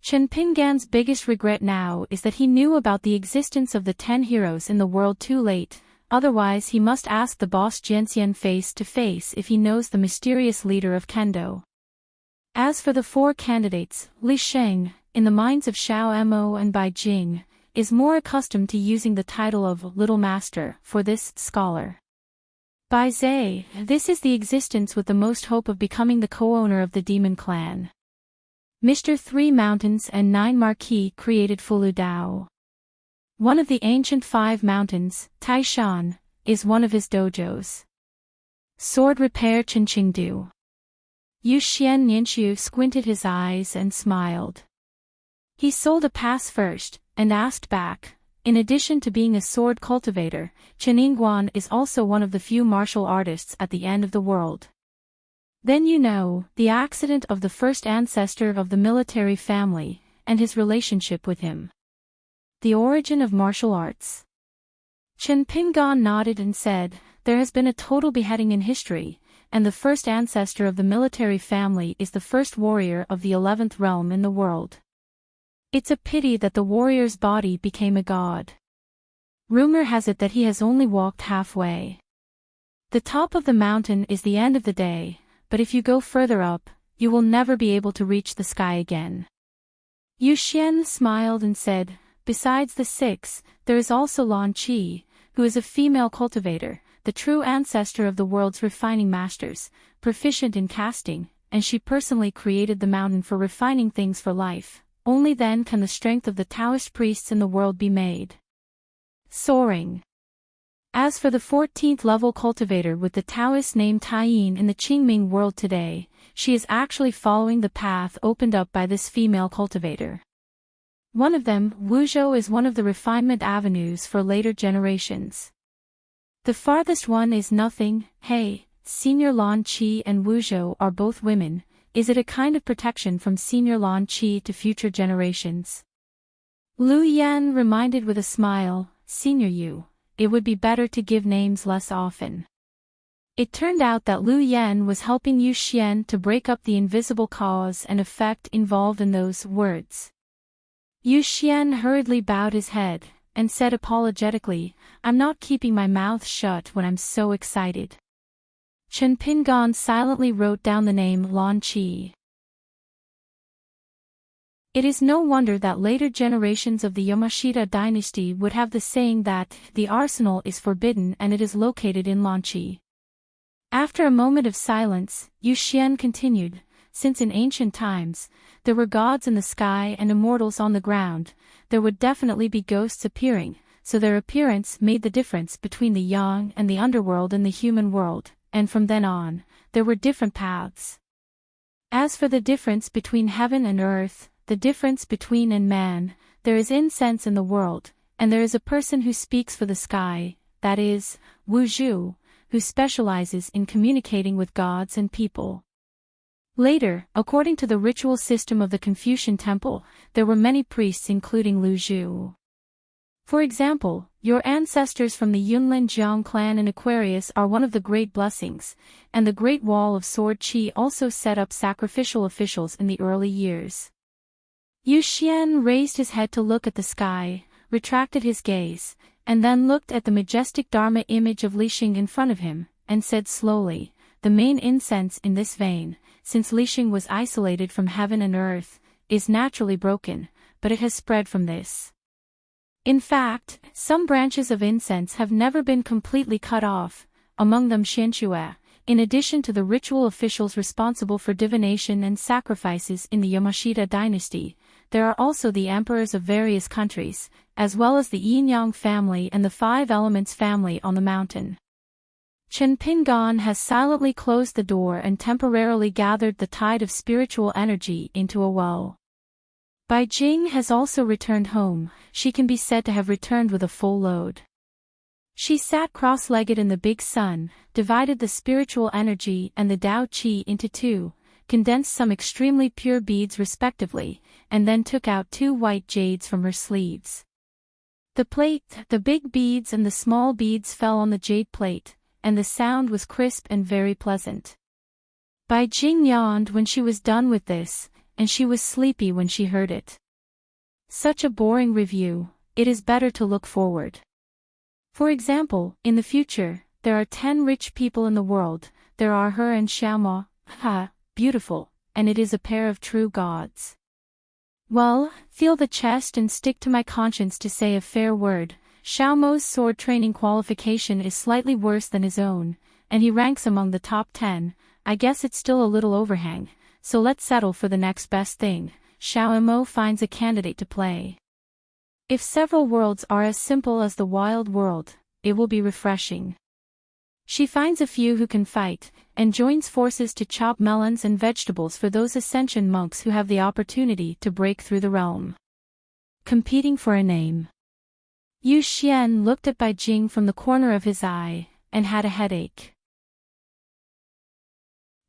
Chen Pingan's biggest regret now is that he knew about the existence of the 10 heroes in the world too late, otherwise he must ask the boss Jianxian face to face if he knows the mysterious leader of Kendo. As for the 4 candidates, Li Sheng, in the minds of Xiao Mo and Bai Jing, is more accustomed to using the title of Little Master for this scholar. Bai Zhe, this is the existence with the most hope of becoming the co-owner of the demon clan. Mr. 3 Mountains and 9 Marquis created Fulu Dao. One of the ancient 5 mountains, Taishan, is one of his dojos. Sword repair Chenqingdu. Yu Xian Nianxiu squinted his eyes and smiled. He sold a pass first, and asked back, in addition to being a sword cultivator, Chen Yingguan is also one of the few martial artists at the end of the world. Then you know, the accident of the first ancestor of the military family, and his relationship with him. The origin of martial arts. Chen Pingan nodded and said, there has been a total beheading in history, and the first ancestor of the military family is the first warrior of the 11th realm in the world. It's a pity that the warrior's body became a god. Rumor has it that he has only walked halfway. The top of the mountain is the end of the day, but if you go further up, you will never be able to reach the sky again. Yu Xian smiled and said, besides the 6, there is also Lan Qi, who is a female cultivator, the true ancestor of the world's refining masters, proficient in casting, and she personally created the mountain for refining things for life. Only then can the strength of the Taoist priests in the world be made soaring. As for the 14th level cultivator with the Taoist name Taiyin in the Qingming world today, she is actually following the path opened up by this female cultivator. One of them, Wuzhou, is one of the refinement avenues for later generations. The farthest one is nothing. Hey, Senior Lan Qi and Wuzhou are both women. Is it a kind of protection from Senior Lan Qi to future generations? Lu Yan reminded with a smile, Senior Yu, it would be better to give names less often. It turned out that Lu Yan was helping Yu Xian to break up the invisible cause and effect involved in those words. Yu Xian hurriedly bowed his head, and said apologetically, I'm not keeping my mouth shut when I'm so excited. Chen Pingan silently wrote down the name Lan Qi. It is no wonder that later generations of the Yamashita dynasty would have the saying that the arsenal is forbidden and it is located in Lan Qi. After a moment of silence, Yu Xian continued, since in ancient times, there were gods in the sky and immortals on the ground, there would definitely be ghosts appearing, so their appearance made the difference between the yang and the underworld and the human world, and from then on, there were different paths. As for the difference between heaven and earth, the difference between and man, there is incense in the world, and there is a person who speaks for the sky, that is, Wu Zhu, who specializes in communicating with gods and people. Later, according to the ritual system of the Confucian temple, there were many priests including Lu Zhu. For example, your ancestors from the Yunlin Jiang clan in Aquarius are one of the great blessings, and the Great Wall of Sword Qi also set up sacrificial officials in the early years. Yu Xian raised his head to look at the sky, retracted his gaze, and then looked at the majestic Dharma image of Lixing in front of him, and said slowly, the main incense in this vein, since Lixing was isolated from heaven and earth, is naturally broken, but it has spread from this. In fact, some branches of incense have never been completely cut off, among them Xianxue, in addition to the ritual officials responsible for divination and sacrifices in the Yamashita dynasty. There are also the emperors of various countries, as well as the Yin-Yang family and the Five Elements family on the mountain. Chen Pingan has silently closed the door and temporarily gathered the tide of spiritual energy into a well. Bai Jing has also returned home. She can be said to have returned with a full load. She sat cross-legged in the big sun, divided the spiritual energy and the Tao Qi into two, condensed some extremely pure beads respectively, and then took out 2 white jades from her sleeves. The plate, the big beads and the small beads fell on the jade plate, and the sound was crisp and very pleasant. Bai Jing yawned when she was done with this, and she was sleepy when she heard it. Such a boring review, it is better to look forward. For example, in the future, there are 10 rich people in the world, there are her and Xiaomo, beautiful, and it is a pair of true gods. Well, feel the chest and stick to my conscience to say a fair word. Xiaomo's sword training qualification is slightly worse than his own, and he ranks among the top 10, I guess it's still a little overhang, so let's settle for the next best thing. Xiaomo finds a candidate to play. If several worlds are as simple as the wild world, it will be refreshing. She finds a few who can fight, and joins forces to chop melons and vegetables for those ascension monks who have the opportunity to break through the realm. Competing for a name. Yu Xian looked at Bai Jing from the corner of his eye, and had a headache.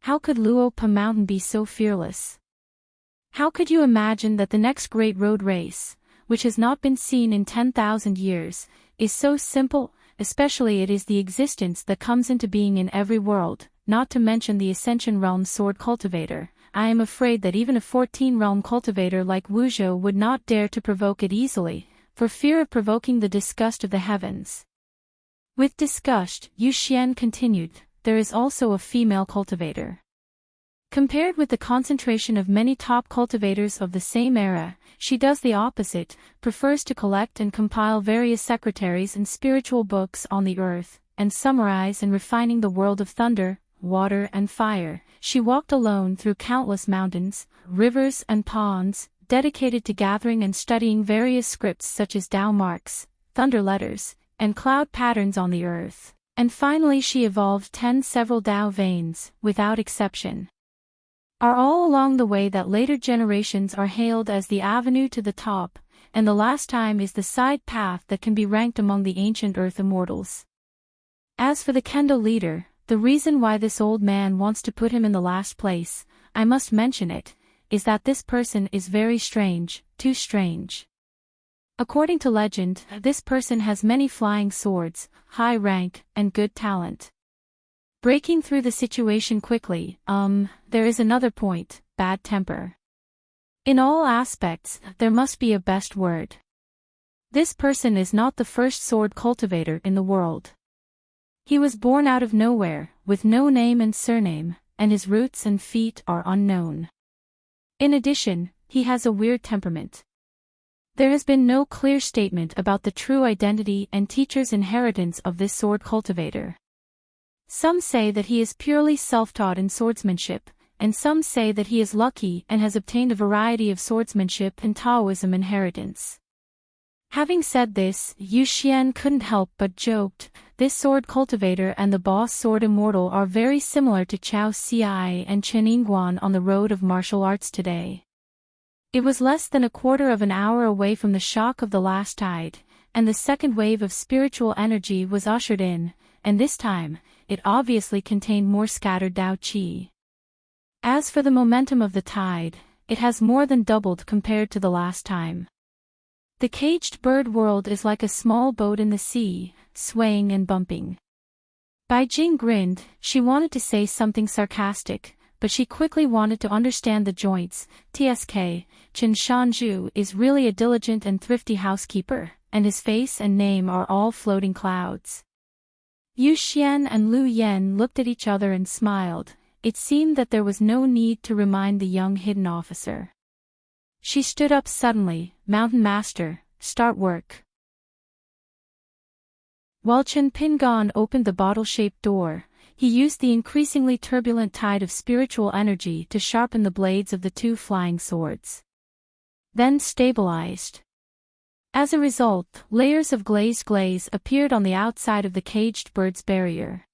How could Luopa Mountain be so fearless? How could you imagine that the next great road race, which has not been seen in 10,000 years, is so simple, especially it is the existence that comes into being in every world, not to mention the Ascension Realm sword cultivator. I am afraid that even a 14-realm cultivator like Wuzhou would not dare to provoke it easily, for fear of provoking the disgust of the heavens. With disgust, Yu Xian continued, there is also a female cultivator. Compared with the concentration of many top cultivators of the same era, she does the opposite, prefers to collect and compile various secretaries and spiritual books on the earth, and summarize and refining the world of thunder, water and fire. She walked alone through countless mountains, rivers and ponds, dedicated to gathering and studying various scripts such as Tao marks, thunder letters, and cloud patterns on the earth. And finally she evolved 10 several Tao veins, without exception. Are all along the way that later generations are hailed as the avenue to the top, and the last time is the side path that can be ranked among the ancient earth immortals. As for the Kendo leader, the reason why this old man wants to put him in the last place, I must mention it, is that this person is very strange, too strange. According to legend, this person has many flying swords, high rank, and good talent. Breaking through the situation quickly, there is another point, bad temper. In all aspects, there must be a best word. This person is not the first sword cultivator in the world. He was born out of nowhere, with no name and surname, and his roots and feet are unknown. In addition, he has a weird temperament. There has been no clear statement about the true identity and teacher's inheritance of this sword cultivator. Some say that he is purely self-taught in swordsmanship, and some say that he is lucky and has obtained a variety of swordsmanship and Taoism inheritance. Having said this, Yu Xian couldn't help but joked, this sword cultivator and the boss sword immortal are very similar to Chao Ci and Chen Yingguan on the road of martial arts today. It was less than a quarter of an hour away from the shock of the last tide, and the second wave of spiritual energy was ushered in, and this time, it obviously contained more scattered Dao Qi. As for the momentum of the tide, it has more than doubled compared to the last time. The caged bird world is like a small boat in the sea, swaying and bumping. Bai Jing grinned. She wanted to say something sarcastic, but she quickly wanted to understand the joints. TSK, Chen Shanzhu is really a diligent and thrifty housekeeper, and his face and name are all floating clouds. Yu Xian and Lu Yen looked at each other and smiled. It seemed that there was no need to remind the young hidden officer. She stood up suddenly, Mountain Master, start work. While Chen Pingan opened the bottle-shaped door, he used the increasingly turbulent tide of spiritual energy to sharpen the blades of the two flying swords. Then stabilized. As a result, layers of glazed glaze appeared on the outside of the caged bird's barrier.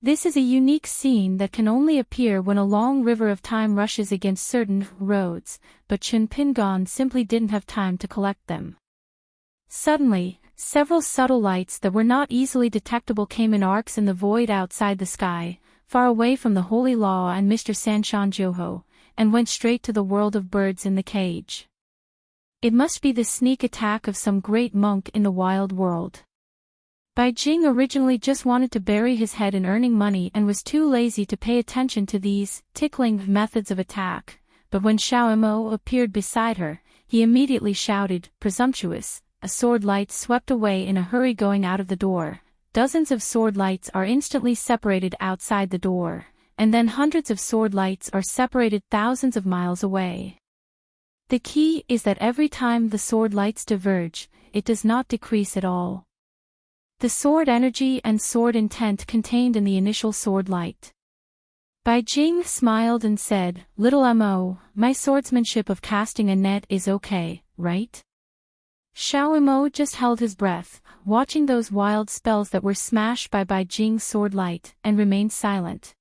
This is a unique scene that can only appear when a long river of time rushes against certain roads, but Chen Pingan simply didn't have time to collect them. Suddenly, several subtle lights that were not easily detectable came in arcs in the void outside the sky, far away from the Holy Law and Mr. Sanshan Joho, and went straight to the world of birds in the cage. It must be the sneak attack of some great monk in the wild world. Bai Jing originally just wanted to bury his head in earning money and was too lazy to pay attention to these tickling methods of attack, but when Xiao Mo appeared beside her, he immediately shouted, presumptuous. A sword light swept away in a hurry going out of the door. Dozens of sword lights are instantly separated outside the door, and then hundreds of sword lights are separated thousands of miles away. The key is that every time the sword lights diverge, it does not decrease at all. The sword energy and sword intent contained in the initial sword light. Bai Jing smiled and said, Little Mo, my swordsmanship of casting a net is okay, right? Xiao Mo just held his breath, watching those wild spells that were smashed by Bai Jing's sword light, and remained silent.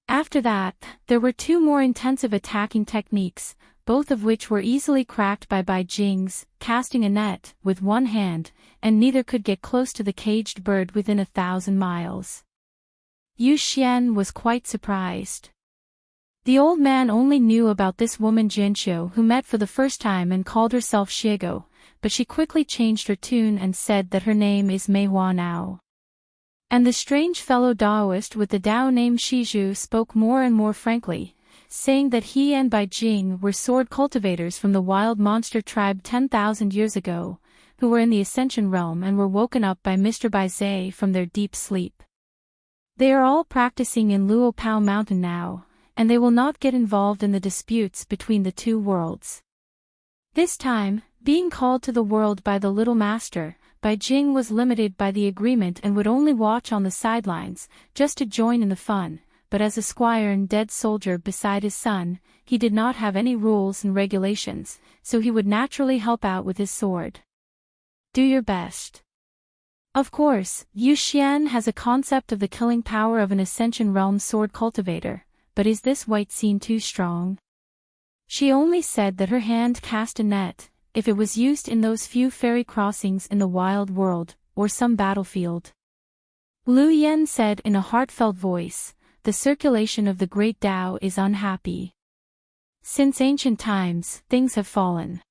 After that, there were two more intensive attacking techniques, both of which were easily cracked by Bai Jing's, casting a net, with one hand, and neither could get close to the caged bird within 1,000 miles. Yu Xian was quite surprised. The old man only knew about this woman Jianxiu who met for the first time and called herself Xiego, but she quickly changed her tune and said that her name is Mei Hua now. And the strange fellow Taoist with the Tao named Shizhu spoke more and more frankly, saying that he and Bai Jing were sword cultivators from the wild monster tribe 10,000 years ago, who were in the Ascension realm and were woken up by Mr. Bai Zhe from their deep sleep. They are all practicing in Luopao Mountain now, and they will not get involved in the disputes between the two worlds. This time, being called to the world by the little master, Bai Jing was limited by the agreement and would only watch on the sidelines, just to join in the fun, but as a squire and dead soldier beside his son, he did not have any rules and regulations, so he would naturally help out with his sword. Do your best. Of course, Yu Xian has a concept of the killing power of an Ascension realm sword cultivator, but is this white scene too strong? She only said that her hand cast a net, if it was used in those few ferry crossings in the wild world, or some battlefield. Lu Yen said in a heartfelt voice, the circulation of the great Tao is unhappy. Since ancient times, things have fallen.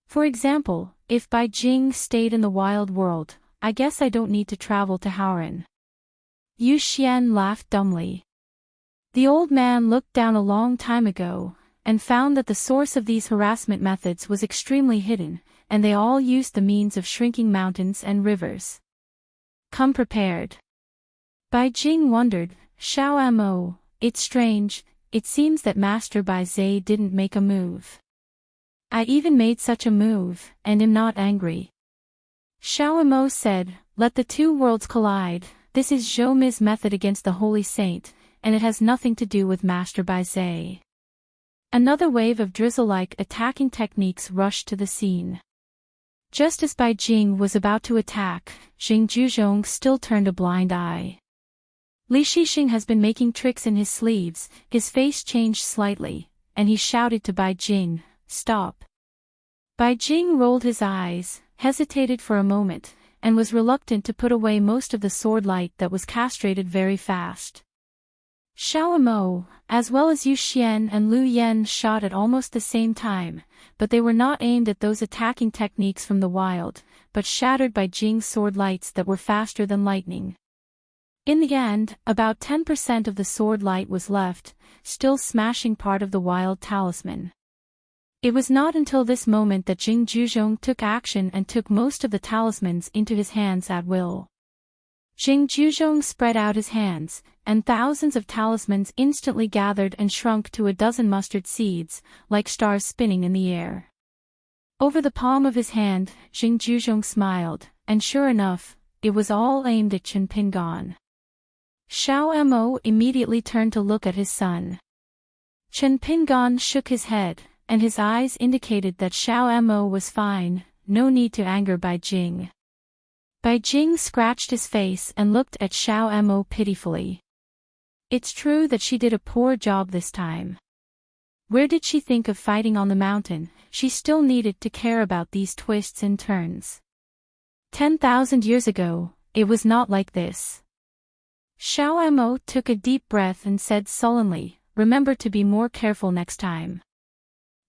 For example, if Bai Jing stayed in the wild world, I guess I don't need to travel to Hauran. Yu Xian laughed dumbly. The old man looked down a long time ago, and found that the source of these harassment methods was extremely hidden, and they all used the means of shrinking mountains and rivers. Come prepared. Bai Jing wondered, Xiao Mo, it's strange, it seems that Master Bai Zhe didn't make a move. I even made such a move, and am not angry. Xiao Mo said, let the two worlds collide, this is Zhou Mi's method against the Holy Saint, and it has nothing to do with Master Bai Zhe. Another wave of drizzle-like attacking techniques rushed to the scene. Just as Bai Jing was about to attack, Jing Juzhong still turned a blind eye. Li Shixing has been making tricks in his sleeves, his face changed slightly, and he shouted to Bai Jing, stop. Bai Jing rolled his eyes, hesitated for a moment, and was reluctant to put away most of the sword light that was castrated very fast. Xiao Mo, as well as Yu Xian and Lu Yen shot at almost the same time, but they were not aimed at those attacking techniques from the wild, but shattered by Jing's sword lights that were faster than lightning. In the end, about 10% of the sword light was left, still smashing part of the wild talisman. It was not until this moment that Jing Juzhong took action and took most of the talismans into his hands at will. Jing Juzhong spread out his hands, and thousands of talismans instantly gathered and shrunk to a dozen mustard seeds, like stars spinning in the air. Over the palm of his hand, Jing Juzhong smiled, and sure enough, it was all aimed at Chen Pingan. Xiao Mo immediately turned to look at his son. Chen Pingan shook his head, and his eyes indicated that Xiao Mo was fine, no need to anger Bai Jing. Bai Jing scratched his face and looked at Xiao Mo pitifully. It's true that she did a poor job this time. Where did she think of fighting on the mountain? She still needed to care about these twists and turns. 10,000 years ago, it was not like this. Xiao Mo took a deep breath and said sullenly, remember to be more careful next time.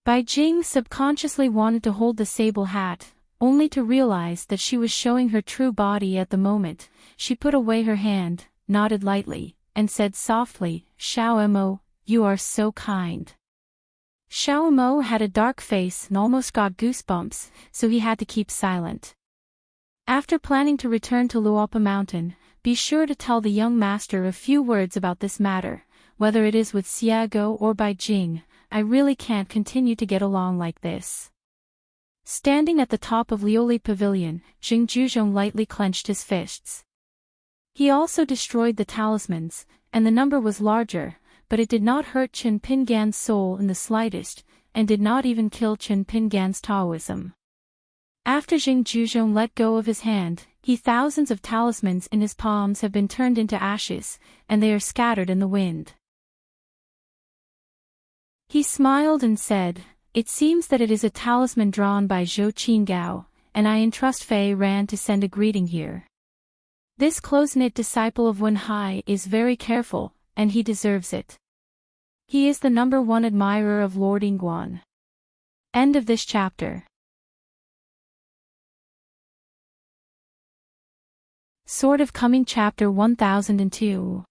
Bai Jing subconsciously wanted to hold the sable hat, only to realize that she was showing her true body at the moment. She put away her hand, nodded lightly, and said softly, Xiao Mo, you are so kind. Xiao Mo had a dark face and almost got goosebumps, so he had to keep silent. After planning to return to Luopa Mountain, be sure to tell the young master a few words about this matter, whether it is with Xiago or Bai Jing. I really can't continue to get along like this. Standing at the top of Lioli Pavilion, Jing Juzhong lightly clenched his fists. He also destroyed the talismans, and the number was larger, but it did not hurt Chen Pingan's soul in the slightest, and did not even kill Chen Pingan's Taoism. After Jing Juzhong let go of his hand, thousands of talismans in his palms have been turned into ashes, and they are scattered in the wind. He smiled and said, it seems that it is a talisman drawn by Zhou Qingao, and I entrust Fei Ran to send a greeting here. This close-knit disciple of Wen Hai is very careful, and he deserves it. He is the #1 admirer of Lord Yingguan. End of this chapter. Sword of Coming Chapter 1002.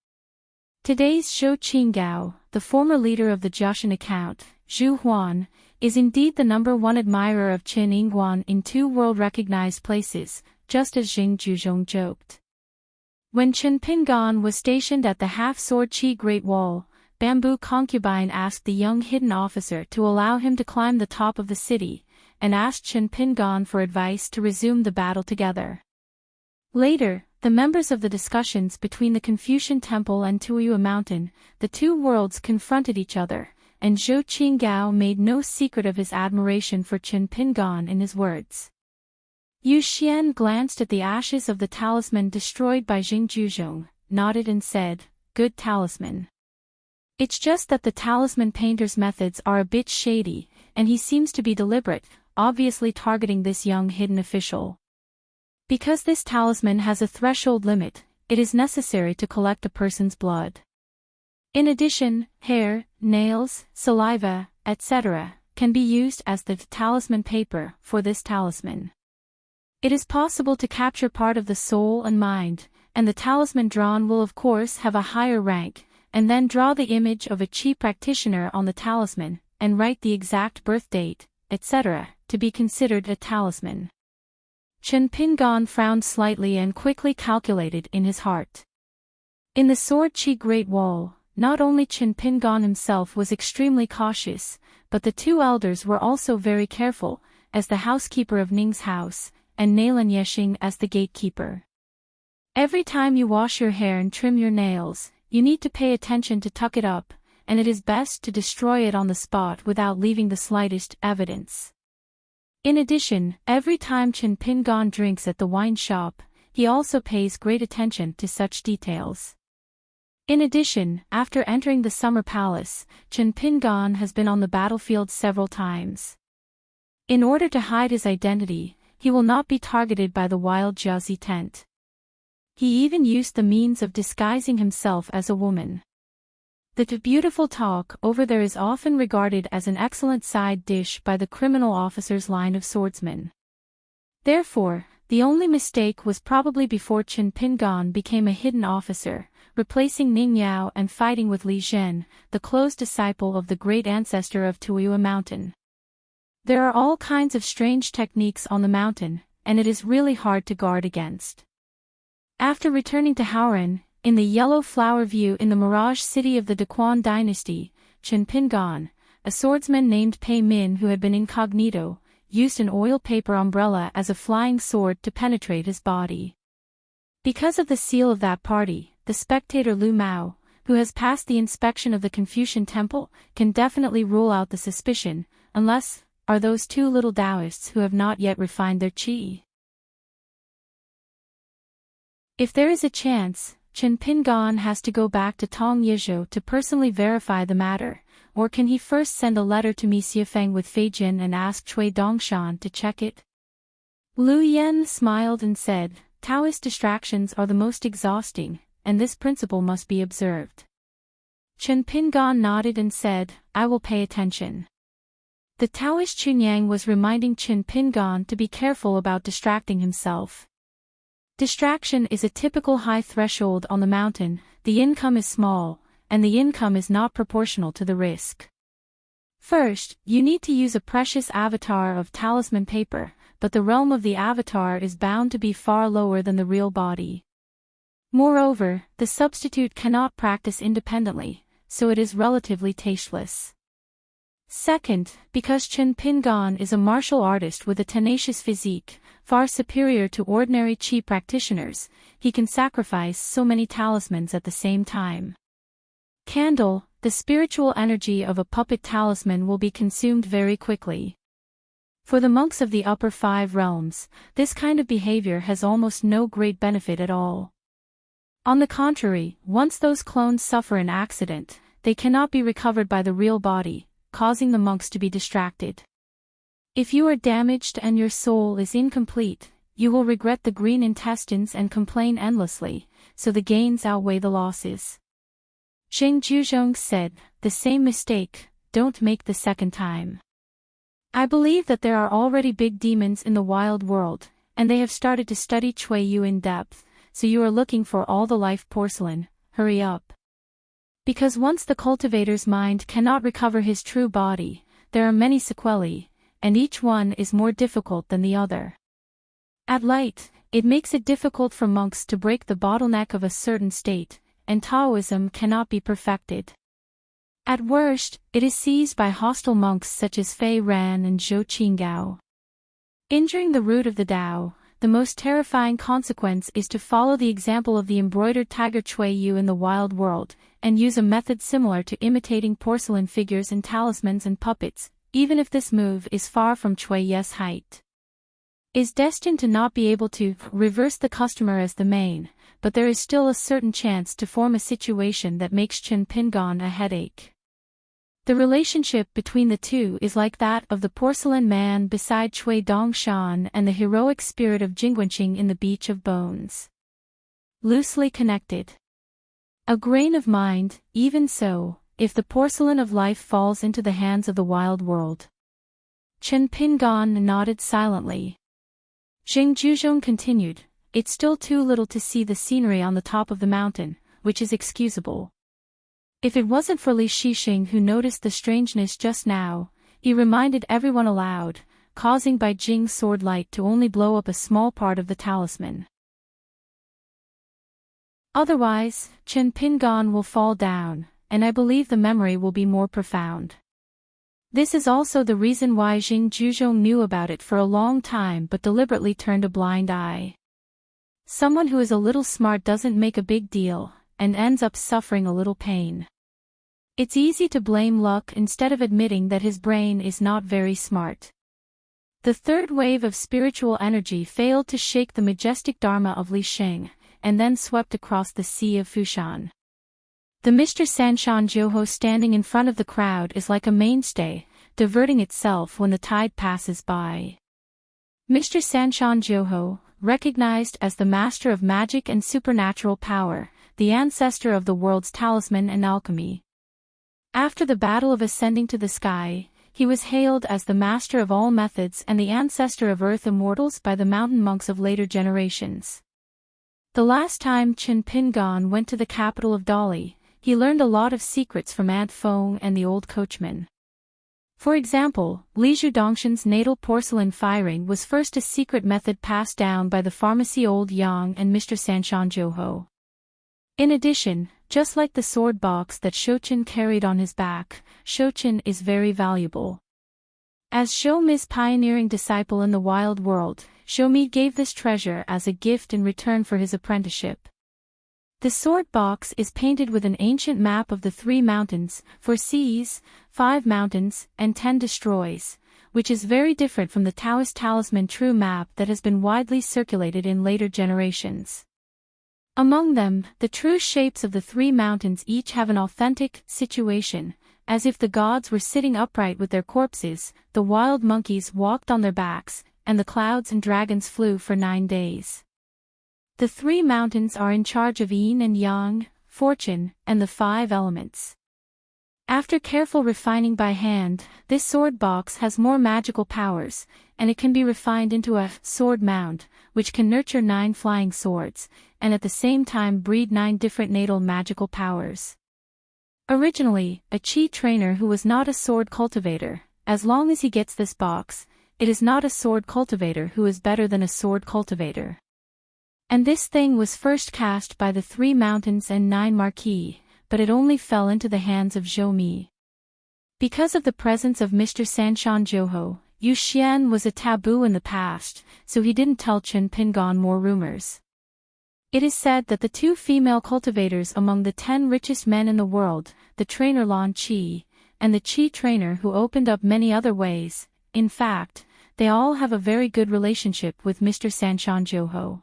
Today's Zhou Qingao, the former leader of the Jushan account, Zhu Huan, is indeed the #1 admirer of Qin Yingguan in 2 world-recognized places, just as Jing Juzhong joked. When Qin Pingan was stationed at the half-sword Qi Great Wall, Bamboo Concubine asked the young hidden officer to allow him to climb the top of the city, and asked Qin Pingan for advice to resume the battle together. Later, the members of the discussions between the Confucian Temple and Tuoyue Mountain, the 2 worlds confronted each other, and Zhou Qingao made no secret of his admiration for Qin Pingan in his words. Yu Xian glanced at the ashes of the talisman destroyed by Jing Juzhong, nodded and said, "Good talisman. It's just that the talisman painter's methods are a bit shady, and he seems to be deliberate, obviously targeting this young hidden official. Because this talisman has a threshold limit, it is necessary to collect a person's blood. In addition, hair, nails, saliva, etc., can be used as the talisman paper for this talisman. It is possible to capture part of the soul and mind, and the talisman drawn will of course have a higher rank, and then draw the image of a Qi practitioner on the talisman, and write the exact birth date, etc., to be considered a talisman." Qin Pingan frowned slightly and quickly calculated in his heart. In the sword Qi Great Wall, not only Qin Pingan himself was extremely cautious, but the 2 elders were also very careful, as the housekeeper of Ning's house, and Nailan Yexing as the gatekeeper. Every time you wash your hair and trim your nails, you need to pay attention to tuck it up, and it is best to destroy it on the spot without leaving the slightest evidence. In addition, every time Qin Pingan drinks at the wine shop, he also pays great attention to such details. In addition, after entering the Summer Palace, Qin Pingan has been on the battlefield several times. In order to hide his identity, he will not be targeted by the wild Jiazi tent. He even used the means of disguising himself as a woman. The beautiful talk over there is often regarded as an excellent side dish by the criminal officer's line of swordsmen. Therefore, the only mistake was probably before Qin Pingan became a hidden officer, replacing Ning Yao and fighting with Li Zhen, the close disciple of the great ancestor of Tuoyue Mountain. There are all kinds of strange techniques on the mountain, and it is really hard to guard against. After returning to Haoren, in the Yellow Flower View in the Mirage City of the Daquan dynasty, Qin Pingan, a swordsman named Pei Min who had been incognito, used an oil paper umbrella as a flying sword to penetrate his body. Because of the seal of that party, the spectator Lu Mao, who has passed the inspection of the Confucian Temple, can definitely rule out the suspicion, unless are those 2 little Taoists who have not yet refined their qi. If there is a chance, Qin Pingan has to go back to Tong Yizhou to personally verify the matter, or can he first send a letter to Mi Xiafeng with Fei Jin and ask Cui Dongshan to check it? Lu Yen smiled and said, "Taoist distractions are the most exhausting, and this principle must be observed." Qin Pingan nodded and said, "I will pay attention." The Taoist Chunyang was reminding Qin Pingan to be careful about distracting himself. Distraction is a typical high threshold on the mountain, the income is small, and the income is not proportional to the risk. First, you need to use a precious avatar of talisman paper, but the realm of the avatar is bound to be far lower than the real body. Moreover, the substitute cannot practice independently, so it is relatively tasteless. Second, because Qin Pingan is a martial artist with a tenacious physique, far superior to ordinary Qi practitioners, he can sacrifice so many talismans at the same time. Candle, the spiritual energy of a puppet talisman will be consumed very quickly. For the monks of the upper 5 realms, this kind of behavior has almost no great benefit at all. On the contrary, once those clones suffer an accident, they cannot be recovered by the real body, causing the monks to be distracted. If you are damaged and your soul is incomplete, you will regret the green intestines and complain endlessly, so the gains outweigh the losses. Jing Juzhong said, "The same mistake, don't make the second time." I believe that there are already big demons in the wild world, and they have started to study Chui Yu in depth, so you are looking for all the life porcelain, hurry up. Because once the cultivator's mind cannot recover his true body, there are many sequelae, and each one is more difficult than the other. At light, it makes it difficult for monks to break the bottleneck of a certain state, and Taoism cannot be perfected. At worst, it is seized by hostile monks such as Fei Ran and Zhou Qingao. Injuring the root of the Tao, the most terrifying consequence is to follow the example of the embroidered tiger Chui Yu in the wild world, and use a method similar to imitating porcelain figures and talismans and puppets, even if this move is far from Chui Yu's height. Is destined to not be able to reverse the customer as the main, but there is still a certain chance to form a situation that makes Chen Pingon a headache. The relationship between the two is like that of the porcelain man beside Cui Dongshan and the heroic spirit of Jingwenqing in the Beach of Bones. Loosely connected. A grain of mind, even so, if the porcelain of life falls into the hands of the wild world. Chen Pingon nodded silently. Jing Juzhong continued, it's still too little to see the scenery on the top of the mountain, which is excusable. If it wasn't for Li Shixing who noticed the strangeness just now, he reminded everyone aloud, causing by Jing's sword light to only blow up a small part of the talisman. Otherwise, Chen Pingon will fall down, and I believe the memory will be more profound. This is also the reason why Jing Juzhong knew about it for a long time but deliberately turned a blind eye. Someone who is a little smart doesn't make a big deal, and ends up suffering a little pain. It's easy to blame luck instead of admitting that his brain is not very smart. The third wave of spiritual energy failed to shake the majestic dharma of Li Sheng, and then swept across the Sea of Fushan. The Mr. Sanshan Joho standing in front of the crowd is like a mainstay, diverting itself when the tide passes by. Mr. Sanshan Joho, recognized as the master of magic and supernatural power, the ancestor of the world's talisman and alchemy. After the battle of ascending to the sky, he was hailed as the master of all methods and the ancestor of earth immortals by the mountain monks of later generations. The last time Chen Pingon went to the capital of Dali, he learned a lot of secrets from Aunt Feng and the old coachman. For example, Li Zhudongshan's natal porcelain firing was first a secret method passed down by the pharmacy Old Yang and Mr. Sanshan Joho. In addition, just like the sword box that Shouchen carried on his back, Shouchen is very valuable. As Shoumi's pioneering disciple in the wild world, Shoumi gave this treasure as a gift in return for his apprenticeship. The sword box is painted with an ancient map of the 3 mountains, 4 seas, 5 mountains, and 10 destroys, which is very different from the Taoist talisman true map that has been widely circulated in later generations. Among them, the true shapes of the 3 mountains each have an authentic situation, as if the gods were sitting upright with their corpses, the wild monkeys walked on their backs, and the clouds and dragons flew for 9 days. The 3 mountains are in charge of yin and yang, fortune, and the 5 elements. After careful refining by hand, this sword box has more magical powers, and it can be refined into a sword mound, which can nurture 9 flying swords, and at the same time breed 9 different natal magical powers. Originally, a Qi trainer who was not a sword cultivator, as long as he gets this box, it is not a sword cultivator who is better than a sword cultivator. And this thing was first cast by the 3 mountains and 9 marquis, but it only fell into the hands of Zhou Mi. Because of the presence of Mr. Sanshan Joho, Yu Xian was a taboo in the past, so he didn't tell Chen Pingon more rumors. It is said that the 2 female cultivators among the 10 richest men in the world, the trainer Lan Qi, and the Qi trainer who opened up many other ways, in fact, they all have a very good relationship with Mr. Sanshan Joho.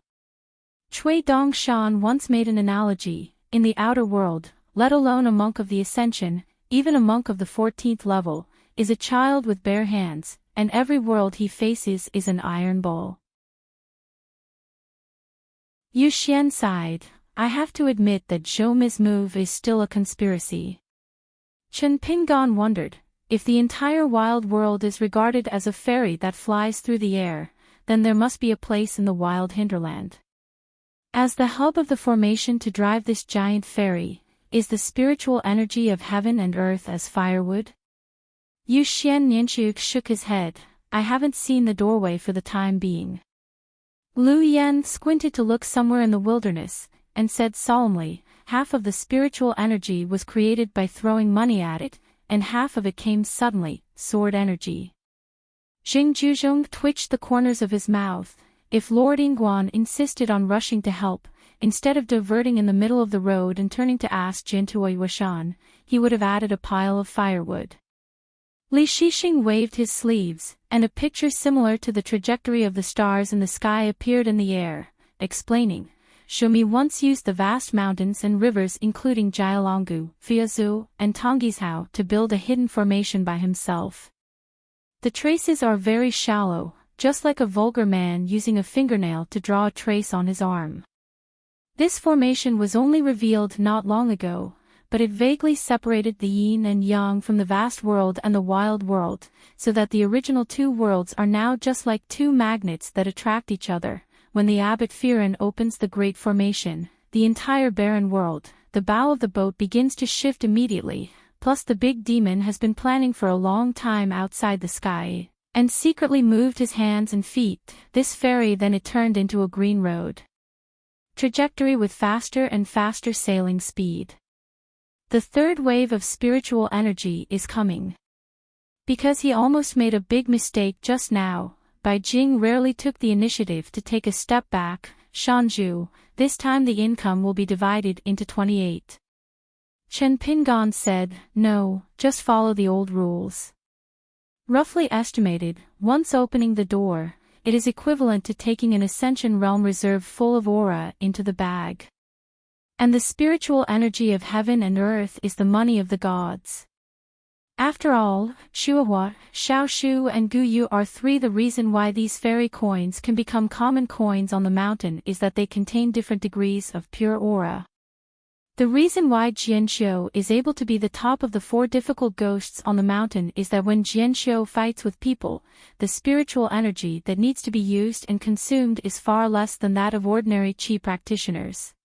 Cui Dongshan once made an analogy, in the outer world, let alone a monk of the Ascension, even a monk of the 14th level, is a child with bare hands, and every world he faces is an iron bowl. Yu Xian sighed, I have to admit that Zhou Mi's move is still a conspiracy. Chen Pingon wondered, If the entire wild world is regarded as a ferry that flies through the air, then there must be a place in the wild hinterland. As the hub of the formation to drive this giant ferry, is the spiritual energy of heaven and earth as firewood? Yu Xian Nianqiu shook his head. I haven't seen the doorway for the time being. Lu Yan squinted to look somewhere in the wilderness, and said solemnly, half of the spiritual energy was created by throwing money at it, and half of it came suddenly, sword energy. Jing Juzhong twitched the corners of his mouth. If Lord Ingguan insisted on rushing to help, instead of diverting in the middle of the road and turning to ask Jin Tuoi Washan, he would have added a pile of firewood. Li Shixing waved his sleeves, and a picture similar to the trajectory of the stars in the sky appeared in the air, explaining, Shumi once used the vast mountains and rivers including Jialonggu, Fiazhou, and Tonggishao to build a hidden formation by himself. The traces are very shallow, just like a vulgar man using a fingernail to draw a trace on his arm. This formation was only revealed not long ago, but it vaguely separated the yin and yang from the vast world and the wild world, so that the original two worlds are now just like two magnets that attract each other. When the abbot Firen opens the great formation, the entire barren world, the bow of the boat begins to shift immediately, plus the big demon has been planning for a long time outside the sky, and secretly moved his hands and feet. This ferry then it turned into a green road. Trajectory with faster and faster sailing speed. The third wave of spiritual energy is coming. Because he almost made a big mistake just now, Bai Jing rarely took the initiative to take a step back. Shanju, this time the income will be divided into 28. Chen Pingan said, no, just follow the old rules. Roughly estimated, once opening the door, it is equivalent to taking an Ascension Realm reserve full of aura into the bag. And the spiritual energy of heaven and earth is the money of the gods. After all, Shuahua, Shaoshu and Guyu are three. The reason why these fairy coins can become common coins on the mountain is that they contain different degrees of pure aura. The reason why Jianxiu is able to be the top of the four difficult ghosts on the mountain is that when Jianxiu fights with people, the spiritual energy that needs to be used and consumed is far less than that of ordinary qi practitioners.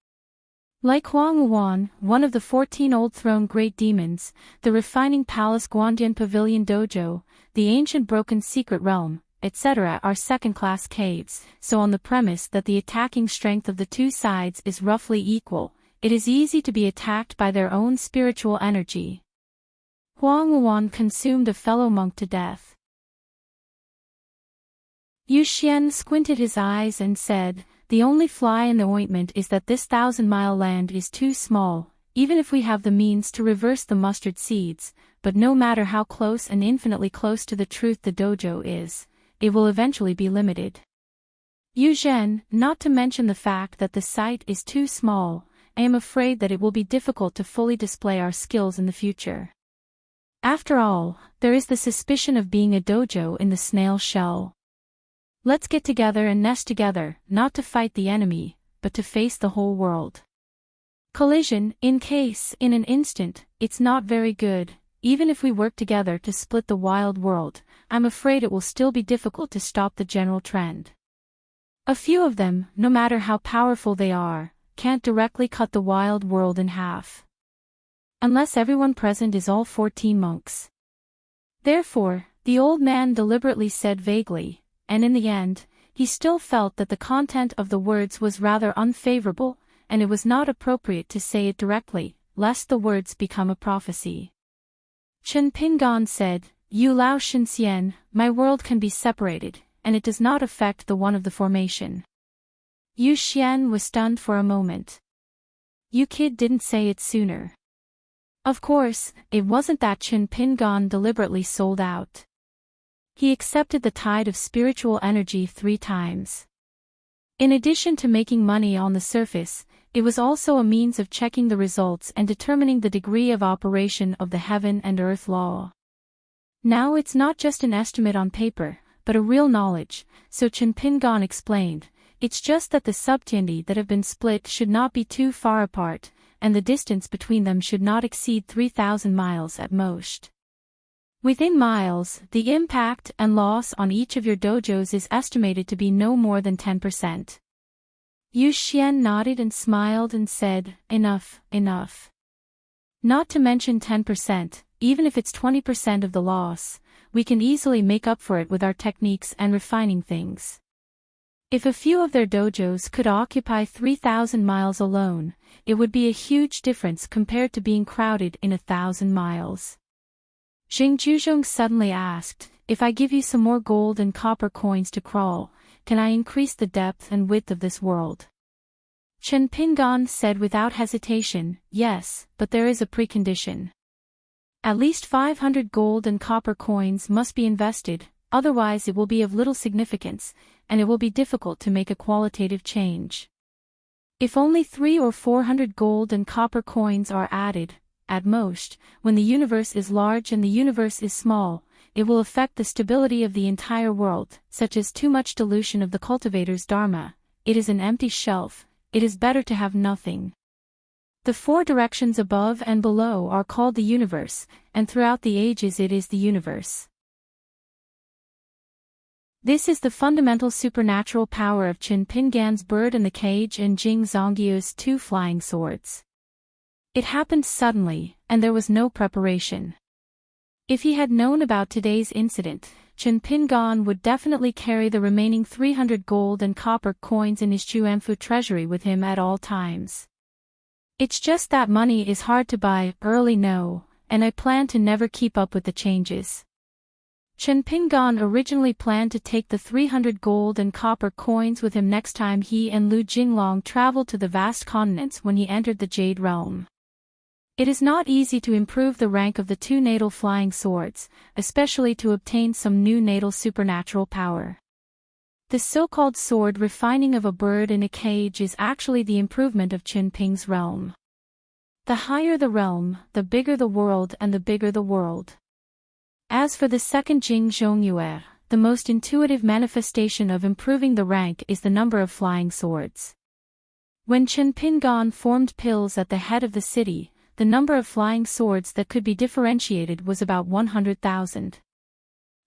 Like Huang Wuan, one of the 14 old throne great demons, the refining palace Guandian Pavilion Dojo, the ancient broken secret realm, etc. are second-class caves, so on the premise that the attacking strength of the two sides is roughly equal, it is easy to be attacked by their own spiritual energy. Huang Wuan consumed a fellow monk to death. Yu Xian squinted his eyes and said, the only fly in the ointment is that this 1,000-mile land is too small, even if we have the means to reverse the mustard seeds, but no matter how close and infinitely close to the truth the dojo is, it will eventually be limited. Yu Zhen, not to mention the fact that the site is too small, I am afraid that it will be difficult to fully display our skills in the future. After all, there is the suspicion of being a dojo in the snail shell. Let's get together and nest together, not to fight the enemy, but to face the whole world. Collision, in an instant, it's not very good. Even if we work together to split the wild world, I'm afraid it will still be difficult to stop the general trend. A few of them, no matter how powerful they are, can't directly cut the wild world in half. Unless everyone present is all 14 monks. Therefore, the old man deliberately said vaguely, and in the end, he still felt that the content of the words was rather unfavorable, and it was not appropriate to say it directly, lest the words become a prophecy. Chen Pingan said, Yu Lao Shinxian, my world can be separated, and it does not affect the one of the formation. Yu Xian was stunned for a moment. You kid didn't say it sooner. Of course, it wasn't that Chen Pingan deliberately sold out. He accepted the tide of spiritual energy 3 times. In addition to making money on the surface, it was also a means of checking the results and determining the degree of operation of the heaven and earth law. Now it's not just an estimate on paper, but a real knowledge, so Chen Pingan explained, it's just that the subtiendi that have been split should not be too far apart, and the distance between them should not exceed 3,000 miles at most. Within miles, the impact and loss on each of your dojos is estimated to be no more than 10%. Yu Xian nodded and smiled and said, enough, enough. Not to mention 10%, even if it's 20% of the loss, we can easily make up for it with our techniques and refining things. If a few of their dojos could occupy 3,000 miles alone, it would be a huge difference compared to being crowded in 1,000 miles. Jing Juzhong suddenly asked, if I give you some more gold and copper coins to crawl, can I increase the depth and width of this world? Chen Pingan said without hesitation, yes, but there is a precondition. At least 500 gold and copper coins must be invested, otherwise it will be of little significance, and it will be difficult to make a qualitative change. If only 300 or 400 gold and copper coins are added, at most, when the universe is large and the universe is small, it will affect the stability of the entire world, such as too much dilution of the cultivator's dharma. It is an empty shelf, it is better to have nothing. The four directions above and below are called the universe, and throughout the ages it is the universe. This is the fundamental supernatural power of Qin Pingan's bird in the cage and Jing Zhongyu's 2 flying swords. It happened suddenly, and there was no preparation. If he had known about today's incident, Qin Pingan would definitely carry the remaining 300 gold and copper coins in his Chuanfu treasury with him at all times. It's just that money is hard to buy early no, and I plan to never keep up with the changes. Chen Pingan originally planned to take the 300 gold and copper coins with him next time he and Lu Jinglong traveled to the vast continents when he entered the Jade Realm. It is not easy to improve the rank of the 2 natal flying swords, especially to obtain some new natal supernatural power. The so-called sword refining of a bird in a cage is actually the improvement of Qin Ping's realm. The higher the realm, the bigger the world and the bigger the world. As for the second Jing Zhongyue, the most intuitive manifestation of improving the rank is the number of flying swords. When Qin Pingan formed pills at the head of the city, the number of flying swords that could be differentiated was about 100,000.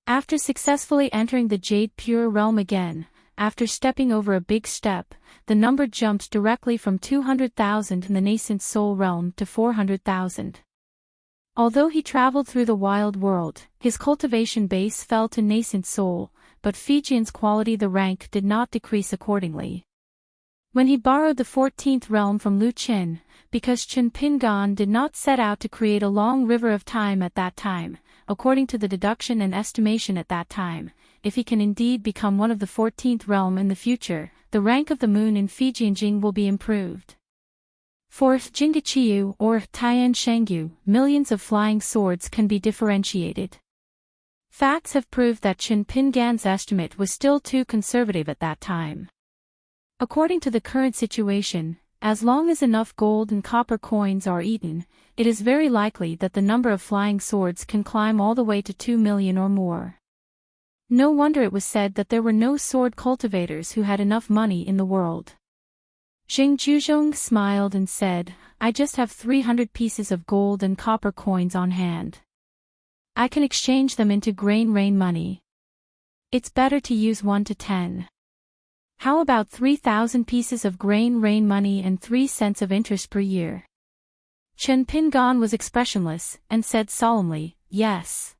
After successfully entering the Jade Pure Realm again, after stepping over a big step, the number jumped directly from 200,000 in the nascent Soul Realm to 400,000. Although he traveled through the wild world, his cultivation base fell to nascent soul, but Fijian's quality the rank did not decrease accordingly. When he borrowed the 14th realm from Lu Qin, because Qin Pingan did not set out to create a long river of time at that time, according to the deduction and estimation at that time, if he can indeed become one of the 14th realm in the future, the rank of the moon in Fijian Jing will be improved. For Jingachiyu or Tian Shengyu, millions of flying swords can be differentiated. Facts have proved that Qin Pingan's estimate was still too conservative at that time. According to the current situation, as long as enough gold and copper coins are eaten, it is very likely that the number of flying swords can climb all the way to 2 million or more. No wonder it was said that there were no sword cultivators who had enough money in the world. Jing Juzhong smiled and said, I just have 300 pieces of gold and copper coins on hand. I can exchange them into grain rain money. It's better to use 1 to 10. How about 3,000 pieces of grain rain money and 3 cents of interest per year? Chen Pingan was expressionless, and said solemnly, yes.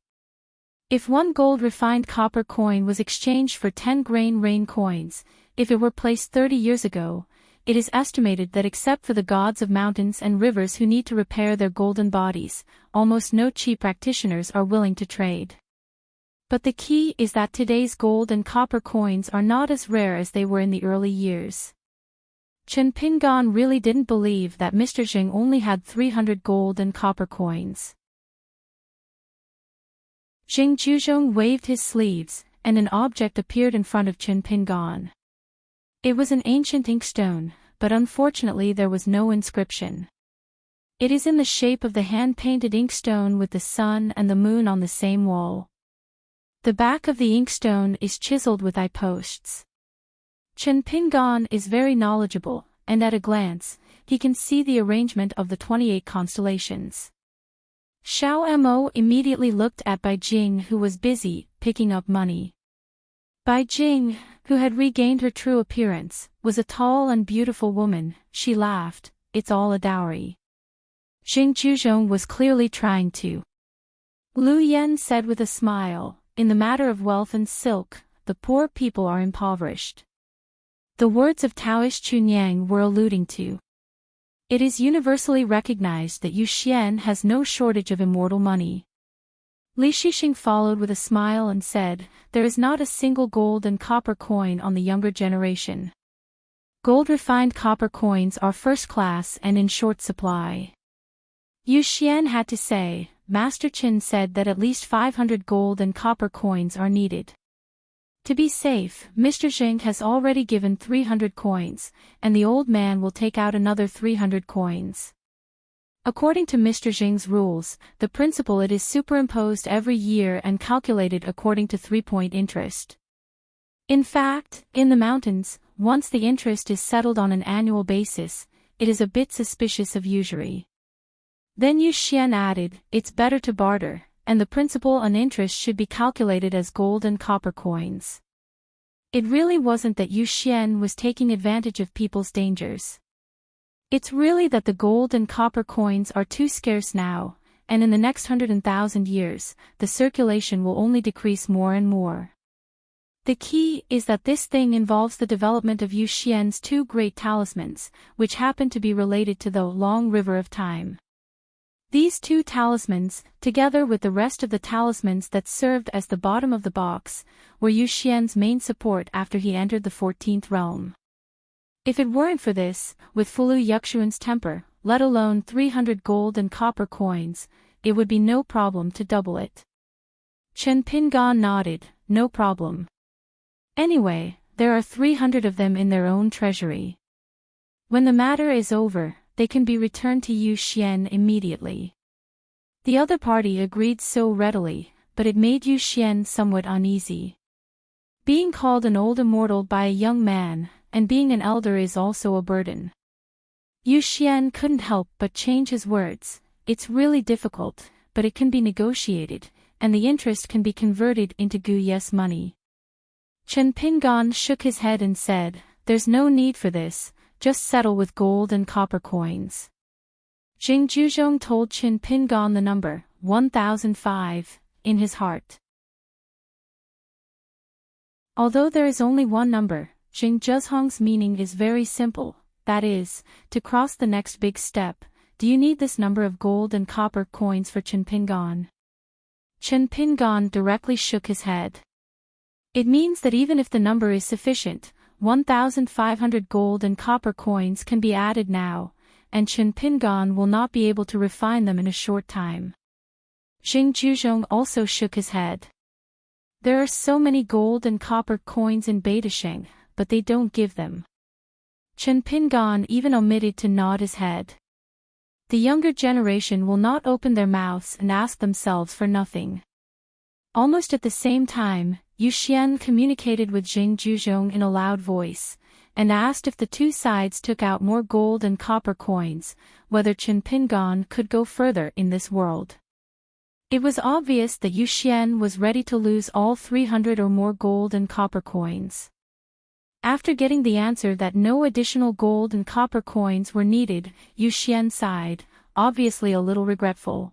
If 1 gold refined copper coin was exchanged for 10 grain rain coins, if it were placed 30 years ago, it is estimated that except for the gods of mountains and rivers who need to repair their golden bodies, almost no cheap practitioners are willing to trade. But the key is that today's gold and copper coins are not as rare as they were in the early years. Chen Pingan really didn't believe that Mr. Jing only had 300 gold and copper coins. Jing Juzhong waved his sleeves, and an object appeared in front of Chen Pingan. It was an ancient inkstone, but unfortunately there was no inscription. It is in the shape of the hand-painted inkstone with the sun and the moon on the same wall. The back of the inkstone is chiseled with eye posts. Chen Pingan is very knowledgeable, and at a glance, he can see the arrangement of the 28 constellations. Xiao Mo immediately looked at Bai Jing, who was busy picking up money. Bai Jing, who had regained her true appearance, was a tall and beautiful woman. She laughed. It's all a dowry. Jing Juzhong was clearly trying to. Lu Yan said with a smile, in the matter of wealth and silk, the poor people are impoverished. The words of Taoist Chunyang were alluding to. It is universally recognized that Yu Xian has no shortage of immortal money. Li Shixing followed with a smile and said, there is not a single gold and copper coin on the younger generation. Gold-refined copper coins are first class and in short supply. Yu Xian had to say, Master Qin said that at least 500 gold and copper coins are needed. To be safe, Mr. Zheng has already given 300 coins, and the old man will take out another 300 coins. According to Mr. Zheng's rules, the principal it is superimposed every year and calculated according to 3-point interest. In fact, in the mountains, once the interest is settled on an annual basis, it is a bit suspicious of usury. Then Yu Xian added, it's better to barter, and the principal and interest should be calculated as gold and copper coins. It really wasn't that Yu Xian was taking advantage of people's dangers. It's really that the gold and copper coins are too scarce now, and in the next 100,000 years, the circulation will only decrease more and more. The key is that this thing involves the development of Yu Xian's two great talismans, which happen to be related to the long river of time. These two talismans, together with the rest of the talismans that served as the bottom of the box, were Yu Xian's main support after he entered the 14th realm. If it weren't for this, with Fulu Yuxuan's temper, let alone 300 gold and copper coins, it would be no problem to double it. Chen Pingan nodded, no problem. Anyway, there are 300 of them in their own treasury. When the matter is over, they can be returned to Yu Xian immediately. The other party agreed so readily, but it made Yu Xian somewhat uneasy. Being called an old immortal by a young man, and being an elder is also a burden. Yu Xian couldn't help but change his words, it's really difficult, but it can be negotiated, and the interest can be converted into Guyes money. Chen Pingan shook his head and said, there's no need for this, just settle with gold and copper coins. Jing Juzhong told Chen Pingan the number, 1005, in his heart. Although there is only one number, Jing Juzhong's meaning is very simple, that is, to cross the next big step, do you need this number of gold and copper coins for Chen Pingan? Chen Pingan directly shook his head. It means that even if the number is sufficient, 1,500 gold and copper coins can be added now, and Chen Pingan will not be able to refine them in a short time. Jing Juzhong also shook his head. There are so many gold and copper coins in Beidasheng, but they don't give them. Chen Pingan even omitted to nod his head. The younger generation will not open their mouths and ask themselves for nothing. Almost at the same time, Yu Xian communicated with Jing Juzhong in a loud voice, and asked if the two sides took out more gold and copper coins, whether Chen Pingan could go further in this world. It was obvious that Yu Xian was ready to lose all 300 or more gold and copper coins. After getting the answer that no additional gold and copper coins were needed, Yu Xian sighed, obviously a little regretful.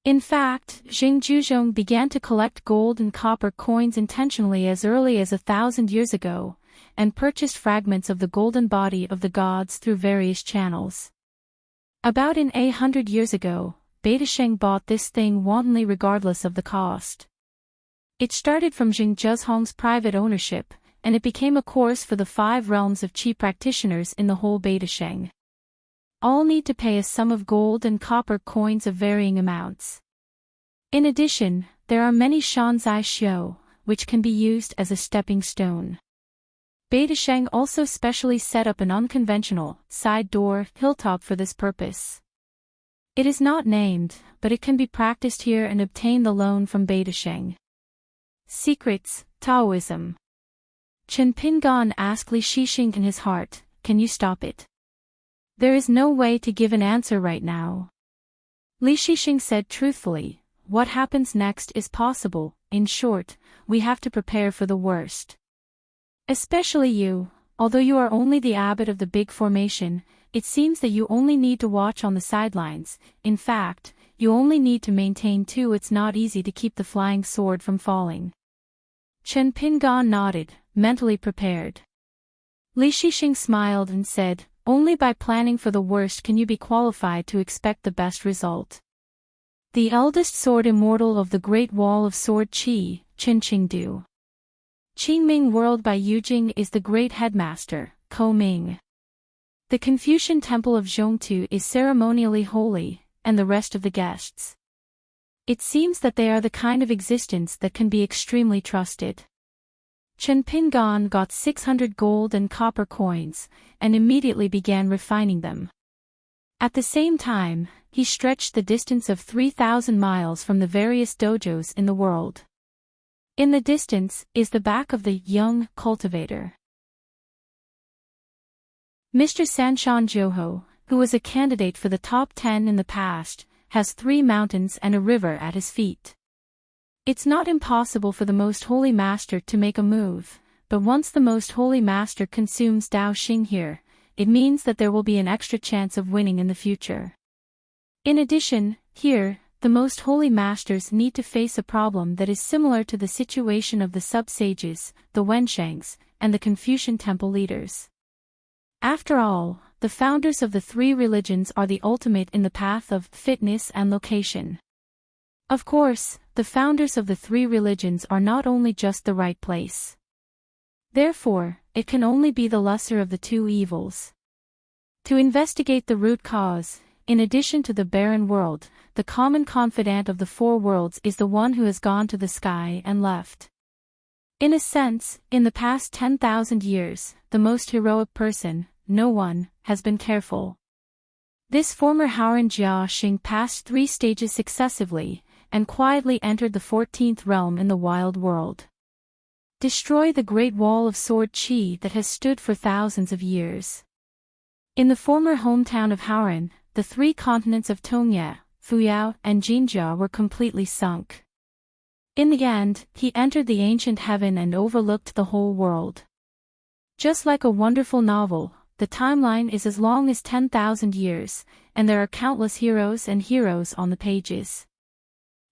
In fact, Jing Juzhong began to collect gold and copper coins intentionally as early as 1,000 years ago, and purchased fragments of the golden body of the gods through various channels. About 100 years ago, Beidasheng bought this thing wantonly regardless of the cost. It started from Jing Juzhong's private ownership, and it became a course for the 5 realms of chi practitioners in the whole Beidasheng. All need to pay a sum of gold and copper coins of varying amounts. In addition, there are many Shanzai Xiu, which can be used as a stepping stone. Beidasheng also specially set up an unconventional, side door, hilltop for this purpose. It is not named, but it can be practiced here and obtain the loan from Beidasheng. Secrets, Taoism. Chen Pingan asked Li Shixing in his heart, can you stop it? There is no way to give an answer right now. Li Shixing said truthfully, what happens next is possible. In short, we have to prepare for the worst. Especially you, although you are only the abbot of the big formation, it seems that you only need to watch on the sidelines. In fact, you only need to maintain too. It's not easy to keep the flying sword from falling. Chen Pingan nodded, mentally prepared. Li Shixing smiled and said, only by planning for the worst can you be qualified to expect the best result. The eldest sword immortal of the Great Wall of Sword Qi, Qingqingdu. Qingming World by Yujing is the great headmaster, Ko Ming. The Confucian temple of Zhongtu is ceremonially holy, and the rest of the guests. It seems that they are the kind of existence that can be extremely trusted. Chen Pingan got 600 gold and copper coins, and immediately began refining them. At the same time, he stretched the distance of 3,000 miles from the various dojos in the world. In the distance is the back of the young cultivator. Mr. Sanshan Joho, who was a candidate for the top 10 in the past, has 3 mountains and a river at his feet. It's not impossible for the Most Holy Master to make a move, but once the Most Holy Master consumes Dao Xing here, it means that there will be an extra chance of winning in the future. In addition, here, the Most Holy Masters need to face a problem that is similar to the situation of the sub-sages, the Wenshangs, and the Confucian temple leaders. After all, the founders of the 3 religions are the ultimate in the path of fitness and location. Of course, the founders of the 3 religions are not only just the right place. Therefore, it can only be the lesser of the 2 evils. To investigate the root cause, in addition to the barren world, the common confidant of the 4 worlds is the one who has gone to the sky and left. In a sense, in the past 10,000 years, the most heroic person, no one, has been careful. This former Houran Jia Xing passed 3 stages successively, and quietly entered the 14th realm in the wild world. Destroy the Great Wall of Sword Qi that has stood for thousands of years. In the former hometown of Houran, the 3 continents of Tongye, Fuyao, and Jinjia were completely sunk. In the end, he entered the ancient heaven and overlooked the whole world. Just like a wonderful novel, the timeline is as long as 10,000 years, and there are countless heroes and heroes on the pages.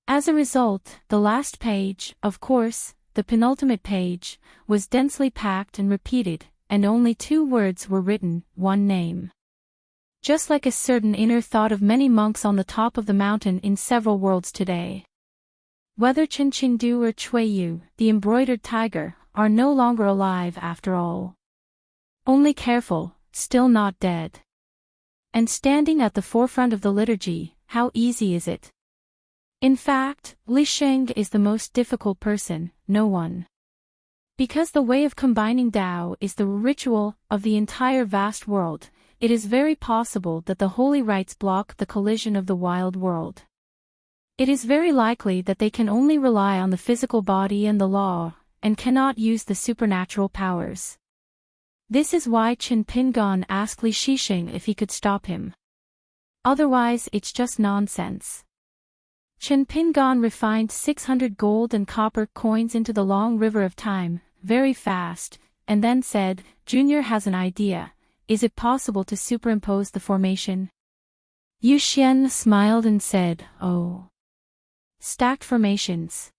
As a result, the last page, of course, the penultimate page, was densely packed and repeated, and only 2 words were written, 1 name. Just like a certain inner thought of many monks on the top of the mountain in several worlds today. Whether Qingqingdu or Chuiyu, the embroidered tiger, are no longer alive after all. Only careful, still not dead. And standing at the forefront of the liturgy, how easy is it? In fact, Li Sheng is the most difficult person, no one. Because the way of combining Tao is the ritual of the entire vast world, it is very possible that the holy rites block the collision of the wild world. It is very likely that they can only rely on the physical body and the law, and cannot use the supernatural powers. This is why Chen Pingan asked Li Shixing if he could stop him. Otherwise it's just nonsense. Chen Pingan refined 600 gold and copper coins into the long river of time, very fast, and then said, Junior has an idea. Is it possible to superimpose the formation? Yu Xian smiled and said, oh. Stacked formations.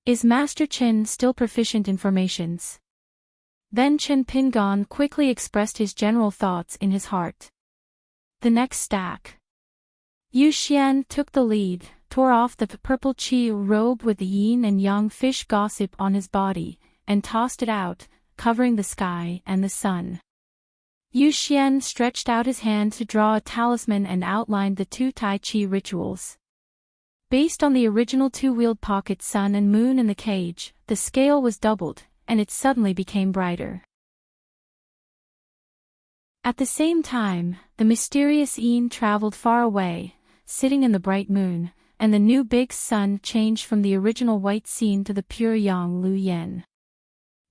Is Master Chen still proficient in formations? Then Chen Pingan quickly expressed his general thoughts in his heart. The next stack. Yu Xian took the lead, tore off the purple qi robe with the yin and yang fish gossip on his body, and tossed it out, covering the sky and the sun. Yu Xian stretched out his hand to draw a talisman and outlined the 2 Tai Chi rituals. Based on the original 2-wheeled pocket sun and moon in the cage, the scale was doubled, and it suddenly became brighter. At the same time, the mysterious yin traveled far away, sitting in the bright moon, and the new big sun changed from the original white scene to the pure yang Lu Yen.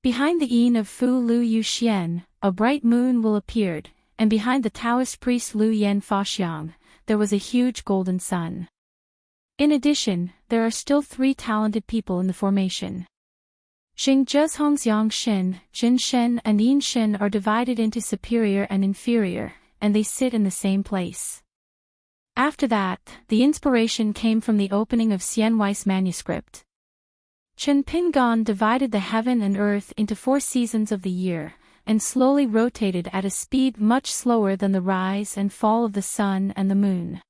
Behind the yin of Fu Lu Yu Xian, a bright moon will appear, and behind the Taoist priest Lu Yen Fa Xiang, there was a huge golden sun. In addition, there are still 3 talented people in the formation. Xing Zhezhong's Yang Shen, Jin Shen and Yin Shen are divided into superior and inferior, and they sit in the same place. After that, the inspiration came from the opening of Xian Wei's manuscript. Chen Pingan divided the heaven and earth into 4 seasons of the year, and slowly rotated at a speed much slower than the rise and fall of the sun and the moon.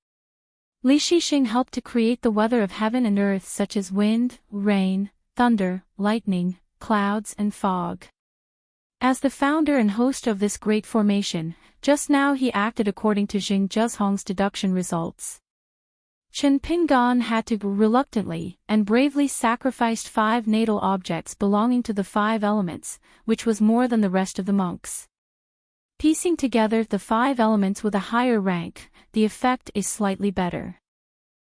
Li Shixing helped to create the weather of heaven and earth such as wind, rain, thunder, lightning, clouds and fog. As the founder and host of this great formation, just now he acted according to Xing Zhezhong's deduction results. Chen Pingan had to reluctantly and bravely sacrificed 5 natal objects belonging to the 5 elements, which was more than the rest of the monks. Piecing together the 5 elements with a higher rank, the effect is slightly better.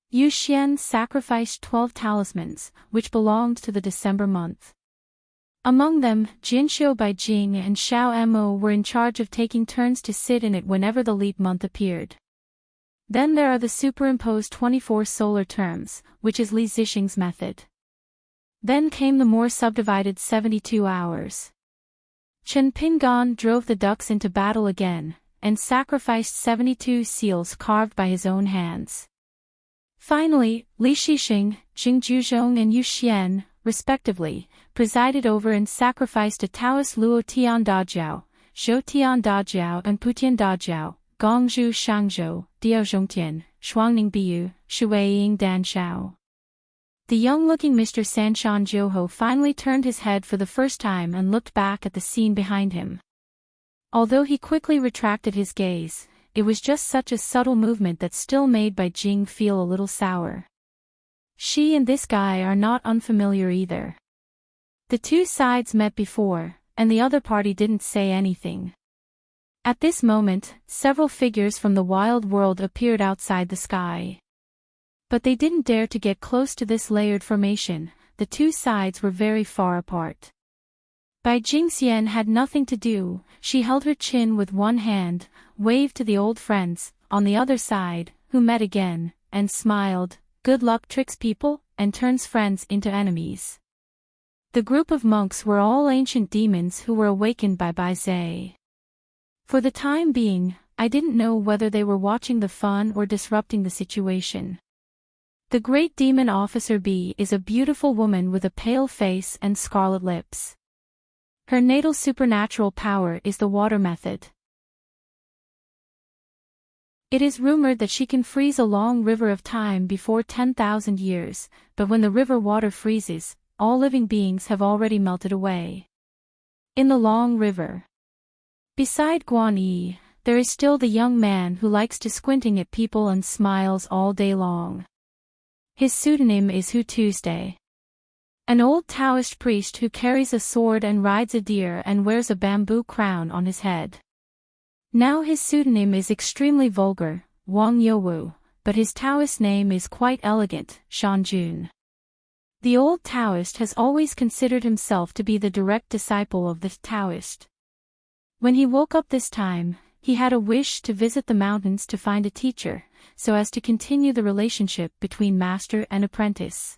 Yu Xian sacrificed 12 talismans, which belonged to the December month. Among them, Jinxiu Baijing and Xiao Mo were in charge of taking turns to sit in it whenever the leap month appeared. Then there are the superimposed 24 solar terms, which is Li Zixing's method. Then came the more subdivided 72 hours. Chen Pingan drove the ducks into battle again, and sacrificed 72 seals carved by his own hands. Finally, Li Shixing, Jing Zhuzhong and Yu Xian, respectively, presided over and sacrificed a Taoist Luo Tian Dajiao, Zhou Tian Dajiao and Putian Dajiao, Gongzhu Shangzhou, Diaozhongtian, Shuangning Biyu, Shuiying Dan Shao. The young-looking Mr. Sanshan Zhouho finally turned his head for the first time and looked back at the scene behind him. Although he quickly retracted his gaze, it was just such a subtle movement that still made Bai Jing feel a little sour. She and this guy are not unfamiliar either. The 2 sides met before, and the other party didn't say anything. At this moment, several figures from the wild world appeared outside the sky. But they didn't dare to get close to this layered formation, the 2 sides were very far apart. Bai Jingxian had nothing to do, she held her chin with one hand, waved to the old friends, on the other side, who met again, and smiled. Good luck tricks people, and turns friends into enemies. The group of monks were all ancient demons who were awakened by Bai Zhe. For the time being, I didn't know whether they were watching the fun or disrupting the situation. The great demon officer B is a beautiful woman with a pale face and scarlet lips. Her natal supernatural power is the water method. It is rumored that she can freeze a long river of time before 10,000 years, but when the river water freezes, all living beings have already melted away. In the long river. Beside Guan Yi, there is still the young man who likes to squinting at people and smiles all day long. His pseudonym is Hu Tuesday. An old Taoist priest who carries a sword and rides a deer and wears a bamboo crown on his head. Now his pseudonym is extremely vulgar, Wang Youwu, but his Taoist name is quite elegant, Shan Jun. The old Taoist has always considered himself to be the direct disciple of the Taoist. When he woke up this time, he had a wish to visit the mountains to find a teacher, so as to continue the relationship between master and apprentice.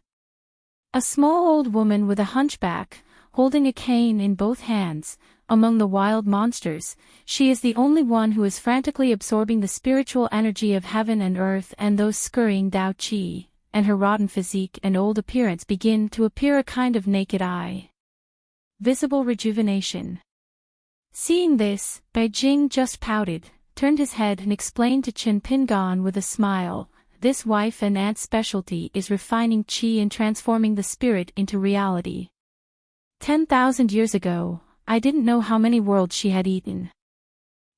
A small old woman with a hunchback, holding a cane in both hands, among the wild monsters, she is the only one who is frantically absorbing the spiritual energy of heaven and earth and those scurrying Dao Qi, and her rotten physique and old appearance begin to appear a kind of naked eye. Visible rejuvenation. Seeing this, Bai Jing just pouted, turned his head and explained to Chen Pingan with a smile, this wife and aunt's specialty is refining qi and transforming the spirit into reality. 10,000 years ago, I didn't know how many worlds she had eaten.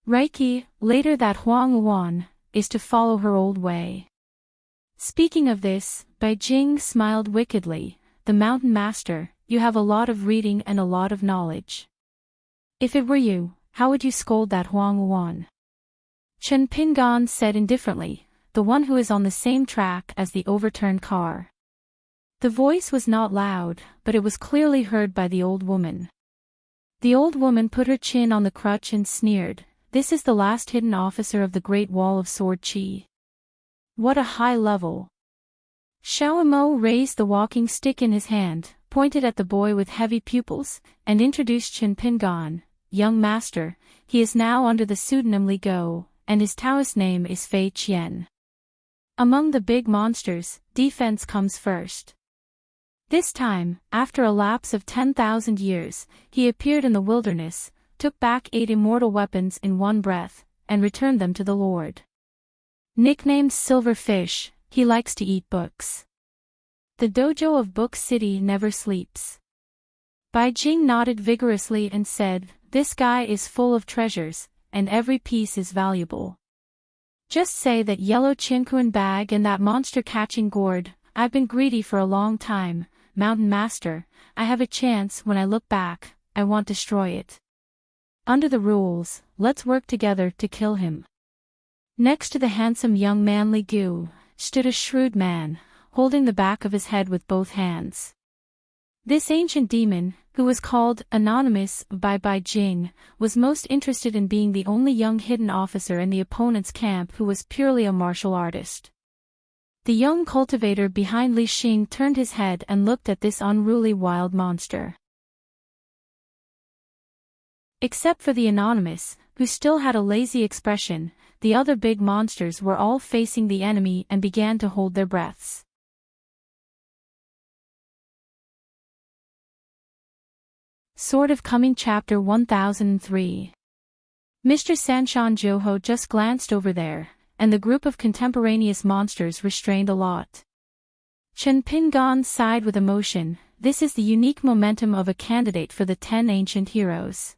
Reiki, later that Huang Wan, is to follow her old way. Speaking of this, Bai Jing smiled wickedly, the mountain master, you have a lot of reading and a lot of knowledge. If it were you, how would you scold that Huang Wan? Chen Pingan said indifferently, the one who is on the same track as the overturned car. The voice was not loud, but it was clearly heard by the old woman. The old woman put her chin on the crutch and sneered, this is the last hidden officer of the Great Wall of Sword Qi. What a high level! Xiaomo raised the walking stick in his hand, pointed at the boy with heavy pupils, and introduced Chen Pingan. Young master, he is now under the pseudonym Li Go, and his Taoist name is Fei Qian. Among the big monsters, defense comes first. This time, after a lapse of 10,000 years, he appeared in the wilderness, took back 8 immortal weapons in one breath, and returned them to the Lord. Nicknamed Silverfish, he likes to eat books. The dojo of Book City never sleeps. Bai Jing nodded vigorously and said, "This guy is full of treasures, and every piece is valuable. Just say that yellow Qinquan bag and that monster-catching gourd. I've been greedy for a long time, Mountain Master. I have a chance. When I look back, I want to destroy it. Under the rules, let's work together to kill him." Next to the handsome young man Li Gu, stood a shrewd man, holding the back of his head with both hands. This ancient demon, who was called Anonymous by Bai Jing, was most interested in being the only young hidden officer in the opponent's camp who was purely a martial artist. The young cultivator behind Li Xing turned his head and looked at this unruly wild monster. Except for the Anonymous, who still had a lazy expression, the other big monsters were all facing the enemy and began to hold their breaths. Sword of Coming Chapter 1003. Mr. Sanshan Joho just glanced over there, and the group of contemporaneous monsters restrained a lot. Chen Pingan sighed with emotion. This is the unique momentum of a candidate for the 10 ancient heroes.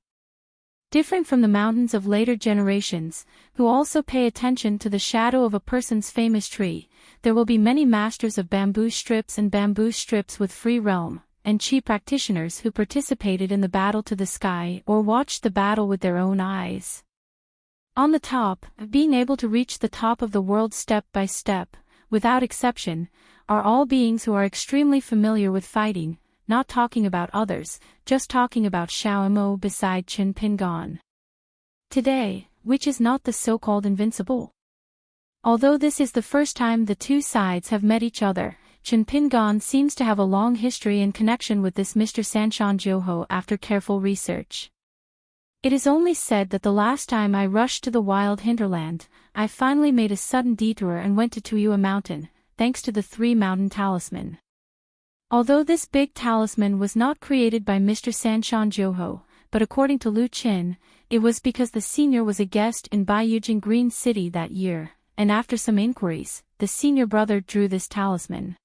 Different from the mountains of later generations, who also pay attention to the shadow of a person's famous tree, there will be many masters of bamboo strips and bamboo strips with free realm, and chi practitioners who participated in the battle to the sky or watched the battle with their own eyes. On the top, being able to reach the top of the world step by step, without exception, are all beings who are extremely familiar with fighting, not talking about others, just talking about Xiaomo beside Chen Pingan. Today, which is not the so-called invincible? Although this is the first time the two sides have met each other, Chen Pingan seems to have a long history in connection with this Mr. Sanshan Joho after careful research. It is only said that the last time I rushed to the wild hinterland, I finally made a sudden detour and went to Tuyua Mountain, thanks to the 3 mountain talisman. Although this big talisman was not created by Mr. Sanshan Joho, but according to Lu Qin, it was because the senior was a guest in Baiyujing Green City that year, and after some inquiries, the senior brother drew this talisman.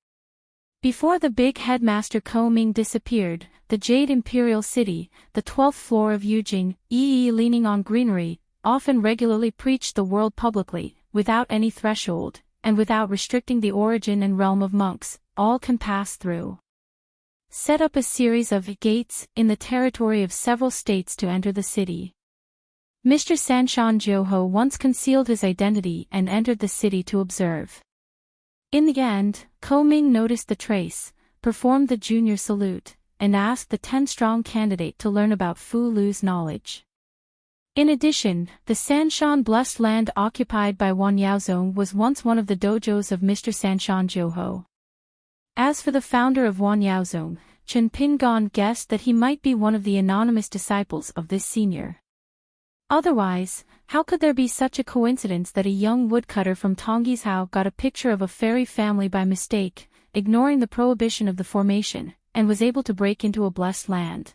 Before the big headmaster Ko Ming disappeared, the Jade Imperial City, the 12th floor of Yujing, leaning on greenery, often regularly preached the world publicly, without any threshold, and without restricting the origin and realm of monks, all can pass through. Set up a series of gates in the territory of several states to enter the city. Mr. Sanshan Joho once concealed his identity and entered the city to observe. In the end, Ko Ming noticed the trace, performed the junior salute, and asked the 10-strong candidate to learn about Fu Lu's knowledge. In addition, the Sanshan blessed land occupied by Wan Yaozong was once one of the dojos of Mr. Sanshan Joho. As for the founder of Wan Yaozong, Chen Pingan guessed that he might be one of the anonymous disciples of this senior. Otherwise, how could there be such a coincidence that a young woodcutter from Tonggishao got a picture of a fairy family by mistake, ignoring the prohibition of the formation, and was able to break into a blessed land?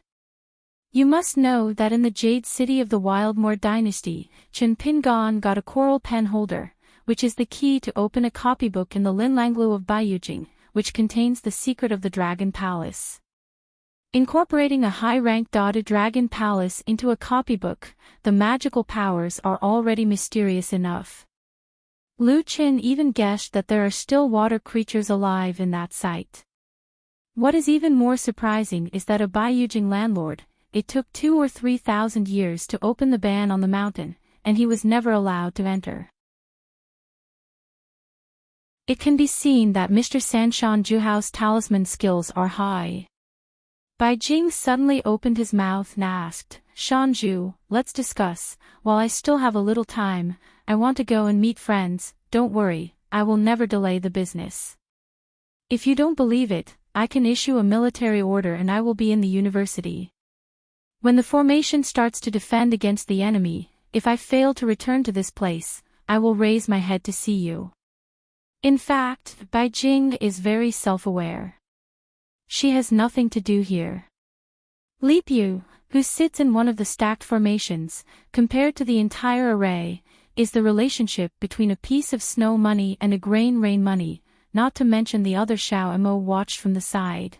You must know that in the Jade City of the Wildmoor dynasty, Chen Pingan got a coral pen holder, which is the key to open a copybook in the Linlanglu of Baiyujing, which contains the secret of the Dragon Palace. Incorporating a high-ranked dotted dragon palace into a copybook, the magical powers are already mysterious enough. Lu Qin even guessed that there are still water creatures alive in that site. What is even more surprising is that a Baiyujing landlord, it took 2,000 or 3,000 years to open the ban on the mountain, and he was never allowed to enter. It can be seen that Mr. Sanshan Juhao's talisman skills are high. Bai Jing suddenly opened his mouth and asked, "Shanju, let's discuss. While I still have a little time, I want to go and meet friends." "Don't worry, I will never delay the business. If you don't believe it, I can issue a military order and I will be in the university. When the formation starts to defend against the enemy, if I fail to return to this place, I will raise my head to see you. In fact, Bai Jing is very self-aware. She has nothing to do here. Li Pu, who sits in one of the stacked formations, compared to the entire array, is the relationship between a piece of snow money and a grain rain money, not to mention the other Xiao Mo watched from the side.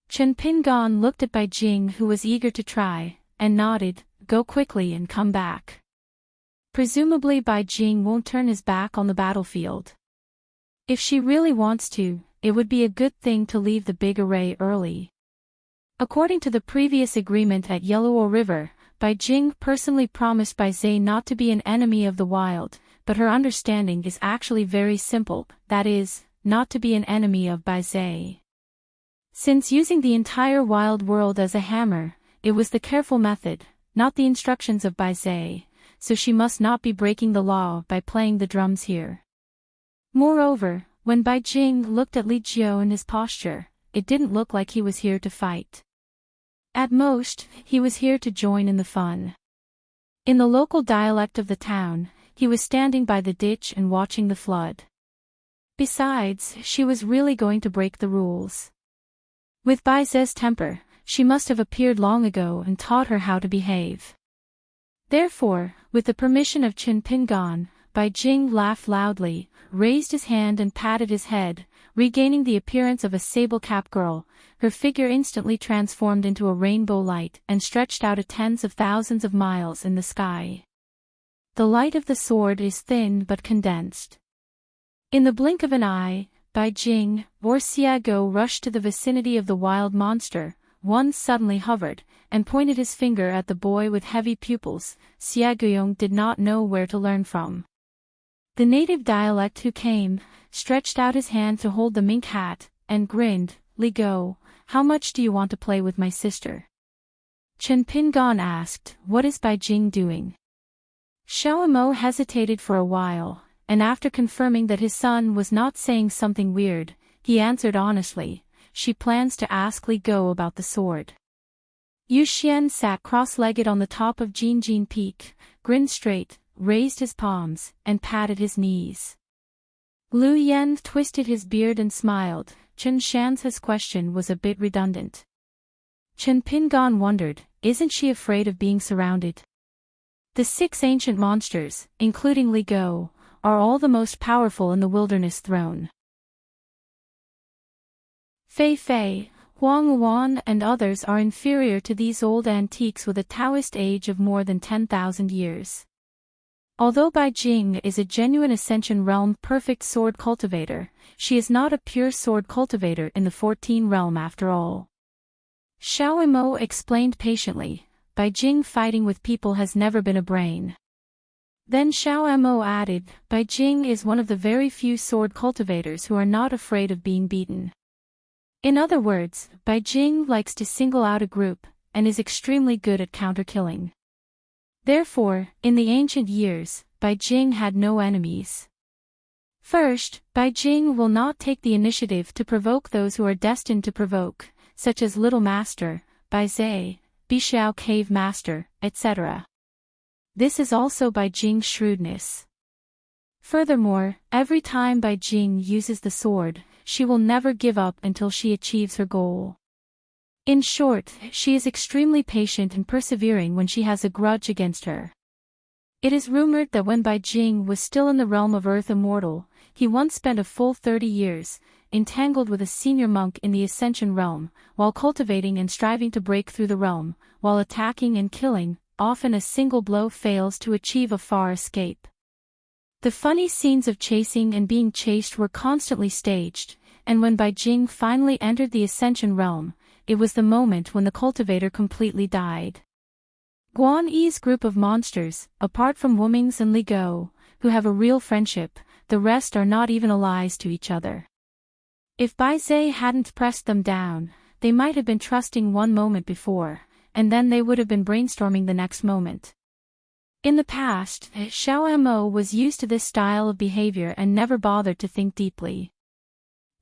Chen Pingon looked at Bai Jing, who was eager to try, and nodded, "Go quickly and come back." Presumably Bai Jing won't turn his back on the battlefield. If she really wants to, it would be a good thing to leave the big array early. According to the previous agreement at Yellow River, Bai Jing personally promised Bai Zhe not to be an enemy of the wild, but her understanding is actually very simple, that is, not to be an enemy of Bai Zhe. Since using the entire wild world as a hammer, it was the careful method, not the instructions of Bai Zhe, so she must not be breaking the law by playing the drums here. Moreover, when Bai Jing looked at Li Jiu and his posture, it didn't look like he was here to fight. At most, he was here to join in the fun. In the local dialect of the town, he was standing by the ditch and watching the flood. Besides, she was really going to break the rules. With Bai Ze's temper, she must have appeared long ago and taught her how to behave. Therefore, with the permission of Chen Pingon, Bai Jing laughed loudly, raised his hand and patted his head, regaining the appearance of a sable-capped girl. Her figure instantly transformed into a rainbow light and stretched out at tens of thousands of miles in the sky. The light of the sword is thin but condensed. In the blink of an eye, Bai Jing or Xiago rushed to the vicinity of the wild monster. One suddenly hovered, and pointed his finger at the boy with heavy pupils. Xiaoyong did not know where to learn from. The native dialect who came, stretched out his hand to hold the mink hat, and grinned, "Li Go, how much do you want to play with my sister?" Chen Pingon asked, "What is Bai Jing doing?" Xiao Mo hesitated for a while, and after confirming that his son was not saying something weird, he answered honestly, "She plans to ask Li Go about the sword." Yu Xian sat cross-legged on the top of Jinjin Peak, grinned straight, raised his palms, and patted his knees. Lu Yen twisted his beard and smiled. Chen Shan's question was a bit redundant. Chen Pingon wondered, isn't she afraid of being surrounded? The 6 ancient monsters, including Li Go, are all the most powerful in the wilderness throne. Fei Fei, Huang Wan and others are inferior to these old antiques with a Taoist age of more than 10,000 years. Although Bai Jing is a genuine Ascension Realm perfect sword cultivator, she is not a pure sword cultivator in the 14 realm after all. Xiao Mo explained patiently, Bai Jing fighting with people has never been a brain. Then Xiao Mo added, Bai Jing is one of the very few sword cultivators who are not afraid of being beaten. In other words, Bai Jing likes to single out a group, and is extremely good at counter-killing. Therefore, in the ancient years, Bai Jing had no enemies. First, Bai Jing will not take the initiative to provoke those who are destined to provoke, such as Little Master, Bai Zhe, Bixiao Cave Master, etc. This is also Bai Jing's shrewdness. Furthermore, every time Bai Jing uses the sword, she will never give up until she achieves her goal. In short, she is extremely patient and persevering when she has a grudge against her. It is rumored that when Bai Jing was still in the realm of Earth Immortal, he once spent a full 30 years, entangled with a senior monk in the Ascension realm, while cultivating and striving to break through the realm, while attacking and killing, often a single blow fails to achieve a far escape. The funny scenes of chasing and being chased were constantly staged, and when Bai Jing finally entered the Ascension realm, it was the moment when the cultivator completely died. Guan Yi's group of monsters, apart from Wuming's and Li Go, who have a real friendship, the rest are not even allies to each other. If Bai Zhe hadn't pressed them down, they might have been trusting one moment before, and then they would have been brainstorming the next moment. In the past, Xiao Mo was used to this style of behavior and never bothered to think deeply.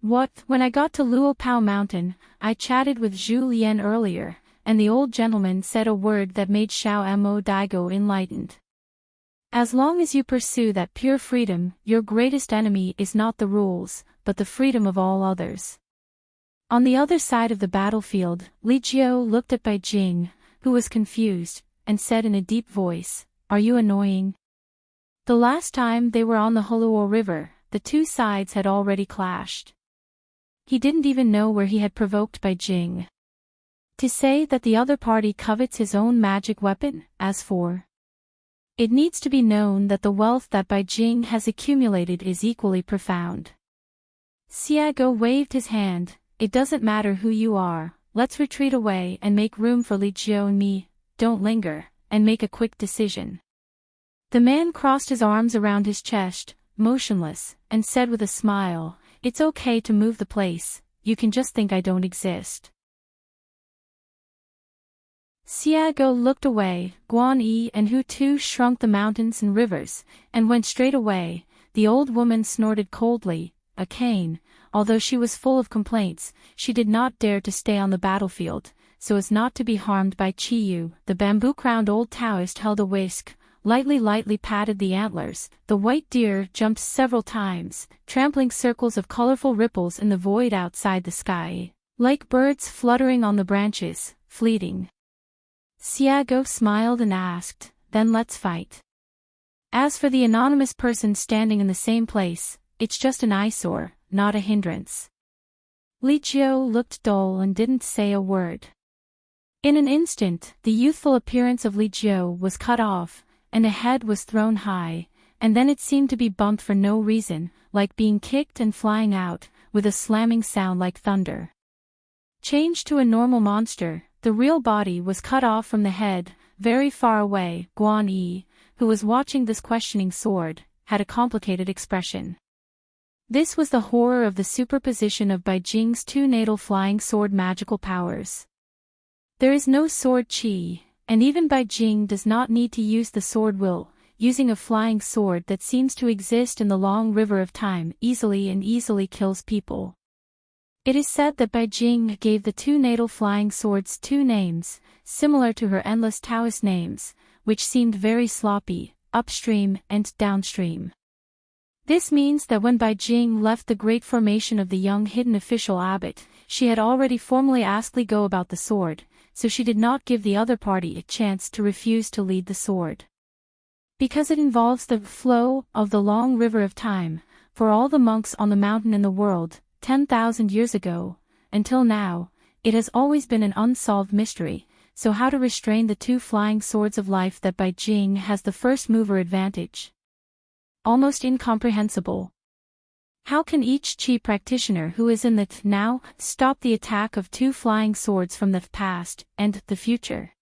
When I got to Luopao Mountain, I chatted with Zhu Lian earlier, and the old gentleman said a word that made Xiao Mo Daigo enlightened. As long as you pursue that pure freedom, your greatest enemy is not the rules, but the freedom of all others. On the other side of the battlefield, Li Jiao looked at Bai Jing, who was confused, and said in a deep voice, "Are you annoying?" The last time they were on the Holuo River, the two sides had already clashed. He didn't even know where he had provoked Bai Jing. To say that the other party covets his own magic weapon, as for it needs to be known that the wealth that Bai Jing has accumulated is equally profound. Xiago waved his hand. "It doesn't matter who you are, let's retreat away and make room for Li Jiao and me, don't linger, and make a quick decision." The man crossed his arms around his chest, motionless, and said with a smile, "It's okay to move the place, you can just think I don't exist." Xiago looked away. Guan Yi and Hu Tu shrunk the mountains and rivers, and went straight away. The old woman snorted coldly. A cane, although she was full of complaints, she did not dare to stay on the battlefield, so as not to be harmed by Qi Yu. The bamboo-crowned old Taoist held a whisk, lightly patted the antlers. The white deer jumped several times, trampling circles of colorful ripples in the void outside the sky, like birds fluttering on the branches, fleeting. Xiago smiled and asked, "Then let's fight." As for the anonymous person standing in the same place, it's just an eyesore, not a hindrance. Li Jiao looked dull and didn't say a word. In an instant, the youthful appearance of Li Jiao was cut off, and a head was thrown high, and then it seemed to be bumped for no reason, like being kicked and flying out, with a slamming sound like thunder. Changed to a normal monster, the real body was cut off from the head. Very far away, Guan Yi, who was watching this questioning sword, had a complicated expression. This was the horror of the superposition of Bai Jing's two natal flying sword magical powers. There is no sword chi, and even Bai Jing does not need to use the sword will, using a flying sword that seems to exist in the long river of time easily kills people. It is said that Bai Jing gave the two natal flying swords two names, similar to her endless Taoist names, which seemed very sloppy, upstream and downstream. This means that when Bai Jing left the great formation of the young hidden official abbot, she had already formally asked Li Go about the sword, so she did not give the other party a chance to refuse to lead the sword. Because it involves the flow of the long river of time, for all the monks on the mountain in the world, 10,000 years ago, until now, it has always been an unsolved mystery, so how to restrain the two flying swords of life that Bai Jing has the first mover advantage? Almost incomprehensible. How can each Qi practitioner who is in the now stop the attack of two flying swords from the past and the future?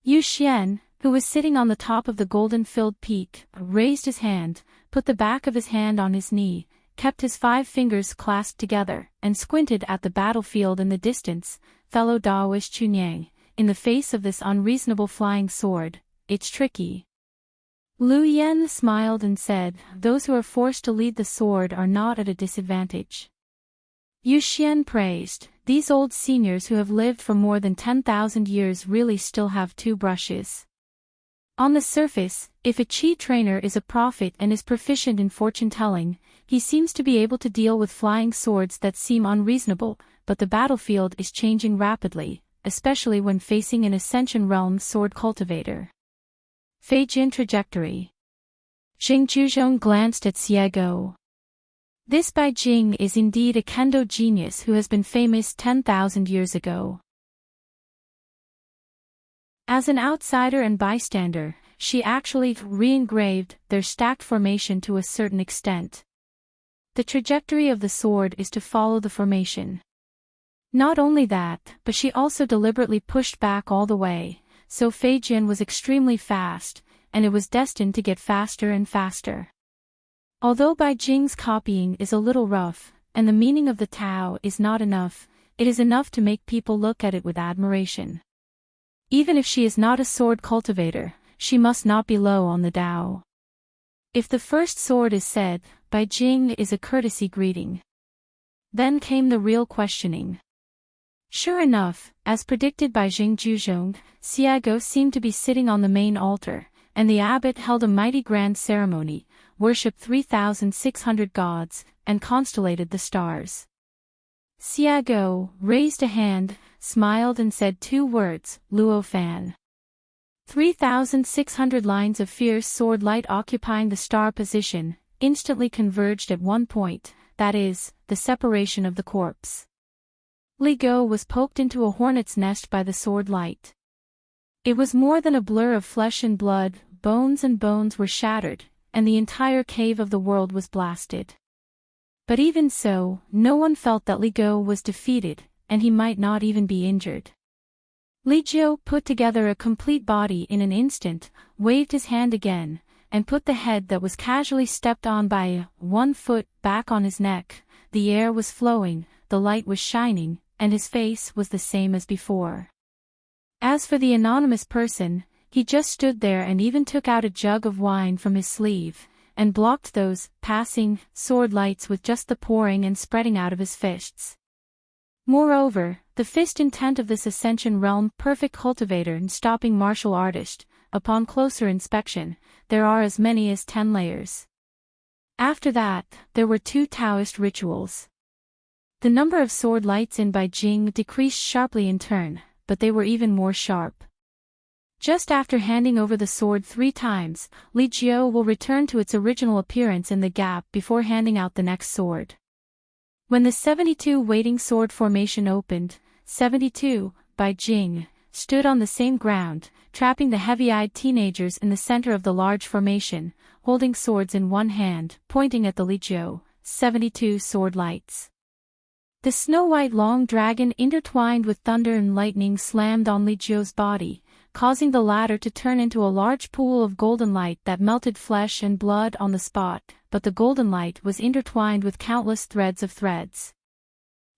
Yu Xian, who was sitting on the top of the golden-filled peak, raised his hand, put the back of his hand on his knee, kept his 5 fingers clasped together, and squinted at the battlefield in the distance. Fellow Daoist Chunyang, in the face of this unreasonable flying sword, it's tricky. Lu Yan smiled and said, "Those who are forced to lead the sword are not at a disadvantage." Yu Xian praised, "These old seniors who have lived for more than 10,000 years really still have 2 brushes." On the surface, if a Qi trainer is a prophet and is proficient in fortune-telling, he seems to be able to deal with flying swords that seem unreasonable, but the battlefield is changing rapidly, especially when facing an Ascension Realm sword cultivator. Fei Jin trajectory. Xing Juzhong glanced at Xiago. This Bai Jing is indeed a kendo genius who has been famous 10,000 years ago. As an outsider and bystander, she actually re-engraved their stacked formation to a certain extent. The trajectory of the sword is to follow the formation. Not only that, but she also deliberately pushed back all the way, so Fei Jin was extremely fast, and it was destined to get faster and faster. Although Bai Jing's copying is a little rough, and the meaning of the Tao is not enough, it is enough to make people look at it with admiration. Even if she is not a sword cultivator, she must not be low on the Tao. If the first sword is said, Bai Jing is a courtesy greeting. Then came the real questioning. Sure enough, as predicted by Jing Juzhong, Xiago seemed to be sitting on the main altar, and the abbot held a mighty grand ceremony, worshipped 3,600 gods, and constellated the stars. Xiago raised a hand, smiled and said 2 words, Luo Fan. 3,600 lines of fierce sword light occupying the star position, instantly converged at one point, that is, the separation of the corpse. Li Go was poked into a hornet's nest by the sword light. It was more than a blur of flesh and blood, bones were shattered, and the entire cave of the world was blasted. But even so, no one felt that Li Go was defeated, and he might not even be injured. Li Jiu put together a complete body in an instant, waved his hand again, and put the head that was casually stepped on by 1 foot back on his neck. The air was flowing, the light was shining, and his face was the same as before. As for the anonymous person, he just stood there and even took out a jug of wine from his sleeve, and blocked those passing sword lights with just the pouring and spreading out of his fists. Moreover, the fist intent of this Ascension Realm perfect cultivator and stopping martial artist, upon closer inspection, there are as many as 10 layers. After that, there were 2 Taoist rituals. The number of sword lights in Bai Jing decreased sharply in turn, but they were even more sharp. Just after handing over the sword 3 times, Li Jiu will return to its original appearance in the gap before handing out the next sword. When the 72 waiting sword formation opened, 72, Bai Jing, stood on the same ground, trapping the heavy-eyed teenagers in the center of the large formation, holding swords in one hand, pointing at the Li Jiu, 72 sword lights. The snow-white long dragon intertwined with thunder and lightning slammed on Li Jiu's body, causing the latter to turn into a large pool of golden light that melted flesh and blood on the spot, but the golden light was intertwined with countless threads of threads.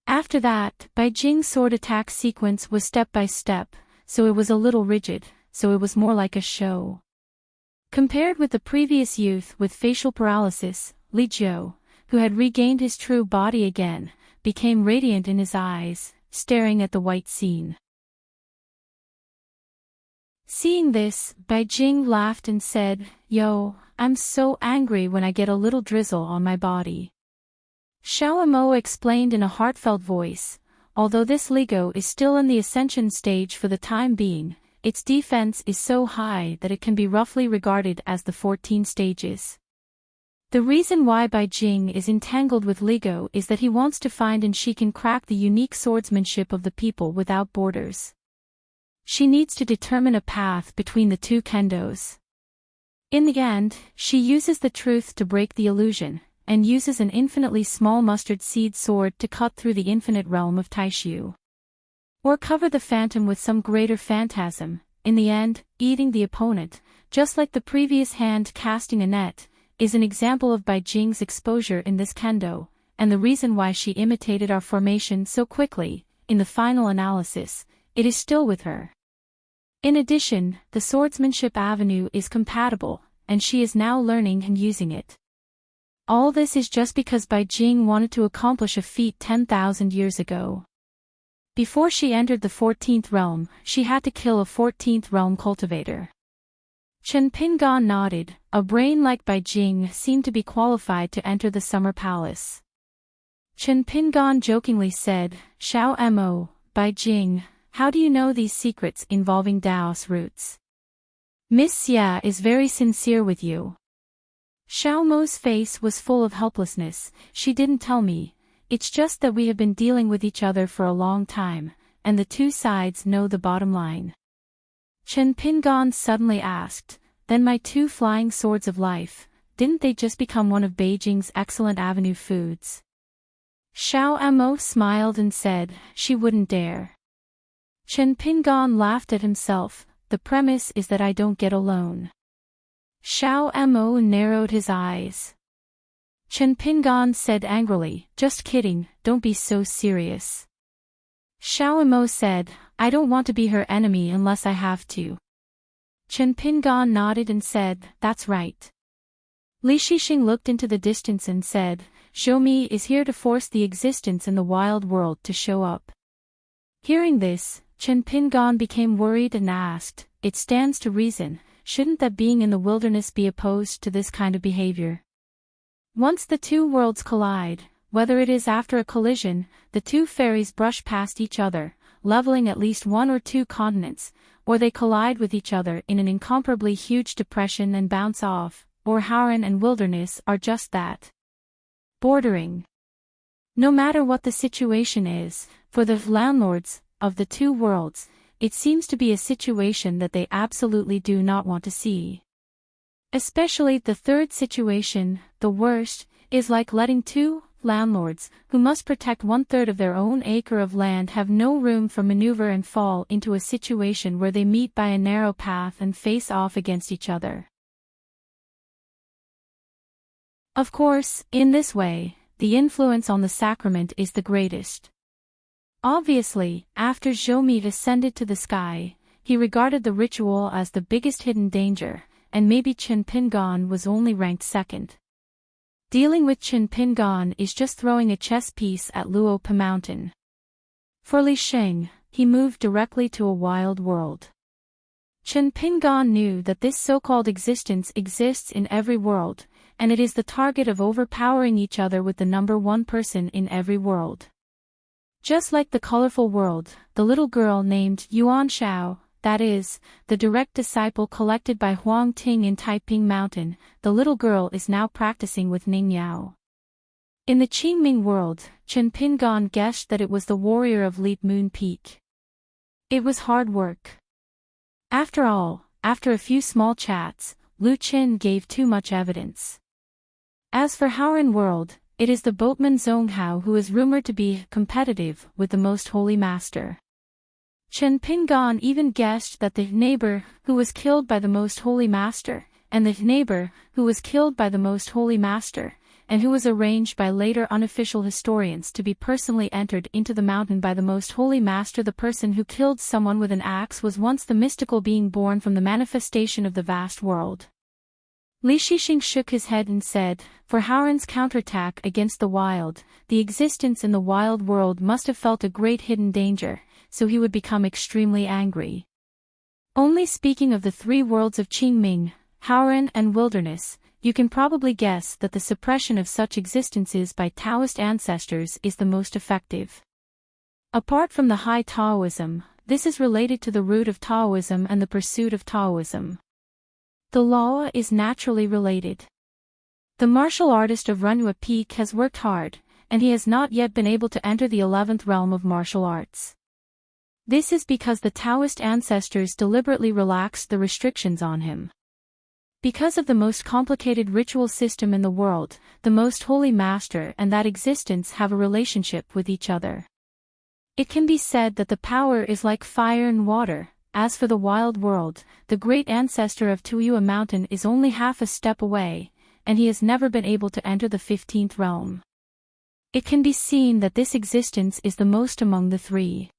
After that, Bai Jing's sword attack sequence was step by step, so it was a little rigid, so it was more like a show. Compared with the previous youth with facial paralysis, Li Jiu, who had regained his true body again, became radiant in his eyes, staring at the white scene. Seeing this, Bai Jing laughed and said, "Yo, I'm so angry when I get a little drizzle on my body." Xiao Mo explained in a heartfelt voice, although this Ligo is still in the ascension stage for the time being, its defense is so high that it can be roughly regarded as the 14 stages. The reason why Bai Jing is entangled with Ligo is that he wants to find and she can crack the unique swordsmanship of the people without borders. She needs to determine a path between the 2 kendos. In the end, she uses the truth to break the illusion, and uses an infinitely small mustard seed sword to cut through the infinite realm of Taishu. Or cover the phantom with some greater phantasm, in the end, eating the opponent, just like the previous hand casting a net, is an example of Bai Jing's exposure in this kendo, and the reason why she imitated our formation so quickly. In the final analysis, it is still with her. In addition, the swordsmanship avenue is compatible, and she is now learning and using it. All this is just because Bai Jing wanted to accomplish a feat 10,000 years ago. Before she entered the 14th realm, she had to kill a 14th realm cultivator. Chen Pingan nodded. A brain like Bai Jing seemed to be qualified to enter the summer palace. Chen Pingan jokingly said, "Xiao Mo, Bai Jing, how do you know these secrets involving Daos roots? Miss Xia is very sincere with you." Xiao Mo's face was full of helplessness. "She didn't tell me, it's just that we have been dealing with each other for a long time, and the 2 sides know the bottom line." Chen Pingan suddenly asked, "Then my 2 flying swords of life, didn't they just become one of Beijing's excellent avenue foods?" Xiao Mo smiled and said, "She wouldn't dare." Chen Pingan laughed at himself. "The premise is that I don't get alone." Xiao Mo narrowed his eyes. Chen Pingan said angrily, "Just kidding, don't be so serious." Xiao Mo said, "I don't want to be her enemy unless I have to." Chen Pingan nodded and said, "That's right." Li Shixing looked into the distance and said, "Zhou is here to force the existence in the wild world to show up." Hearing this, Chen Pingan became worried and asked, "It stands to reason, shouldn't that being in the wilderness be opposed to this kind of behavior? Once the two worlds collide, whether it is after a collision, the two fairies brush past each other, leveling at least one or two continents, or they collide with each other in an incomparably huge depression and bounce off, or Howren and wilderness are just that. Bordering. No matter what the situation is, for the landlords of the two worlds, it seems to be a situation that they absolutely do not want to see. Especially the third situation, the worst, is like letting two landlords, who must protect 1/3 of their own acre of land, have no room for maneuver and fall into a situation where they meet by a narrow path and face off against each other. Of course, in this way, the influence on the sacrament is the greatest. Obviously, after Zhou ascended to the sky, he regarded the ritual as the biggest hidden danger, and maybe Chen Pingan was only ranked second. Dealing with Chen Pingan is just throwing a chess piece at Luopa Mountain. For Li Sheng, he moved directly to a wild world. Chen Pingan knew that this so-called existence exists in every world, and it is the target of overpowering each other with the number one person in every world. Just like the colorful world, the little girl named Yuan Shao, that is, the direct disciple collected by Huang Ting in Taiping Mountain, the little girl is now practicing with Ning Yao. In the Qingming world, Chen Pingan guessed that it was the warrior of Leap Moon Peak. It was hard work. After all, after a few small chats, Lu Qin gave too much evidence. As for Howren world, it is the boatman Zonghao who is rumored to be competitive with the Most Holy Master. Chen Pingan even guessed that the neighbor who was killed by the Most Holy Master, and the neighbor who was killed by the Most Holy Master, and who was arranged by later unofficial historians to be personally entered into the mountain by the Most Holy Master. The person who killed someone with an axe was once the mystical being born from the manifestation of the vast world. Li Shixing shook his head and said, "For Howren's counterattack against the wild, the existence in the wild world must have felt a great hidden danger, so he would become extremely angry." Only speaking of the three worlds of Qingming, Howren and wilderness, you can probably guess that the suppression of such existences by Taoist ancestors is the most effective. Apart from the high Taoism, this is related to the root of Taoism and the pursuit of Taoism. The law is naturally related. The martial artist of Runhua Peak has worked hard, and he has not yet been able to enter the 11th realm of martial arts. This is because the Taoist ancestors deliberately relaxed the restrictions on him. Because of the most complicated ritual system in the world, the Most Holy Master and that existence have a relationship with each other. It can be said that the power is like fire and water. As for the wild world, the great ancestor of Tuyua Mountain is only half a step away, and he has never been able to enter the 15th realm. It can be seen that this existence is the most among the three.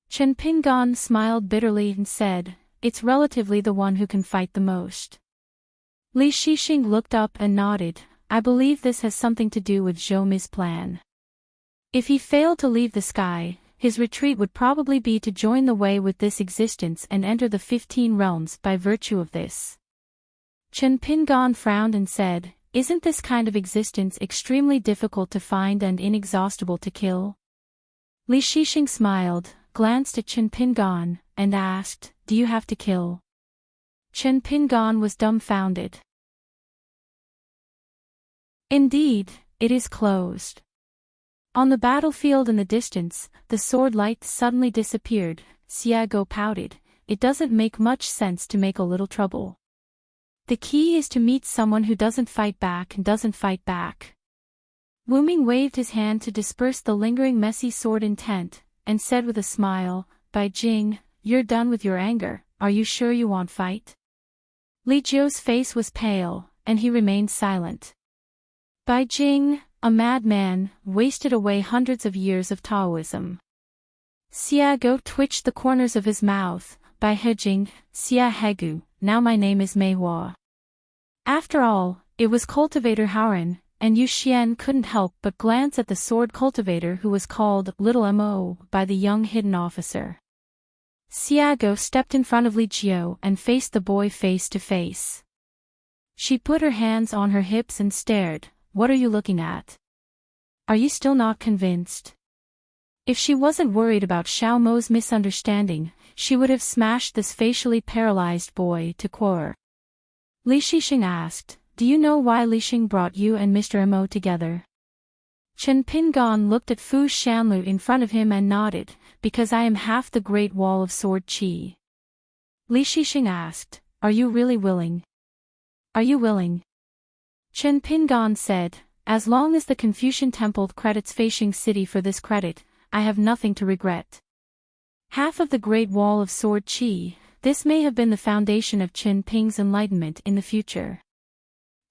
Chen Pingan smiled bitterly and said, "It's relatively the one who can fight the most." Li Shixing looked up and nodded. "I believe this has something to do with Zhou plan. If he failed to leave the sky, his retreat would probably be to join the way with this existence and enter the 15 realms by virtue of this." Chen Pingan frowned and said, "Isn't this kind of existence extremely difficult to find and inexhaustible to kill?" Li Shixing smiled, glanced at Chen Pingan, and asked, "Do you have to kill?" Chen Pingan was dumbfounded. Indeed, it is closed. On the battlefield in the distance, the sword light suddenly disappeared. Xiago pouted, "It doesn't make much sense to make a little trouble. The key is to meet someone who doesn't fight back and doesn't fight back." Wu Ming waved his hand to disperse the lingering messy sword intent, and said with a smile, "Bai Jing, you're done with your anger, are you sure you want fight?" Li Jiu's face was pale, and he remained silent. Bai Jing, a madman, wasted away hundreds of years of Taoism. Xiago twitched the corners of his mouth, by Hejing, Xia Hegu, now my name is Mei Hua. After all, it was cultivator Haoran, and Yu Xian couldn't help but glance at the sword cultivator who was called Little Mo by the young hidden officer. Xiago stepped in front of Li Jiu and faced the boy face to face. She put her hands on her hips and stared. What are you looking at? Are you still not convinced? If she wasn't worried about Xiao Mo's misunderstanding, she would have smashed this facially paralyzed boy to core. Li Shixing asked, do you know why Li Xing brought you and Mr. Mo together? Chen Pingon looked at Fu Shanlu in front of him and nodded, because I am half the Great Wall of Sword Qi. Li Shixing asked, are you really willing? Are you willing? Chen Pingon said, as long as the Confucian Temple credits Feishing City for this credit, I have nothing to regret. Half of the Great Wall of Sword Qi, this may have been the foundation of Qin Ping's enlightenment in the future.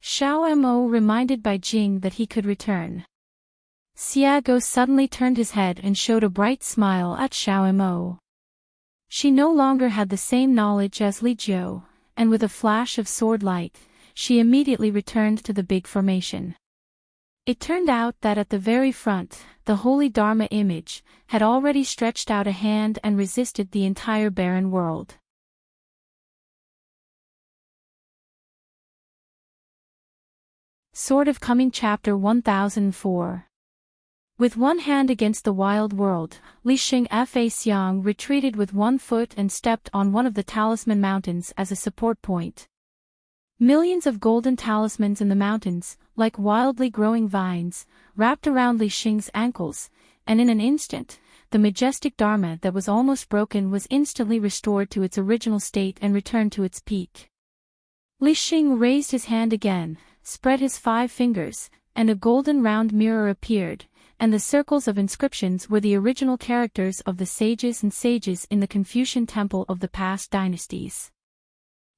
Xiao Mo reminded Bai Jing that he could return. Xiago suddenly turned his head and showed a bright smile at Xiao Mo. She no longer had the same knowledge as Li Jiu, and with a flash of sword light, she immediately returned to the big formation. It turned out that at the very front, the holy Dharma image had already stretched out a hand and resisted the entire barren world. Sword of Coming Chapter 1004. With one hand against the wild world, Li Xing Fa Xiang retreated with one foot and stepped on one of the talisman mountains as a support point. Millions of golden talismans in the mountains, like wildly growing vines, wrapped around Li Xing's ankles, and in an instant, the majestic Dharma that was almost broken was instantly restored to its original state and returned to its peak. Li Xing raised his hand again, spread his 5 fingers, and a golden round mirror appeared, and the circles of inscriptions were the original characters of the sages and sages in the Confucian Temple of the past dynasties.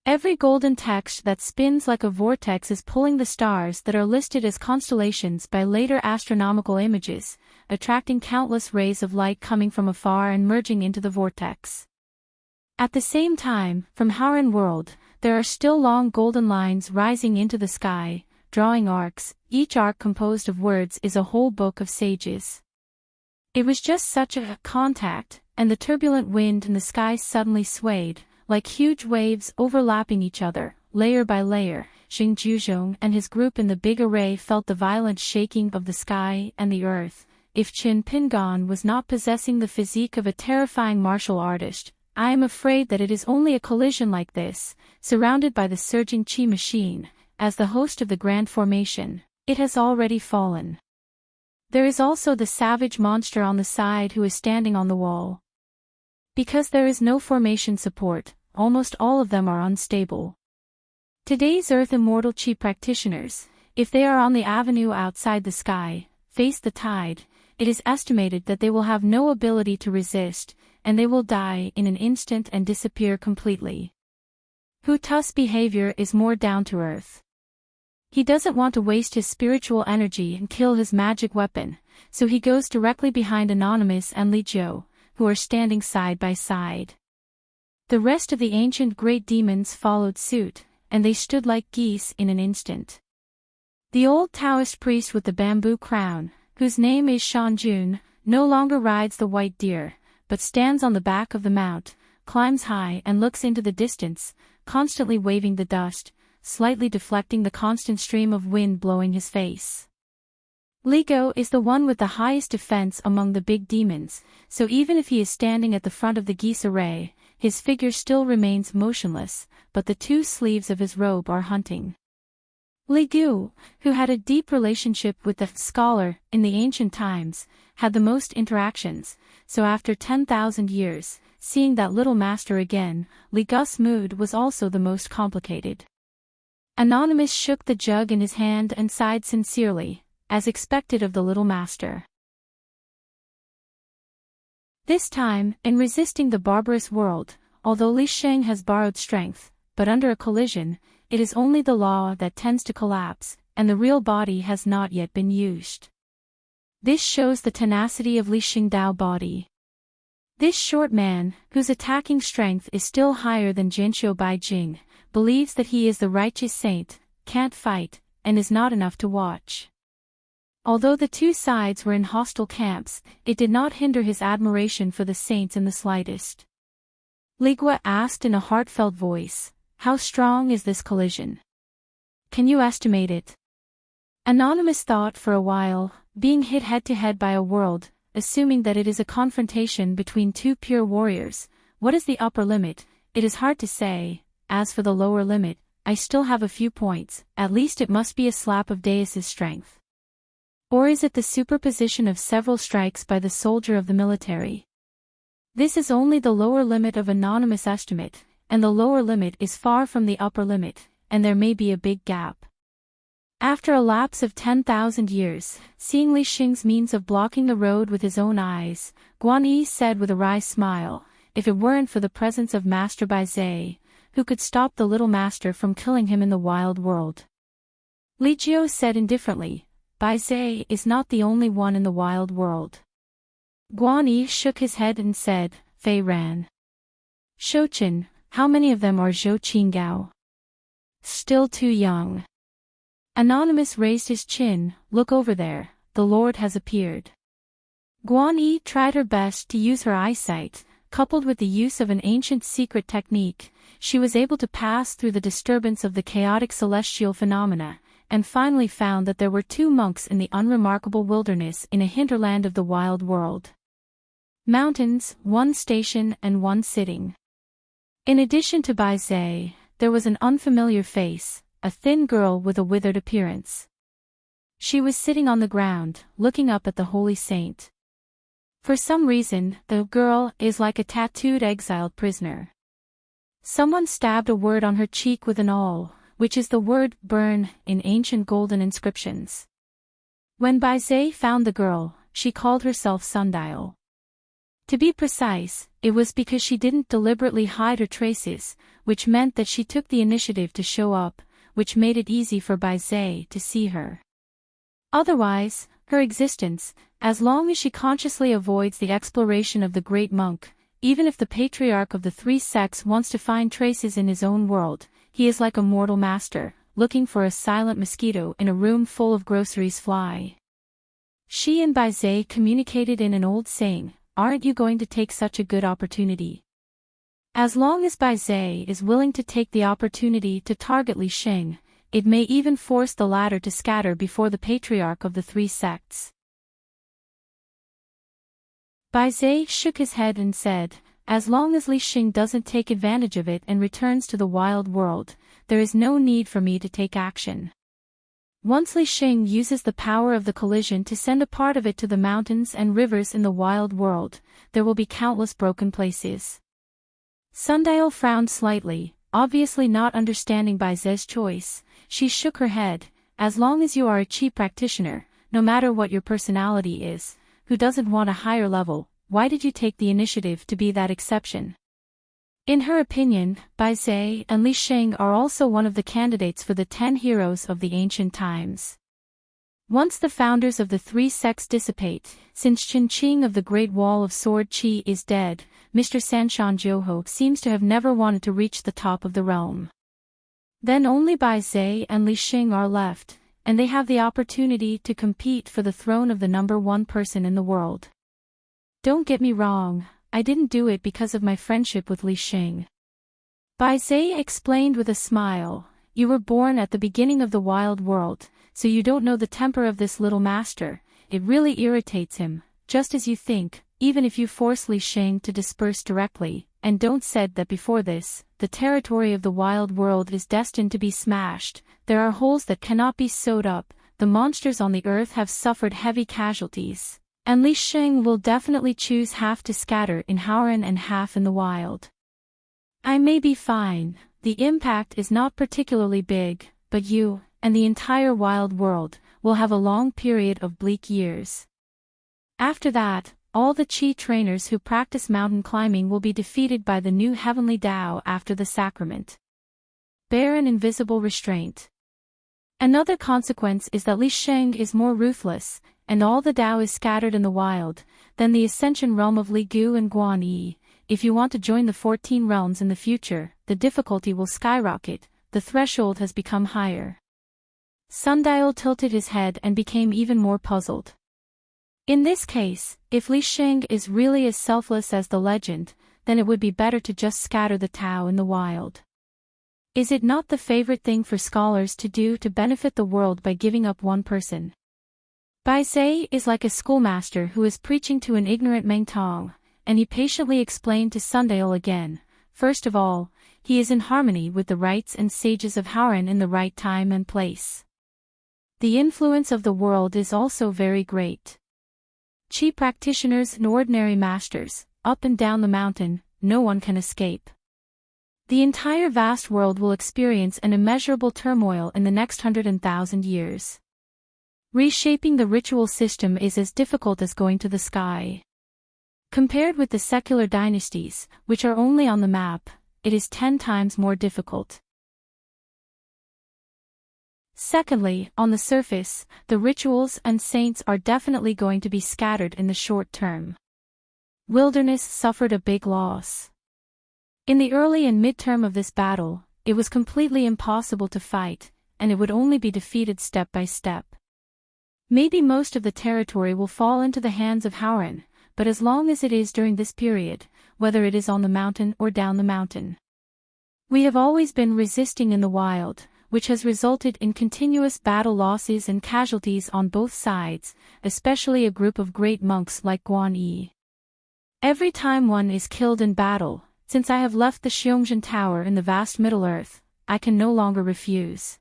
Every golden text that spins like a vortex is pulling the stars that are listed as constellations by later astronomical images, attracting countless rays of light coming from afar and merging into the vortex. At the same time, from Haoran world, there are still long golden lines rising into the sky, drawing arcs. Each arc composed of words is a whole book of sages. It was just such a contact, and the turbulent wind in the sky suddenly swayed, like huge waves overlapping each other, layer by layer. Xing Juzhong and his group in the big array felt the violent shaking of the sky and the earth. If Qin Pingon was not possessing the physique of a terrifying martial artist, I am afraid that it is only a collision like this, surrounded by the surging Qi machine, as the host of the grand formation. It has already fallen. There is also the savage monster on the side who is standing on the wall. Because there is no formation support, almost all of them are unstable. Today's Earth Immortal Qi practitioners, if they are on the avenue outside the sky, face the tide, it is estimated that they will have no ability to resist, and they will die in an instant and disappear completely. Hu Tu's behavior is more down to earth. He doesn't want to waste his spiritual energy and kill his magic weapon, so he goes directly behind Anonymous and Li Jiu, who are standing side by side. The rest of the ancient great demons followed suit, and they stood like geese in an instant. The old Taoist priest with the bamboo crown, whose name is Shanjun, no longer rides the white deer, but stands on the back of the mount, climbs high and looks into the distance, constantly waving the dust, slightly deflecting the constant stream of wind blowing his face. Li Go is the one with the highest defense among the big demons, so even if he is standing at the front of the geese array, his figure still remains motionless, but the 2 sleeves of his robe are hunting. Li Gu, who had a deep relationship with the scholar in the ancient times, had the most interactions, so after 10,000 years, seeing that little master again, Li Gu's mood was also the most complicated. Anonymous shook the jug in his hand and sighed sincerely, as expected of the little master. This time, in resisting the barbarous world, although Li Sheng has borrowed strength, but under a collision, it is only the law that tends to collapse, and the real body has not yet been used. This shows the tenacity of Li Sheng Dao body. This short man, whose attacking strength is still higher than Jinqiu Baijing, believes that he is the righteous saint, can't fight, and is not enough to watch. Although the two sides were in hostile camps, it did not hinder his admiration for the saints in the slightest. Li Gua asked in a heartfelt voice, "How strong is this collision? Can you estimate it?" Anonymous thought for a while, being hit head-to-head by a world, assuming that it is a confrontation between two pure warriors. What is the upper limit? It is hard to say. As for the lower limit, I still have a few points. At least it must be a slap of Deus's strength. Or is it the superposition of several strikes by the soldier of the military? This is only the lower limit of Anonymous' estimate, and the lower limit is far from the upper limit, and there may be a big gap. After a lapse of 10,000 years, seeing Li Xing's means of blocking the road with his own eyes, Guan Yi said with a wry smile, "If it weren't for the presence of Master Bai Zhe, who could stop the little master from killing him in the wild world?" Li Jiu said indifferently, "Bai Zhe is not the only one in the wild world." Guan Yi shook his head and said, "Fei Ran. Shouchen, how many of them are Zhou Qingao? Still too young." Anonymous raised his chin, "Look over there, the Lord has appeared." Guan Yi tried her best to use her eyesight, coupled with the use of an ancient secret technique. She was able to pass through the disturbance of the chaotic celestial phenomena, and finally found that there were two monks in the unremarkable wilderness in a hinterland of the wild world. Mountains, one station and one sitting. In addition to Bai Zhe, there was an unfamiliar face, a thin girl with a withered appearance. She was sitting on the ground, looking up at the holy saint. For some reason, the girl is like a tattooed exiled prisoner. Someone stabbed a word on her cheek with an awl, which is the word burn in ancient golden inscriptions. When Bai Zhe found the girl, she called herself Sundial. To be precise, it was because she didn't deliberately hide her traces, which meant that she took the initiative to show up, which made it easy for Bai Zhe to see her. Otherwise, her existence, as long as she consciously avoids the exploration of the great monk, even if the patriarch of the three sects wants to find traces in his own world, he is like a mortal master, looking for a silent mosquito in a room full of groceries fly. She and Bai Zhe communicated in an old saying, "Aren't you going to take such a good opportunity?" As long as Bai Zhe is willing to take the opportunity to target Li Xing, it may even force the latter to scatter before the patriarch of the three sects. Bai Zhe shook his head and said, "As long as Li Xing doesn't take advantage of it and returns to the wild world, there is no need for me to take action. Once Li Xing uses the power of the collision to send a part of it to the mountains and rivers in the wild world, there will be countless broken places." Sundial frowned slightly, obviously not understanding Bai Zhe's choice. She shook her head, "As long as you are a chi practitioner, no matter what your personality is, who doesn't want a higher level, why did you take the initiative to be that exception?" In her opinion, Bai Zhe and Li Xing are also one of the candidates for the 10 heroes of the ancient times. Once the founders of the three sects dissipate, since Qin Qing of the Great Wall of Sword Qi is dead, Mr. Sanshan Zhouho seems to have never wanted to reach the top of the realm. Then only Bai Zhe and Li Xing are left, and they have the opportunity to compete for the throne of the number one person in the world. Don't get me wrong, I didn't do it because of my friendship with Li Xing. Bai Zhe explained with a smile, "You were born at the beginning of the wild world, so you don't know the temper of this little master. It really irritates him, just as you think, even if you force Li Xing to disperse directly, and don't said that before this, the territory of the wild world is destined to be smashed. There are holes that cannot be sewed up, the monsters on the earth have suffered heavy casualties, and Li Xing will definitely choose half to scatter in Hauran and half in the wild. I may be fine, the impact is not particularly big, but you, and the entire wild world, will have a long period of bleak years. After that, all the Qi trainers who practice mountain climbing will be defeated by the new heavenly Tao after the sacrament. Bear an invisible restraint. Another consequence is that Li Sheng is more ruthless, and all the Tao is scattered in the wild, than the ascension realm of Li Gu and Guan Yi. If you want to join the 14 realms in the future, the difficulty will skyrocket, the threshold has become higher. Sundial tilted his head and became even more puzzled. In this case, if Li Sheng is really as selfless as the legend, then it would be better to just scatter the Tao in the wild. Is it not the favorite thing for scholars to do to benefit the world by giving up one person? Bai Zai is like a schoolmaster who is preaching to an ignorant Meng Tong, and he patiently explained to Sundial again. First of all, he is in harmony with the rites and sages of Howren in the right time and place. The influence of the world is also very great. Qi practitioners and ordinary masters, up and down the mountain, no one can escape. The entire vast world will experience an immeasurable turmoil in the next 100,000 years. Reshaping the ritual system is as difficult as going to the sky. Compared with the secular dynasties, which are only on the map, it is 10 times more difficult. Secondly, on the surface, the rituals and saints are definitely going to be scattered in the short term. Wilderness suffered a big loss. In the early and mid-term of this battle, it was completely impossible to fight, and it would only be defeated step by step. Maybe most of the territory will fall into the hands of Howren, but as long as it is during this period, whether it is on the mountain or down the mountain. We have always been resisting in the wild, which has resulted in continuous battle losses and casualties on both sides, especially a group of great monks like Guan Yi. Every time one is killed in battle, since I have left the Xiongzhen Tower in the vast Middle-earth, I can no longer refuse.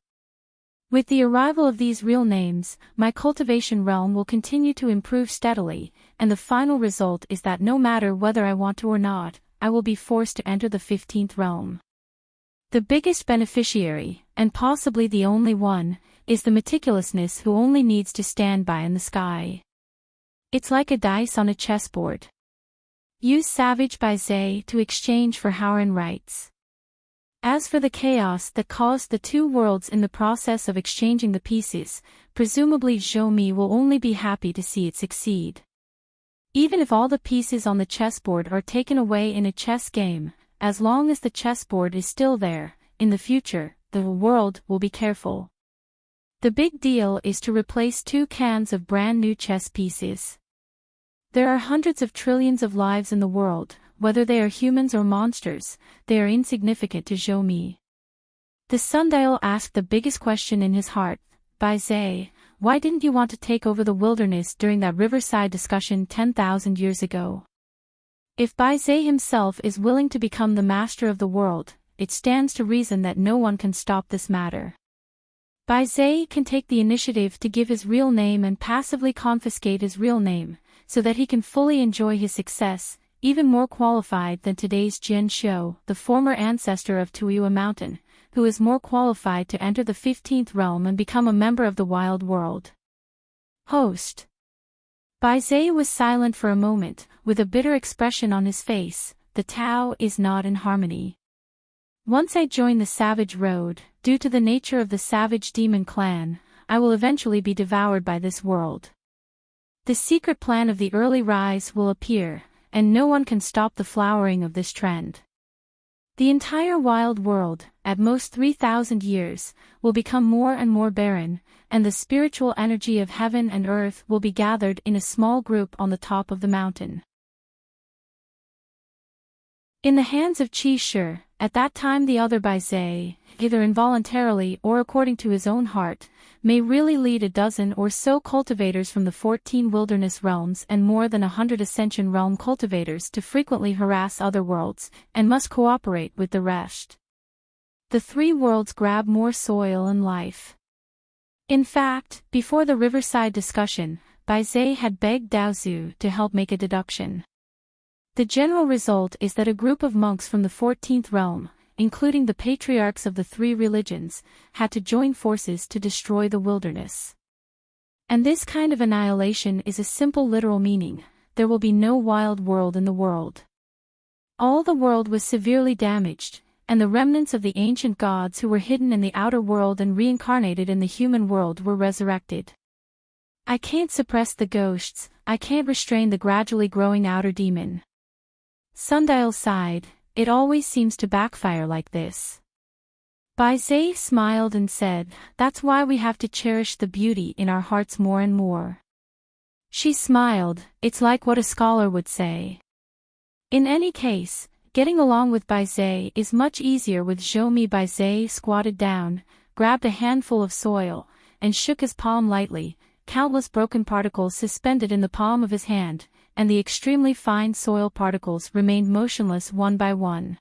With the arrival of these real names, my cultivation realm will continue to improve steadily, and the final result is that no matter whether I want to or not, I will be forced to enter the 15th realm. The biggest beneficiary, and possibly the only one, is the meticulousness who only needs to stand by in the sky. It's like a dice on a chessboard. Use Savage Bai Zai to exchange for Howren rights. As for the chaos that caused the two worlds in the process of exchanging the pieces, presumably Zhou Mi will only be happy to see it succeed. Even if all the pieces on the chessboard are taken away in a chess game, as long as the chessboard is still there, in the future, the world will be careful. The big deal is to replace 2 cans of brand new chess pieces. There are hundreds of trillions of lives in the world, whether they are humans or monsters, they are insignificant to Zhou Mi. The sundial asked the biggest question in his heart, Bai Zai, why didn't you want to take over the wilderness during that riverside discussion 10,000 years ago? If Bai Zai himself is willing to become the master of the world, it stands to reason that no one can stop this matter. Bai Zai can take the initiative to give his real name and passively confiscate his real name, so that he can fully enjoy his success, even more qualified than today's Jian Xiu, the former ancestor of Tuiyue Mountain, who is more qualified to enter the 15th realm and become a member of the wild world. Host. Bai Zai was silent for a moment, with a bitter expression on his face. The Tao is not in harmony. Once I join the Savage Road, due to the nature of the Savage Demon Clan, I will eventually be devoured by this world. The secret plan of the early rise will appear, and no one can stop the flowering of this trend. The entire wild world, at most 3,000 years, will become more and more barren, and the spiritual energy of heaven and earth will be gathered in a small group on the top of the mountain. In the hands of Qi Shi, at that time the other Bai Zai, either involuntarily or according to his own heart, may really lead a dozen or so cultivators from the 14 wilderness realms and more than 100 ascension realm cultivators to frequently harass other worlds, and must cooperate with the rest. The 3 worlds grab more soil and life. In fact, before the riverside discussion, Bai Zai had begged Daozu to help make a deduction. The general result is that a group of monks from the 14th realm, including the patriarchs of the 3 religions, had to join forces to destroy the wilderness. And this kind of annihilation is a simple literal meaning: there will be no wild world in the world. All the world was severely damaged, and the remnants of the ancient gods who were hidden in the outer world and reincarnated in the human world were resurrected. I can't suppress the ghosts, I can't restrain the gradually growing outer demon. Sundial sighed, it always seems to backfire like this. Baizé smiled and said, that's why we have to cherish the beauty in our hearts more and more. She smiled, it's like what a scholar would say. In any case, getting along with Baizé is much easier with Zhou. Baizé squatted down, grabbed a handful of soil, and shook his palm lightly, countless broken particles suspended in the palm of his hand, and the extremely fine soil particles remained motionless one by one.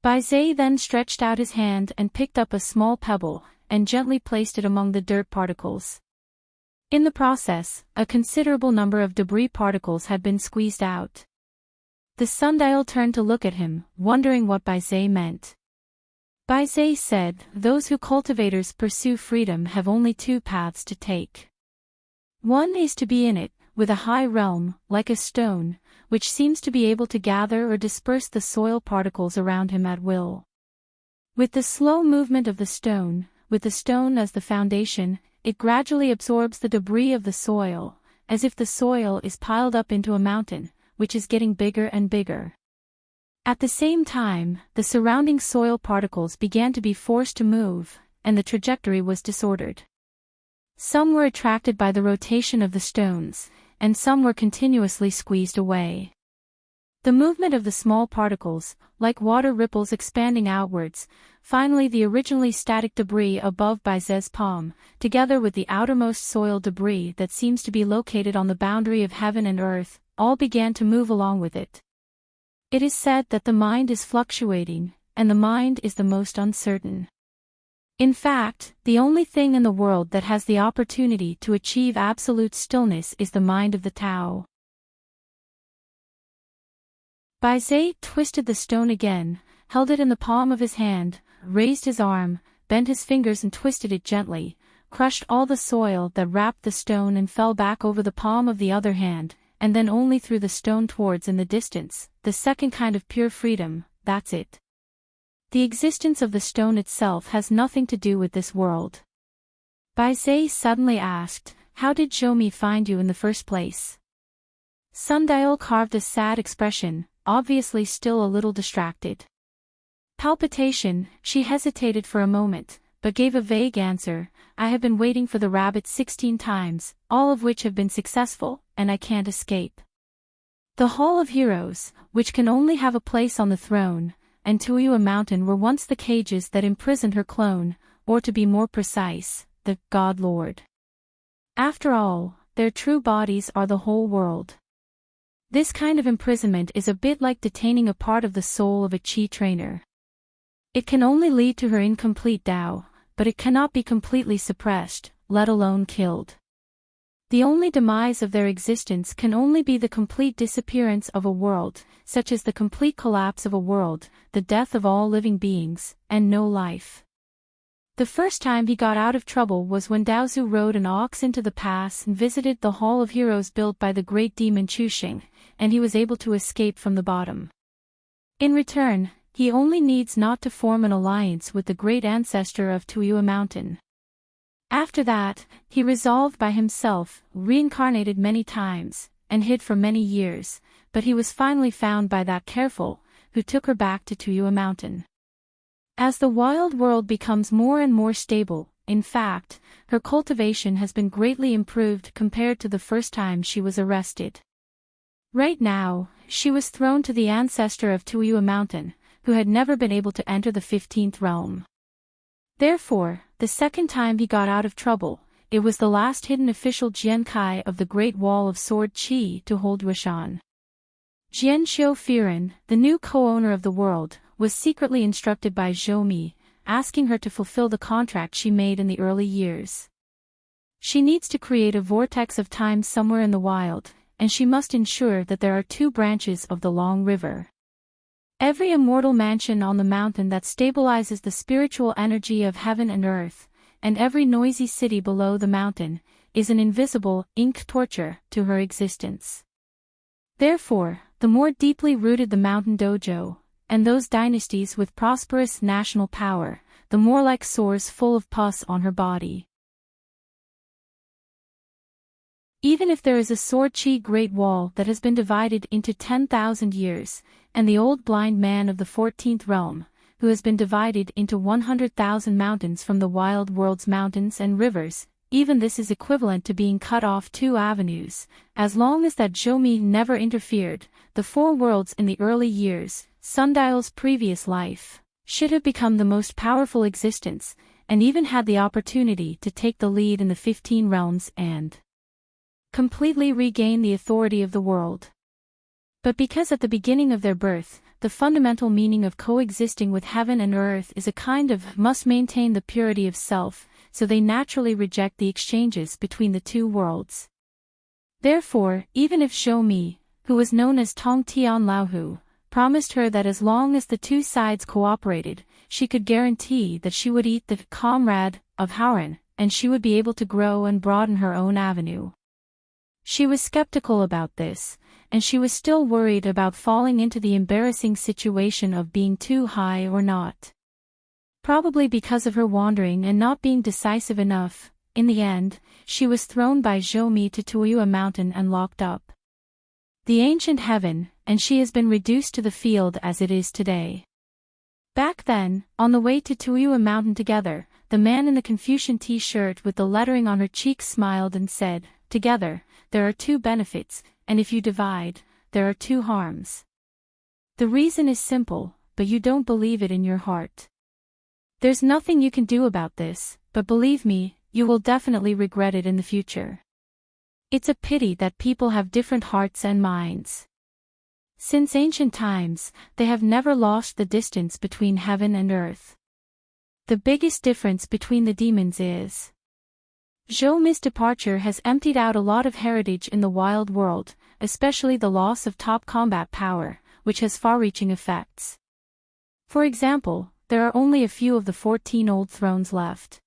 Baizé then stretched out his hand and picked up a small pebble, and gently placed it among the dirt particles. In the process, a considerable number of debris particles had been squeezed out. The sundial turned to look at him, wondering what Baizé meant. Baizé said, those who cultivators pursue freedom have only two paths to take. One is to be in it, with a high realm, like a stone, which seems to be able to gather or disperse the soil particles around him at will. With the slow movement of the stone, with the stone as the foundation, it gradually absorbs the debris of the soil, as if the soil is piled up into a mountain, which is getting bigger and bigger. At the same time, the surrounding soil particles began to be forced to move, and the trajectory was disordered. Some were attracted by the rotation of the stones, and some were continuously squeezed away. The movement of the small particles, like water ripples expanding outwards, finally the originally static debris above Baizé's palm, together with the outermost soil debris that seems to be located on the boundary of heaven and earth, all began to move along with it. It is said that the mind is fluctuating, and the mind is the most uncertain. In fact, the only thing in the world that has the opportunity to achieve absolute stillness is the mind of the Tao. Baizé twisted the stone again, held it in the palm of his hand, raised his arm, bent his fingers and twisted it gently, crushed all the soil that wrapped the stone and fell back over the palm of the other hand, and then only threw the stone towards in the distance, the second kind of pure freedom, that's it. The existence of the stone itself has nothing to do with this world. Baizé suddenly asked, how did Zhou find you in the first place? Sundial carved a sad expression, obviously still a little distracted. Palpitation, she hesitated for a moment, but gave a vague answer, I have been waiting for the rabbit 16 times, all of which have been successful, and I can't escape. The Hall of Heroes, which can only have a place on the throne, and Tuyu Mountain were once the cages that imprisoned her clone, or to be more precise, the God Lord. After all, their true bodies are the whole world. This kind of imprisonment is a bit like detaining a part of the soul of a Qi trainer. It can only lead to her incomplete Tao, but it cannot be completely suppressed, let alone killed. The only demise of their existence can only be the complete disappearance of a world, such as the complete collapse of a world, the death of all living beings, and no life. The first time he got out of trouble was when Daozu rode an ox into the pass and visited the Hall of Heroes built by the great demon Chuxing, and he was able to escape from the bottom. In return, he only needs not to form an alliance with the great ancestor of Tuyu Mountain. After that, he resolved by himself, reincarnated many times, and hid for many years, but he was finally found by that careful, who took her back to Tuyu Mountain. As the wild world becomes more and more stable, in fact, her cultivation has been greatly improved compared to the first time she was arrested. Right now, she was thrown to the ancestor of Tuyu Mountain, who had never been able to enter the 15th realm. Therefore, the second time he got out of trouble, it was the last hidden official Jiankai of the Great Wall of Sword Qi to hold Yuishan. Jian Xiufiren, the new co-owner of the world, was secretly instructed by Zhou, asking her to fulfill the contract she made in the early years. She needs to create a vortex of time somewhere in the wild, and she must ensure that there are two branches of the long river. Every immortal mansion on the mountain that stabilizes the spiritual energy of heaven and earth, and every noisy city below the mountain, is an invisible ink torture to her existence. Therefore, the more deeply rooted the mountain dojo, and those dynasties with prosperous national power, the more like sores full of pus on her body. Even if there is a Sword-Chi Great Wall that has been divided into 10,000 years, and the old blind man of the 14th realm, who has been divided into 100,000 mountains from the wild world's mountains and rivers, even this is equivalent to being cut off 2 avenues. As long as that Zhou never interfered, the 4 worlds in the early years, Sundial's previous life, should have become the most powerful existence, and even had the opportunity to take the lead in the 15 realms and completely regain the authority of the world. But because at the beginning of their birth, the fundamental meaning of coexisting with heaven and earth is a kind of must maintain the purity of self, so they naturally reject the exchanges between the 2 worlds. Therefore, even if Zhou Mi, who was known as Tong Tian Laohu, promised her that as long as the 2 sides cooperated, she could guarantee that she would eat the comrade of Hauran, and she would be able to grow and broaden her own avenue. She was skeptical about this, and she was still worried about falling into the embarrassing situation of being too high or not. Probably because of her wandering and not being decisive enough, in the end, she was thrown by Zhou Mi to Tuoyue Mountain and locked up. The ancient heaven, and she has been reduced to the field as it is today. Back then, on the way to Tuoyue Mountain together, the man in the Confucian t-shirt with the lettering on her cheeks smiled and said, "Together, there are 2 benefits, and if you divide, there are 2 harms. The reason is simple, but you don't believe it in your heart. There's nothing you can do about this, but believe me, you will definitely regret it in the future. It's a pity that people have different hearts and minds. Since ancient times, they have never lost the distance between heaven and earth. The biggest difference between the demons is Zhou Mi's departure has emptied out a lot of heritage in the wild world, especially the loss of top combat power, which has far-reaching effects. For example, there are only a few of the 14 old thrones left.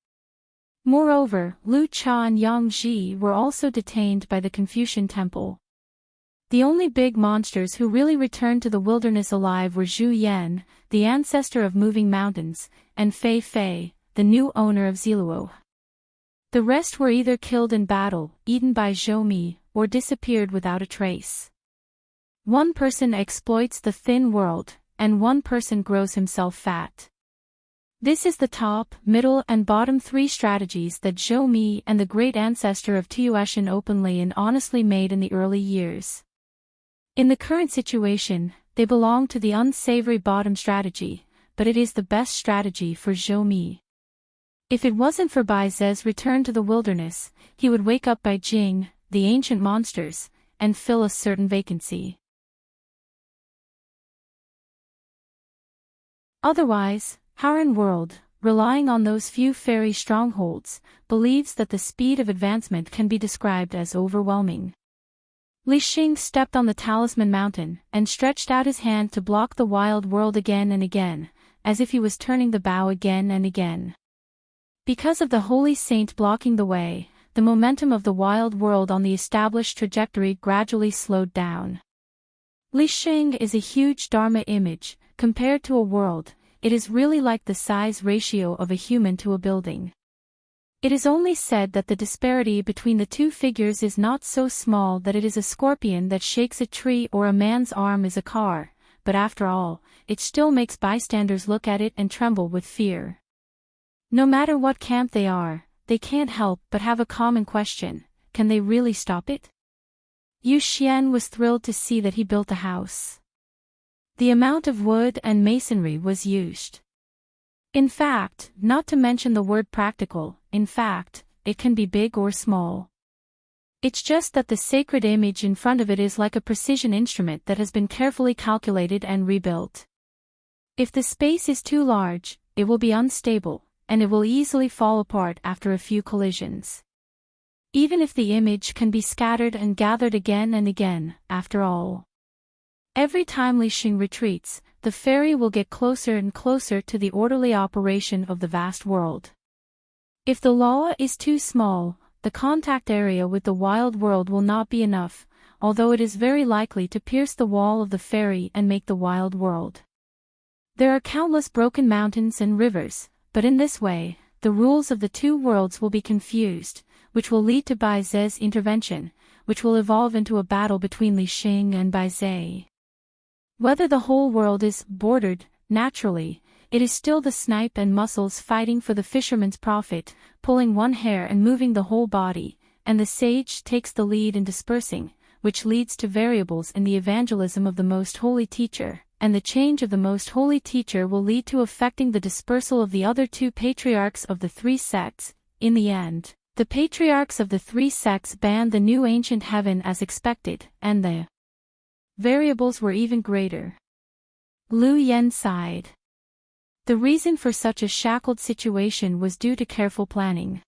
Moreover, Lu Cha and Yang Ji were also detained by the Confucian temple. The only big monsters who really returned to the wilderness alive were Zhu Yan, the ancestor of moving mountains, and Fei Fei, the new owner of Ziluo. The rest were either killed in battle, eaten by Zhou Mi, or disappeared without a trace. One person exploits the thin world, and one person grows himself fat. This is the top, middle and bottom 3 strategies that Zhou Mi and the great ancestor of Tuoyuan openly and honestly made in the early years. In the current situation, they belong to the unsavory bottom strategy, but it is the best strategy for Zhou Mi. If it wasn't for Bai Ze's return to the wilderness, he would wake up Bai Jing, the ancient monsters, and fill a certain vacancy. Otherwise, Hauran world, relying on those few fairy strongholds, believes that the speed of advancement can be described as overwhelming. Li Xing stepped on the Talisman Mountain and stretched out his hand to block the wild world again and again, as if he was turning the bow again and again. Because of the holy saint blocking the way, the momentum of the wild world on the established trajectory gradually slowed down. Li Xing is a huge Dharma image. Compared to a world, it is really like the size ratio of a human to a building. It is only said that the disparity between the 2 figures is not so small that it is a scorpion that shakes a tree or a man's arm is a car, but after all, it still makes bystanders look at it and tremble with fear. No matter what camp they are, they can't help but have a common question: can they really stop it? Yu Xian was thrilled to see that he built a house. The amount of wood and masonry was used. In fact, not to mention the word practical, in fact, it can be big or small. It's just that the sacred image in front of it is like a precision instrument that has been carefully calculated and rebuilt. If the space is too large, it will be unstable, and it will easily fall apart after a few collisions. Even if the image can be scattered and gathered again and again, after all. Every time Li Xing retreats, the fairy will get closer and closer to the orderly operation of the vast world. If the law is too small, the contact area with the wild world will not be enough, although it is very likely to pierce the wall of the fairy and make the wild world There are countless broken mountains and rivers, but in this way, the rules of the two worlds will be confused, which will lead to Bai Ze's intervention, which will evolve into a battle between Li Xing and Bai Ze. Whether the whole world is bordered, naturally, it is still the snipe and mussels fighting for the fisherman's profit, pulling one hair and moving the whole body, and the sage takes the lead in dispersing, which leads to variables in the evangelism of the Most Holy Teacher, and the change of the Most Holy Teacher will lead to affecting the dispersal of the other two patriarchs of the three sects. In the end, the patriarchs of the three sects banned the new ancient heaven as expected, and the variables were even greater. Liu Yan sighed. The reason for such a shackled situation was due to careful planning.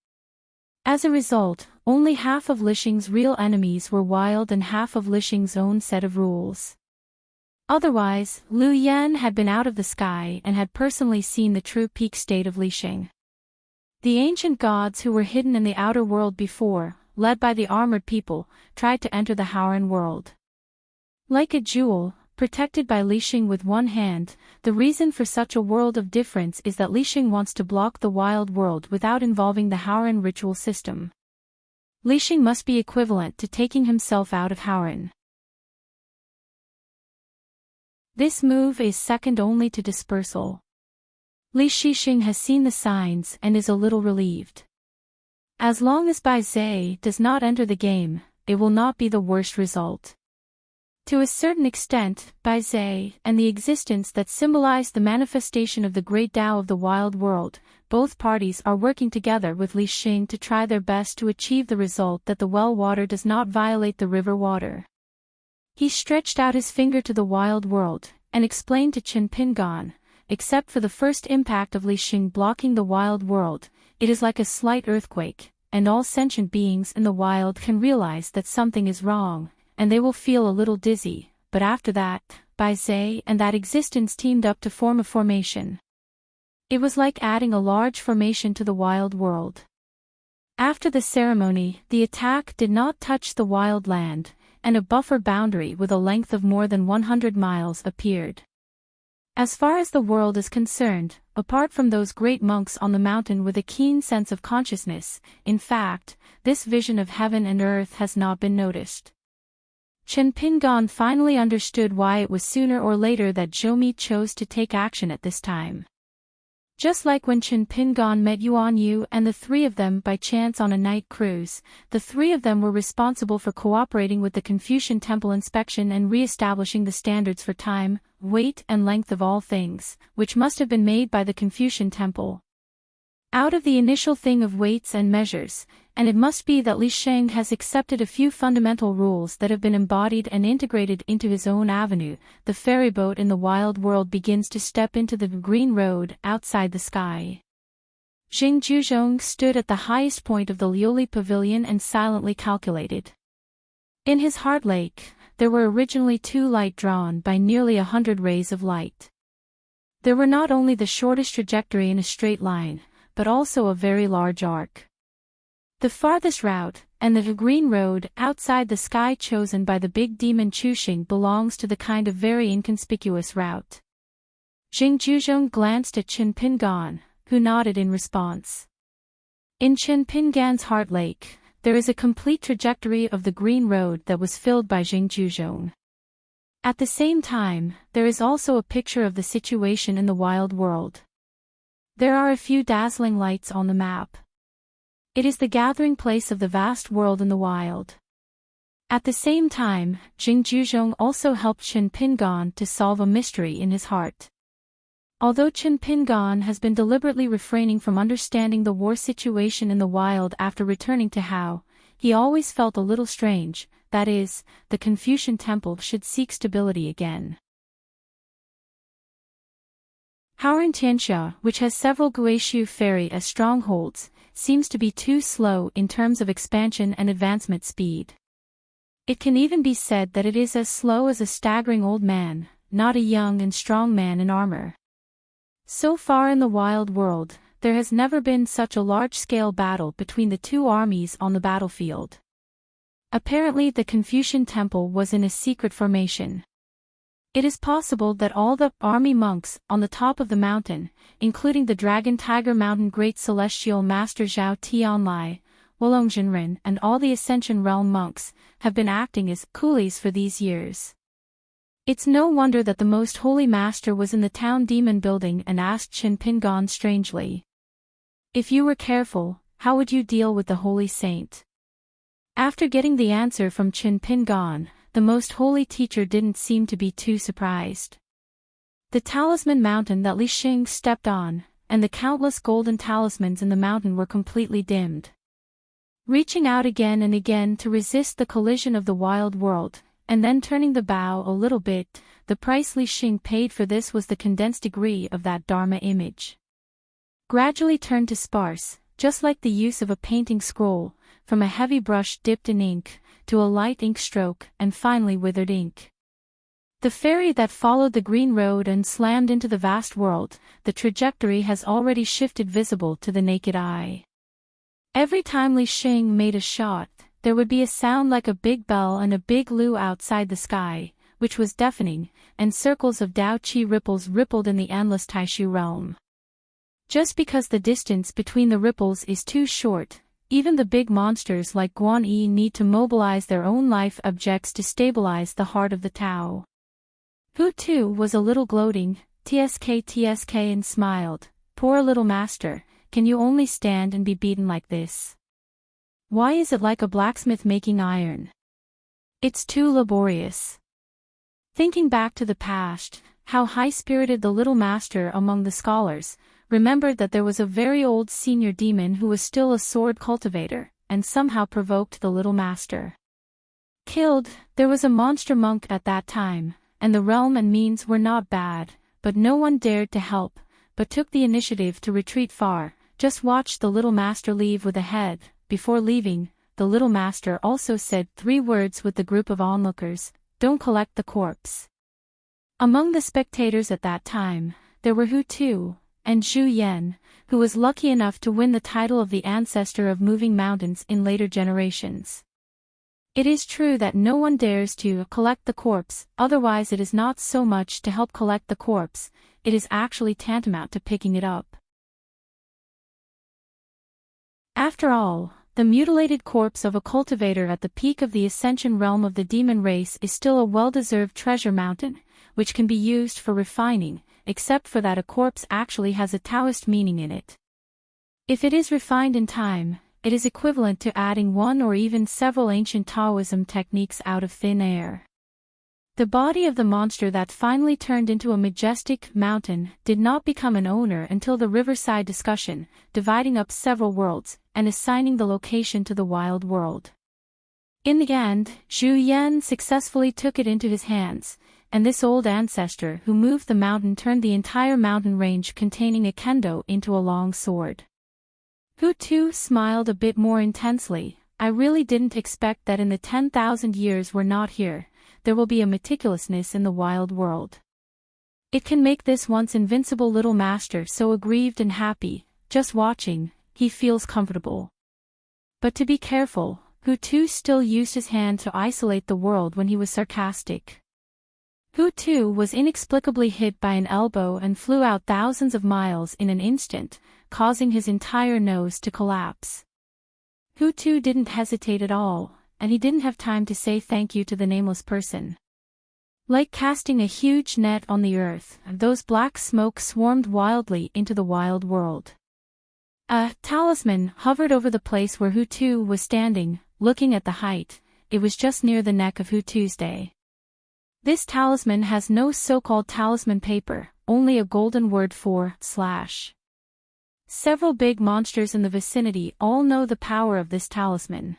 As a result, only half of Li Xing's real enemies were wild and half of Li Xing's own set of rules. Otherwise, Liu Yan had been out of the sky and had personally seen the true peak state of Li Xing. The ancient gods who were hidden in the outer world before, led by the armored people, tried to enter the Howren world. Like a jewel, protected by Li Xing with one hand, the reason for such a world of difference is that Li Xing wants to block the wild world without involving the Howren ritual system. Li Xing must be equivalent to taking himself out of Howren. This move is second only to dispersal. Li Shixing has seen the signs and is a little relieved. As long as Bai Ze does not enter the game, it will not be the worst result. To a certain extent, Bai Ze and the existence that symbolize the manifestation of the great Tao of the wild world, both parties are working together with Li Xing to try their best to achieve the result that the well water does not violate the river water. He stretched out his finger to the wild world, and explained to Chen Pingan, except for the first impact of Li Xing blocking the wild world, it is like a slight earthquake, and all sentient beings in the wild can realize that something is wrong, and they will feel a little dizzy, but after that, Bai Ze and that existence teamed up to form a formation. It was like adding a large formation to the wild world. After the ceremony, the attack did not touch the wild land, and a buffer boundary with a length of more than 100 miles appeared. As far as the world is concerned, apart from those great monks on the mountain with a keen sense of consciousness, in fact, this vision of heaven and earth has not been noticed. Chen Pingan finally understood why it was sooner or later that Zhou Mi chose to take action at this time. Just like when Chen Pingan met Yuan Yu and the three of them by chance on a night cruise, the three of them were responsible for cooperating with the Confucian temple inspection and re-establishing the standards for time, weight and length of all things, which must have been made by the Confucian temple. Out of the initial thing of weights and measures, and it must be that Li Sheng has accepted a few fundamental rules that have been embodied and integrated into his own avenue, the ferryboat in the wild world begins to step into the green road outside the sky. Jing Juzhong stood at the highest point of the Liuli pavilion and silently calculated. In his heart lake, there were originally 2 light drawn by nearly 100 rays of light. There were not only the shortest trajectory in a straight line, but also a very large arc. The farthest route, and the green road outside the sky chosen by the big demon Chuxing belongs to the kind of very inconspicuous route. Jing Juzhong glanced at Chen Pingan, who nodded in response. In Chen Pingan's heart lake, there is a complete trajectory of the green road that was filled by Jing Juzhong. At the same time, there is also a picture of the situation in the wild world. There are a few dazzling lights on the map. It is the gathering place of the vast world in the wild. At the same time, Jing Juzhong also helped Chen Pingan to solve a mystery in his heart. Although Chen Pingan has been deliberately refraining from understanding the war situation in the wild after returning to Hao, he always felt a little strange, that is, the Confucian temple should seek stability again. Howren Tianxia, which has several Guishu ferry as strongholds, seems to be too slow in terms of expansion and advancement speed. It can even be said that it is as slow as a staggering old man, not a young and strong man in armor. So far in the wild world, there has never been such a large-scale battle between the two armies on the battlefield. Apparently the Confucian temple was in a secret formation. It is possible that all the army monks on the top of the mountain, including the Dragon Tiger Mountain Great Celestial Master Zhao Tianlai, Wolongjinren and all the Ascension Realm monks, have been acting as coolies for these years. It's no wonder that the Most Holy Master was in the town demon building and asked Qin Pingan strangely. If you were careful, how would you deal with the Holy Saint? After getting the answer from Qin Pingan, the Most Holy Teacher didn't seem to be too surprised. The talisman mountain that Li Xing stepped on, and the countless golden talismans in the mountain were completely dimmed. Reaching out again and again to resist the collision of the wild world, and then turning the bow a little bit, the price Li Xing paid for this was the condensed degree of that Dharma image. Gradually turned to sparse, just like the use of a painting scroll, from a heavy brush dipped in ink, to a light ink stroke, and finally withered ink. The ferry that followed the green road and slammed into the vast world, the trajectory has already shifted visible to the naked eye. Every time Li Xing made a shot, there would be a sound like a big bell and a big lu outside the sky, which was deafening, and circles of Dao Qi ripples rippled in the endless Taishu realm. Just because the distance between the ripples is too short, even the big monsters like Guan Yi need to mobilize their own life objects to stabilize the heart of the Tao. Hu too was a little gloating, tsk and smiled, "Poor little master, can you only stand and be beaten like this? Why is it like a blacksmith making iron? It's too laborious." Thinking back to the past, how high-spirited the little master among the scholars, remembered that there was a very old senior demon who was still a sword cultivator, and somehow provoked the little master. Killed, there was a monster monk at that time, and the realm and means were not bad, but no one dared to help, but took the initiative to retreat far, just watched the little master leave with a head. Before leaving, the little master also said 3 words with the group of onlookers: "Don't collect the corpse." Among the spectators at that time, there were Hu Tu, and Zhu Yan, who was lucky enough to win the title of the ancestor of moving mountains in later generations. It is true that no one dares to collect the corpse, otherwise it is not so much to help collect the corpse, it is actually tantamount to picking it up. After all, the mutilated corpse of a cultivator at the peak of the ascension realm of the demon race is still a well-deserved treasure mountain, which can be used for refining, except for that a corpse actually has a Taoist meaning in it. If it is refined in time, it is equivalent to adding one or even several ancient Taoism techniques out of thin air. The body of the monster that finally turned into a majestic mountain did not become an owner until the riverside discussion, dividing up several worlds, and assigning the location to the wild world. In the end, Zhu Yan successfully took it into his hands, and this old ancestor who moved the mountain turned the entire mountain range containing a kendo into a long sword. Hu Tu smiled a bit more intensely. "I really didn't expect that in the 10,000 years we're not here, there will be a meticulousness in the wild world. It can make this once invincible little master so aggrieved and happy, just watching, he feels comfortable." But to be careful, Hu Tu still used his hand to isolate the world when he was sarcastic. Hu Tu was inexplicably hit by an elbow and flew out thousands of miles in an instant, causing his entire nose to collapse. Hu Tu didn't hesitate at all, and he didn't have time to say thank you to the nameless person. Like casting a huge net on the earth, those black smoke swarmed wildly into the wild world. A talisman hovered over the place where Hu Tu was standing, looking at the height. It was just near the neck of Hu Tuesday. This talisman has no so-called talisman paper, only a golden word for /. Several big monsters in the vicinity all know the power of this talisman.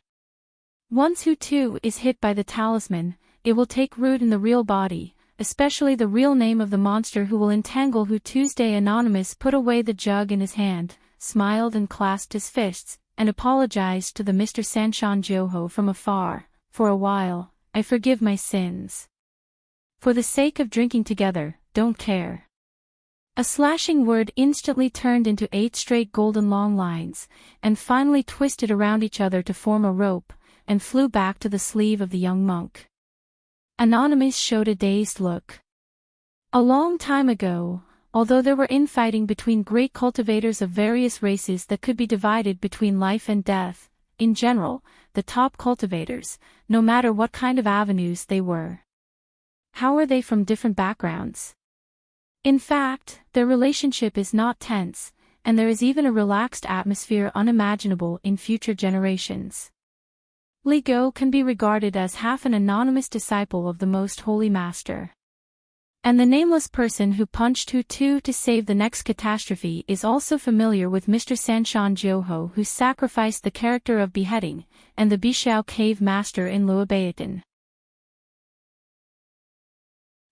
Once Hu Tu is hit by the talisman, it will take root in the real body, especially the real name of the monster who will entangle Hu Tuesday. Anonymous put away the jug in his hand, smiled and clasped his fists, and apologized to the Mr. Sanshan Joho from afar. "For a while, I forgive my sins. For the sake of drinking together, don't care." A slashing word instantly turned into 8 straight golden long lines, and finally twisted around each other to form a rope, and flew back to the sleeve of the young monk. Anonymous showed a dazed look. A long time ago, although there were infighting between great cultivators of various races that could be divided between life and death, in general, the top cultivators, no matter what kind of avenues they were. How are they from different backgrounds? In fact, their relationship is not tense, and there is even a relaxed atmosphere unimaginable in future generations. Li Go can be regarded as half an anonymous disciple of the Most Holy Master. And the nameless person who punched Hu Tu to save the next catastrophe is also familiar with Mr. Sanshan Jiuho, who sacrificed the character of beheading, and the Bishao cave master in Luobaotan.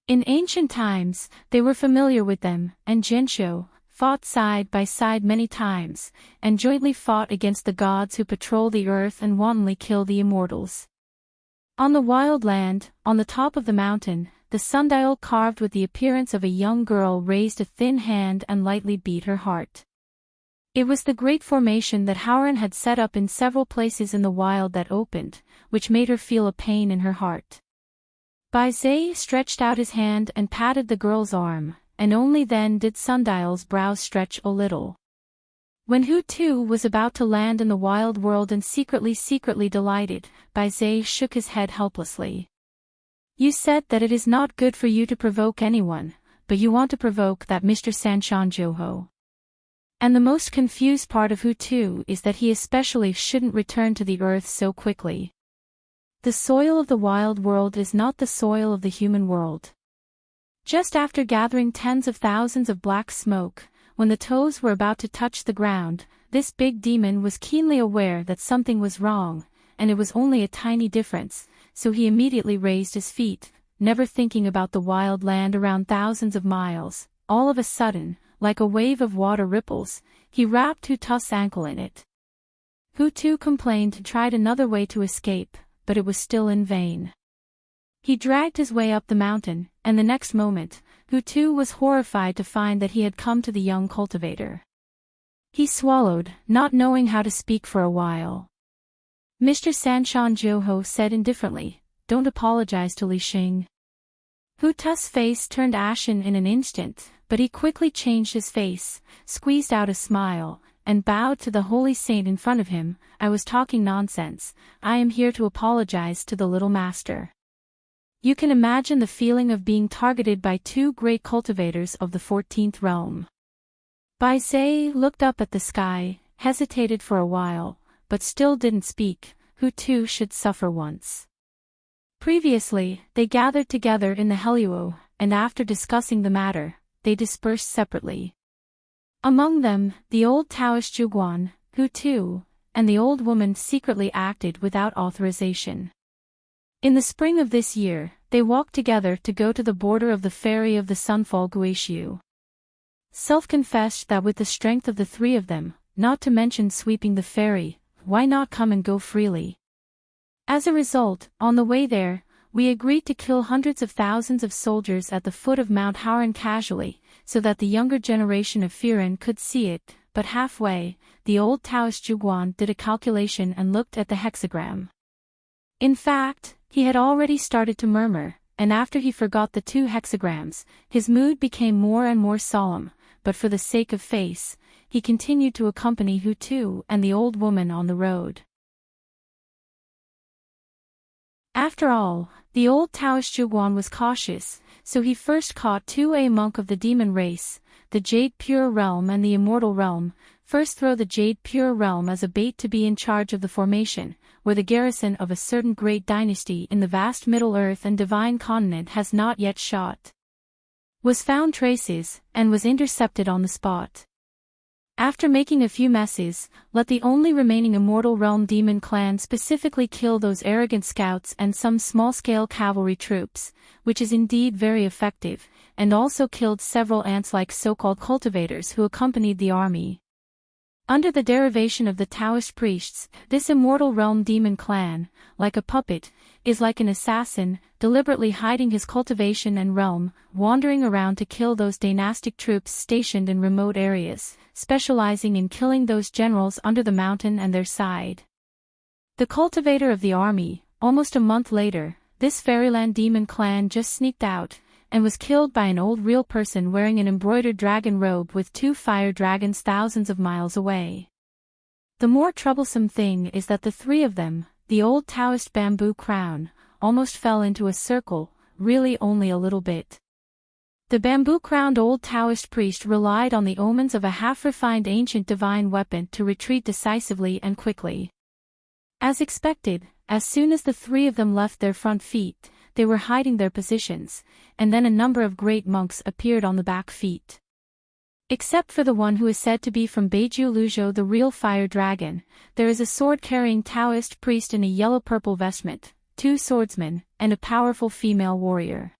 In ancient times, they were familiar with them, and Jinsho fought side by side many times, and jointly fought against the gods who patrol the earth and wantonly kill the immortals. On the wild land, on the top of the mountain, the sundial carved with the appearance of a young girl raised a thin hand and lightly beat her heart. It was the great formation that Howren had set up in several places in the wild that opened, which made her feel a pain in her heart. Bai Zhe stretched out his hand and patted the girl's arm, and only then did Sundial's brows stretch a little. When Hu Tu was about to land in the wild world and secretly delighted, Bai Zhe shook his head helplessly. You said that it is not good for you to provoke anyone, but you want to provoke that Mr. Sanshan Jiuho. And the most confused part of Hu Tu is that he especially shouldn't return to the earth so quickly. The soil of the wild world is not the soil of the human world. Just after gathering tens of thousands of black smoke, when the toes were about to touch the ground, this big demon was keenly aware that something was wrong, and it was only a tiny difference, so he immediately raised his feet, never thinking about the wild land around thousands of miles. All of a sudden, like a wave of water ripples, he wrapped Hu Tu's ankle in it. Hu Tu complained and tried another way to escape, but it was still in vain. He dragged his way up the mountain, and the next moment, Hu Tu was horrified to find that he had come to the young cultivator. He swallowed, not knowing how to speak for a while. Mr. Sanshan Jiuho said indifferently, "Don't apologize to Li Xing." Hu Tu's face turned ashen in an instant, but he quickly changed his face, squeezed out a smile, and bowed to the holy saint in front of him. "I was talking nonsense. I am here to apologize to the little master." You can imagine the feeling of being targeted by two great cultivators of the 14th realm. Bai Zhe looked up at the sky, hesitated for a while, but still didn't speak. Hu Tu should suffer once. Previously, they gathered together in the Heluo, and after discussing the matter, they dispersed separately. Among them, the old Taoist Zhuguan, Hu Tu, and the old woman secretly acted without authorization. In the spring of this year, they walked together to go to the border of the ferry of the Sunfall Guishu. Self-confessed that with the strength of the three of them, not to mention sweeping the ferry, why not come and go freely? As a result, on the way there, we agreed to kill hundreds of thousands of soldiers at the foot of Mount Howren casually, so that the younger generation of Firen could see it, but halfway, the old Taoist Zhuguan did a calculation and looked at the hexagram. In fact, he had already started to murmur, and after he forgot the two hexagrams, his mood became more and more solemn, but for the sake of face, he continued to accompany Hu Tu and the old woman on the road. After all, the old Taoist Zhuguan was cautious, so he first caught a monk of the demon race, the Jade Pure Realm and the Immortal Realm. First throw the Jade Pure Realm as a bait to be in charge of the formation, where the garrison of a certain great dynasty in the vast Middle Earth and Divine Continent has not yet shot. Was found traces, and was intercepted on the spot. After making a few messes, let the only remaining Immortal Realm demon clan specifically kill those arrogant scouts and some small-scale cavalry troops, which is indeed very effective, and also killed several ants-like so-called cultivators who accompanied the army. Under the derivation of the Taoist priests, this Immortal Realm demon clan, like a puppet, is like an assassin, deliberately hiding his cultivation and realm, wandering around to kill those dynastic troops stationed in remote areas, specializing in killing those generals under the mountain and their side. The cultivator of the army, almost a month later, this Fairyland demon clan just sneaked out, and was killed by an old real person wearing an embroidered dragon robe with 2 fire dragons thousands of miles away. The more troublesome thing is that the 3 of them, the old Taoist bamboo crown, almost fell into a circle, really only a little bit. The bamboo-crowned old Taoist priest relied on the omens of a half-refined ancient divine weapon to retreat decisively and quickly. As expected, as soon as the 3 of them left their front feet, they were hiding their positions, and then a number of great monks appeared on the back feet. Except for the one who is said to be from Beiju Luzhou, the real fire dragon, there is a sword-carrying Taoist priest in a yellow-purple vestment, 2 swordsmen, and a powerful female warrior.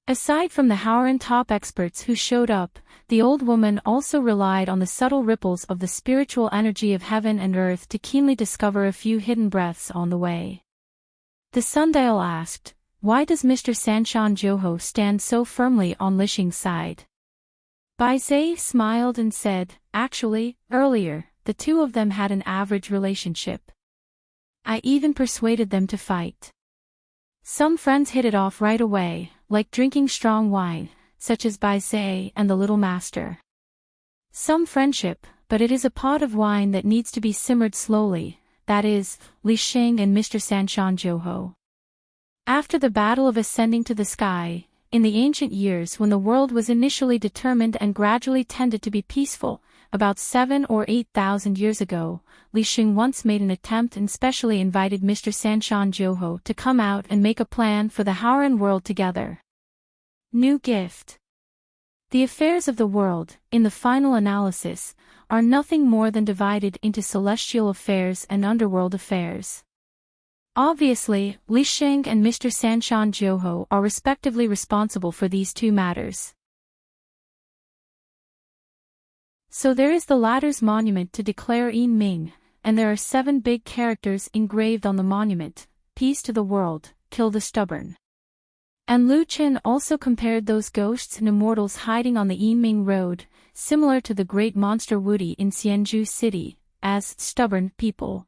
Aside from the Howran top experts who showed up, the old woman also relied on the subtle ripples of the spiritual energy of heaven and earth to keenly discover a few hidden breaths on the way. The sundial asked, "Why does Mr. Sanshan Joho stand so firmly on Lixing's side?" Bai Zhe smiled and said, "Actually, earlier, the 2 of them had an average relationship. I even persuaded them to fight. Some friends hit it off right away, like drinking strong wine, such as Bai Zhe and the little master. Some friendship, but it is a pot of wine that needs to be simmered slowly, that is, Lixing and Mr. Sanshan Joho. After the battle of ascending to the sky, in the ancient years when the world was initially determined and gradually tended to be peaceful, about 7 or 8,000 years ago, Lixing once made an attempt and specially invited Mr. Sanshan Joho to come out and make a plan for the Howran world together. New gift. The affairs of the world, in the final analysis, are nothing more than divided into celestial affairs and underworld affairs. Obviously, Lixing and Mr. Sanshan Joho are respectively responsible for these 2 matters. So there is the latter's monument to declare Yin Ming, and there are 7 big characters engraved on the monument: peace to the world, kill the stubborn. And Lu Qin also compared those ghosts and immortals hiding on the Yinming Road, similar to the great monster Wudi in Xianzhou City, as stubborn people.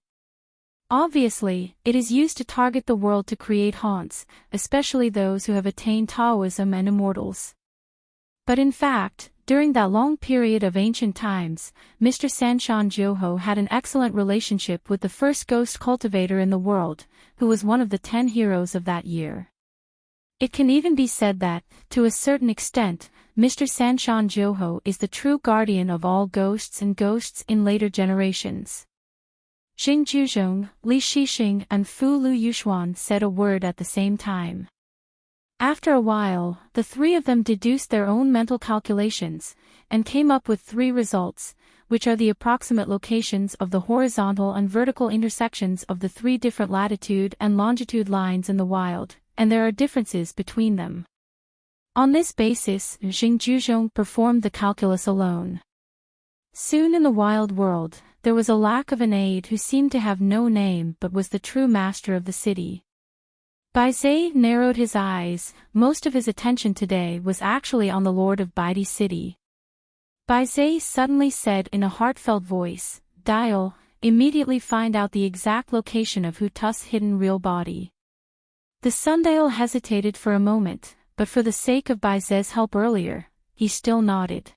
Obviously, it is used to target the world to create haunts, especially those who have attained Taoism and immortals. But in fact, during that long period of ancient times, Mr. Sanshan Joho had an excellent relationship with the first ghost cultivator in the world, who was one of the 10 heroes of that year. It can even be said that, to a certain extent, Mr. Sanshan Joho is the true guardian of all ghosts and ghosts in later generations. Xing Juzhong, Li Shixing and Fu Lu Yuxuan said a word at the same time. After a while, the 3 of them deduced their own mental calculations, and came up with 3 results, which are the approximate locations of the horizontal and vertical intersections of the 3 different latitude and longitude lines in the wild, and there are differences between them. On this basis, Xing Juzhong performed the calculus alone. Soon in the wild world, there was a lack of an aide who seemed to have no name but was the true master of the city. Bai Zhe narrowed his eyes. Most of his attention today was actually on the lord of Baidi City. Bai Zhe suddenly said in a heartfelt voice, "Dial, immediately find out the exact location of Hu Tu's hidden real body." The sundial hesitated for a moment, but for the sake of Bai Zhe's help earlier, he still nodded.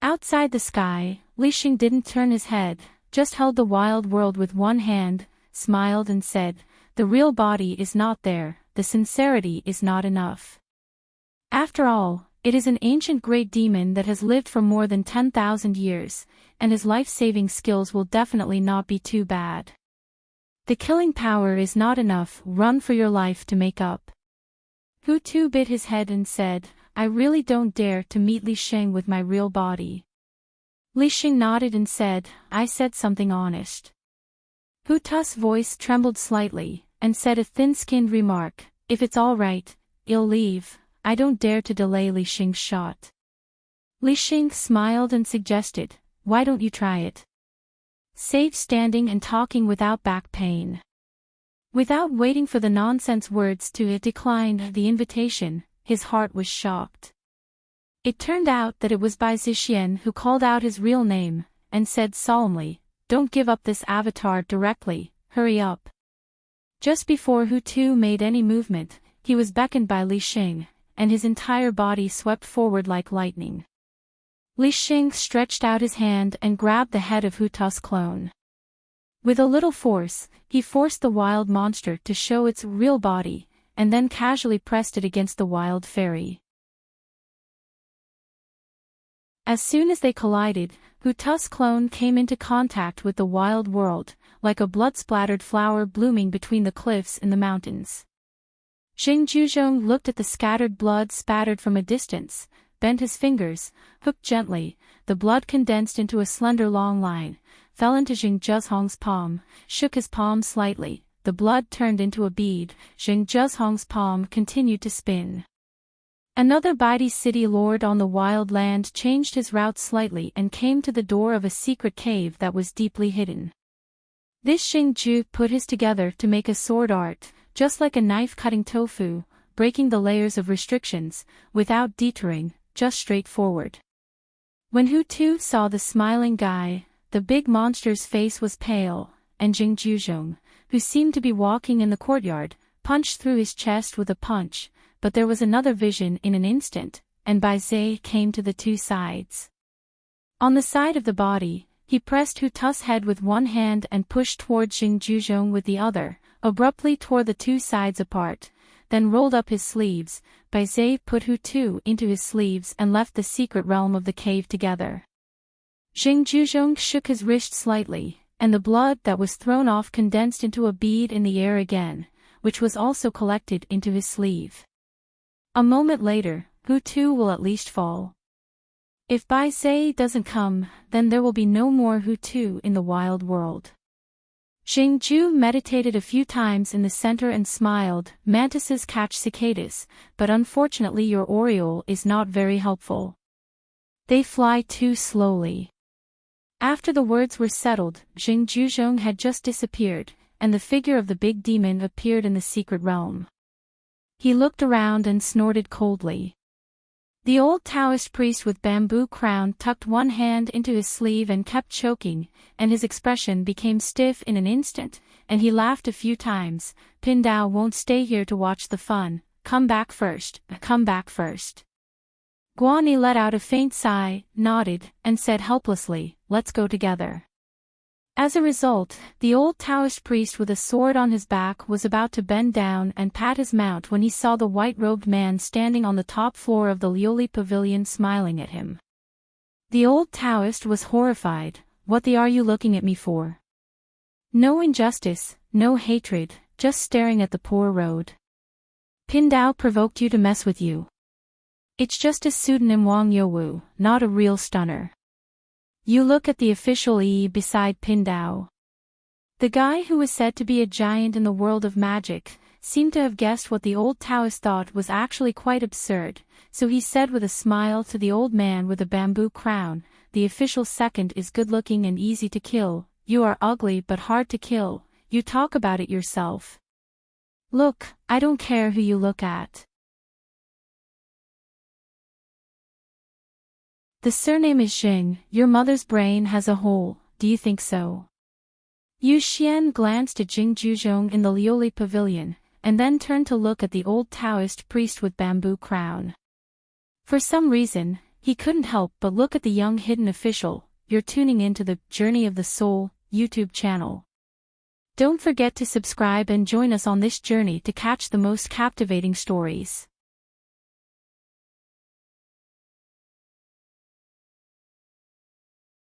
Outside the sky, Lixing didn't turn his head, just held the wild world with one hand, smiled and said, "The real body is not there, the sincerity is not enough. After all, it is an ancient great demon that has lived for more than 10,000 years, and his life-saving skills will definitely not be too bad. The killing power is not enough, run for your life to make up." Hu Tu bit his head and said, "I really don't dare to meet Lixing with my real body." Lixing nodded and said, "I said something honest." Hu Tu's voice trembled slightly, and said a thin-skinned remark, "If it's all right, I'll leave. I don't dare to delay Lixing's shot." Lixing smiled and suggested, "Why don't you try it? Save standing and talking without back pain." Without waiting for the nonsense words to decline the invitation, his heart was shocked. It turned out that it was Bai Zixian who called out his real name, and said solemnly, "Don't give up this avatar directly, hurry up." Just before Hu Tu made any movement, he was beckoned by Lixing, and his entire body swept forward like lightning. Li Xing stretched out his hand and grabbed the head of Hu Tu's clone. With a little force, he forced the wild monster to show its real body, and then casually pressed it against the wild fairy. As soon as they collided, Hu Tu's clone came into contact with the wild world, like a blood-splattered flower blooming between the cliffs in the mountains. Jing Juzhong looked at the scattered blood spattered from a distance, bent his fingers, hooked gently, the blood condensed into a slender long line, fell into Jing Zhezhong's palm, shook his palm slightly, the blood turned into a bead, Jing Zhezhong's palm continued to spin. Another Baidi city lord on the wild land changed his route slightly and came to the door of a secret cave that was deeply hidden. This Xing Ju put his together to make a sword art, just like a knife cutting tofu, breaking the layers of restrictions, without detouring, just straightforward. When Hu Tu saw the smiling guy, the big monster's face was pale, and Jing Juzhong, who seemed to be walking in the courtyard, punched through his chest with a punch, but there was another vision in an instant, and Bai Zhe came to the two sides. On the side of the body, he pressed Hu Tu's head with one hand and pushed toward Jing Juzhong with the other, abruptly tore the two sides apart, then rolled up his sleeves. Bai Zhe put Hu Tu into his sleeves and left the secret realm of the cave together. Jing Juzhong shook his wrist slightly, and the blood that was thrown off condensed into a bead in the air again, which was also collected into his sleeve. A moment later, Hu Tu will at least fall. If Bai Zhe doesn't come, then there will be no more Hu Tu in the wild world. Xing Ju meditated a few times in the center and smiled. Mantises catch cicadas, but unfortunately your oriole is not very helpful. They fly too slowly. After the words were settled, Jing Juzhong had just disappeared, and the figure of the big demon appeared in the secret realm. He looked around and snorted coldly. The old Taoist priest with bamboo crown tucked one hand into his sleeve and kept choking, and his expression became stiff in an instant, and he laughed a few times. Pindao won't stay here to watch the fun, come back first, come back first. Guani let out a faint sigh, nodded, and said helplessly, let's go together. As a result, the old Taoist priest with a sword on his back was about to bend down and pat his mount when he saw the white-robed man standing on the top floor of the Lioli pavilion smiling at him. The old Taoist was horrified. What the are you looking at me for? No injustice, no hatred, just staring at the poor road. Pindao provoked you to mess with you. It's just a pseudonym Wang Youwu, not a real stunner. You look at the official E beside Pindao. The guy who was said to be a giant in the world of magic, seemed to have guessed what the old Taoist thought was actually quite absurd, so he said with a smile to the old man with a bamboo crown, the official second is good-looking and easy to kill, you are ugly but hard to kill, you talk about it yourself. Look, I don't care who you look at. The surname is Xing, your mother's brain has a hole, do you think so? Yu Xian glanced at Jing Juzhong in the Lioli pavilion, and then turned to look at the old Taoist priest with bamboo crown. For some reason, he couldn't help but look at the young hidden official. You're tuning into the Journey of the Soul YouTube channel. Don't forget to subscribe and join us on this journey to catch the most captivating stories.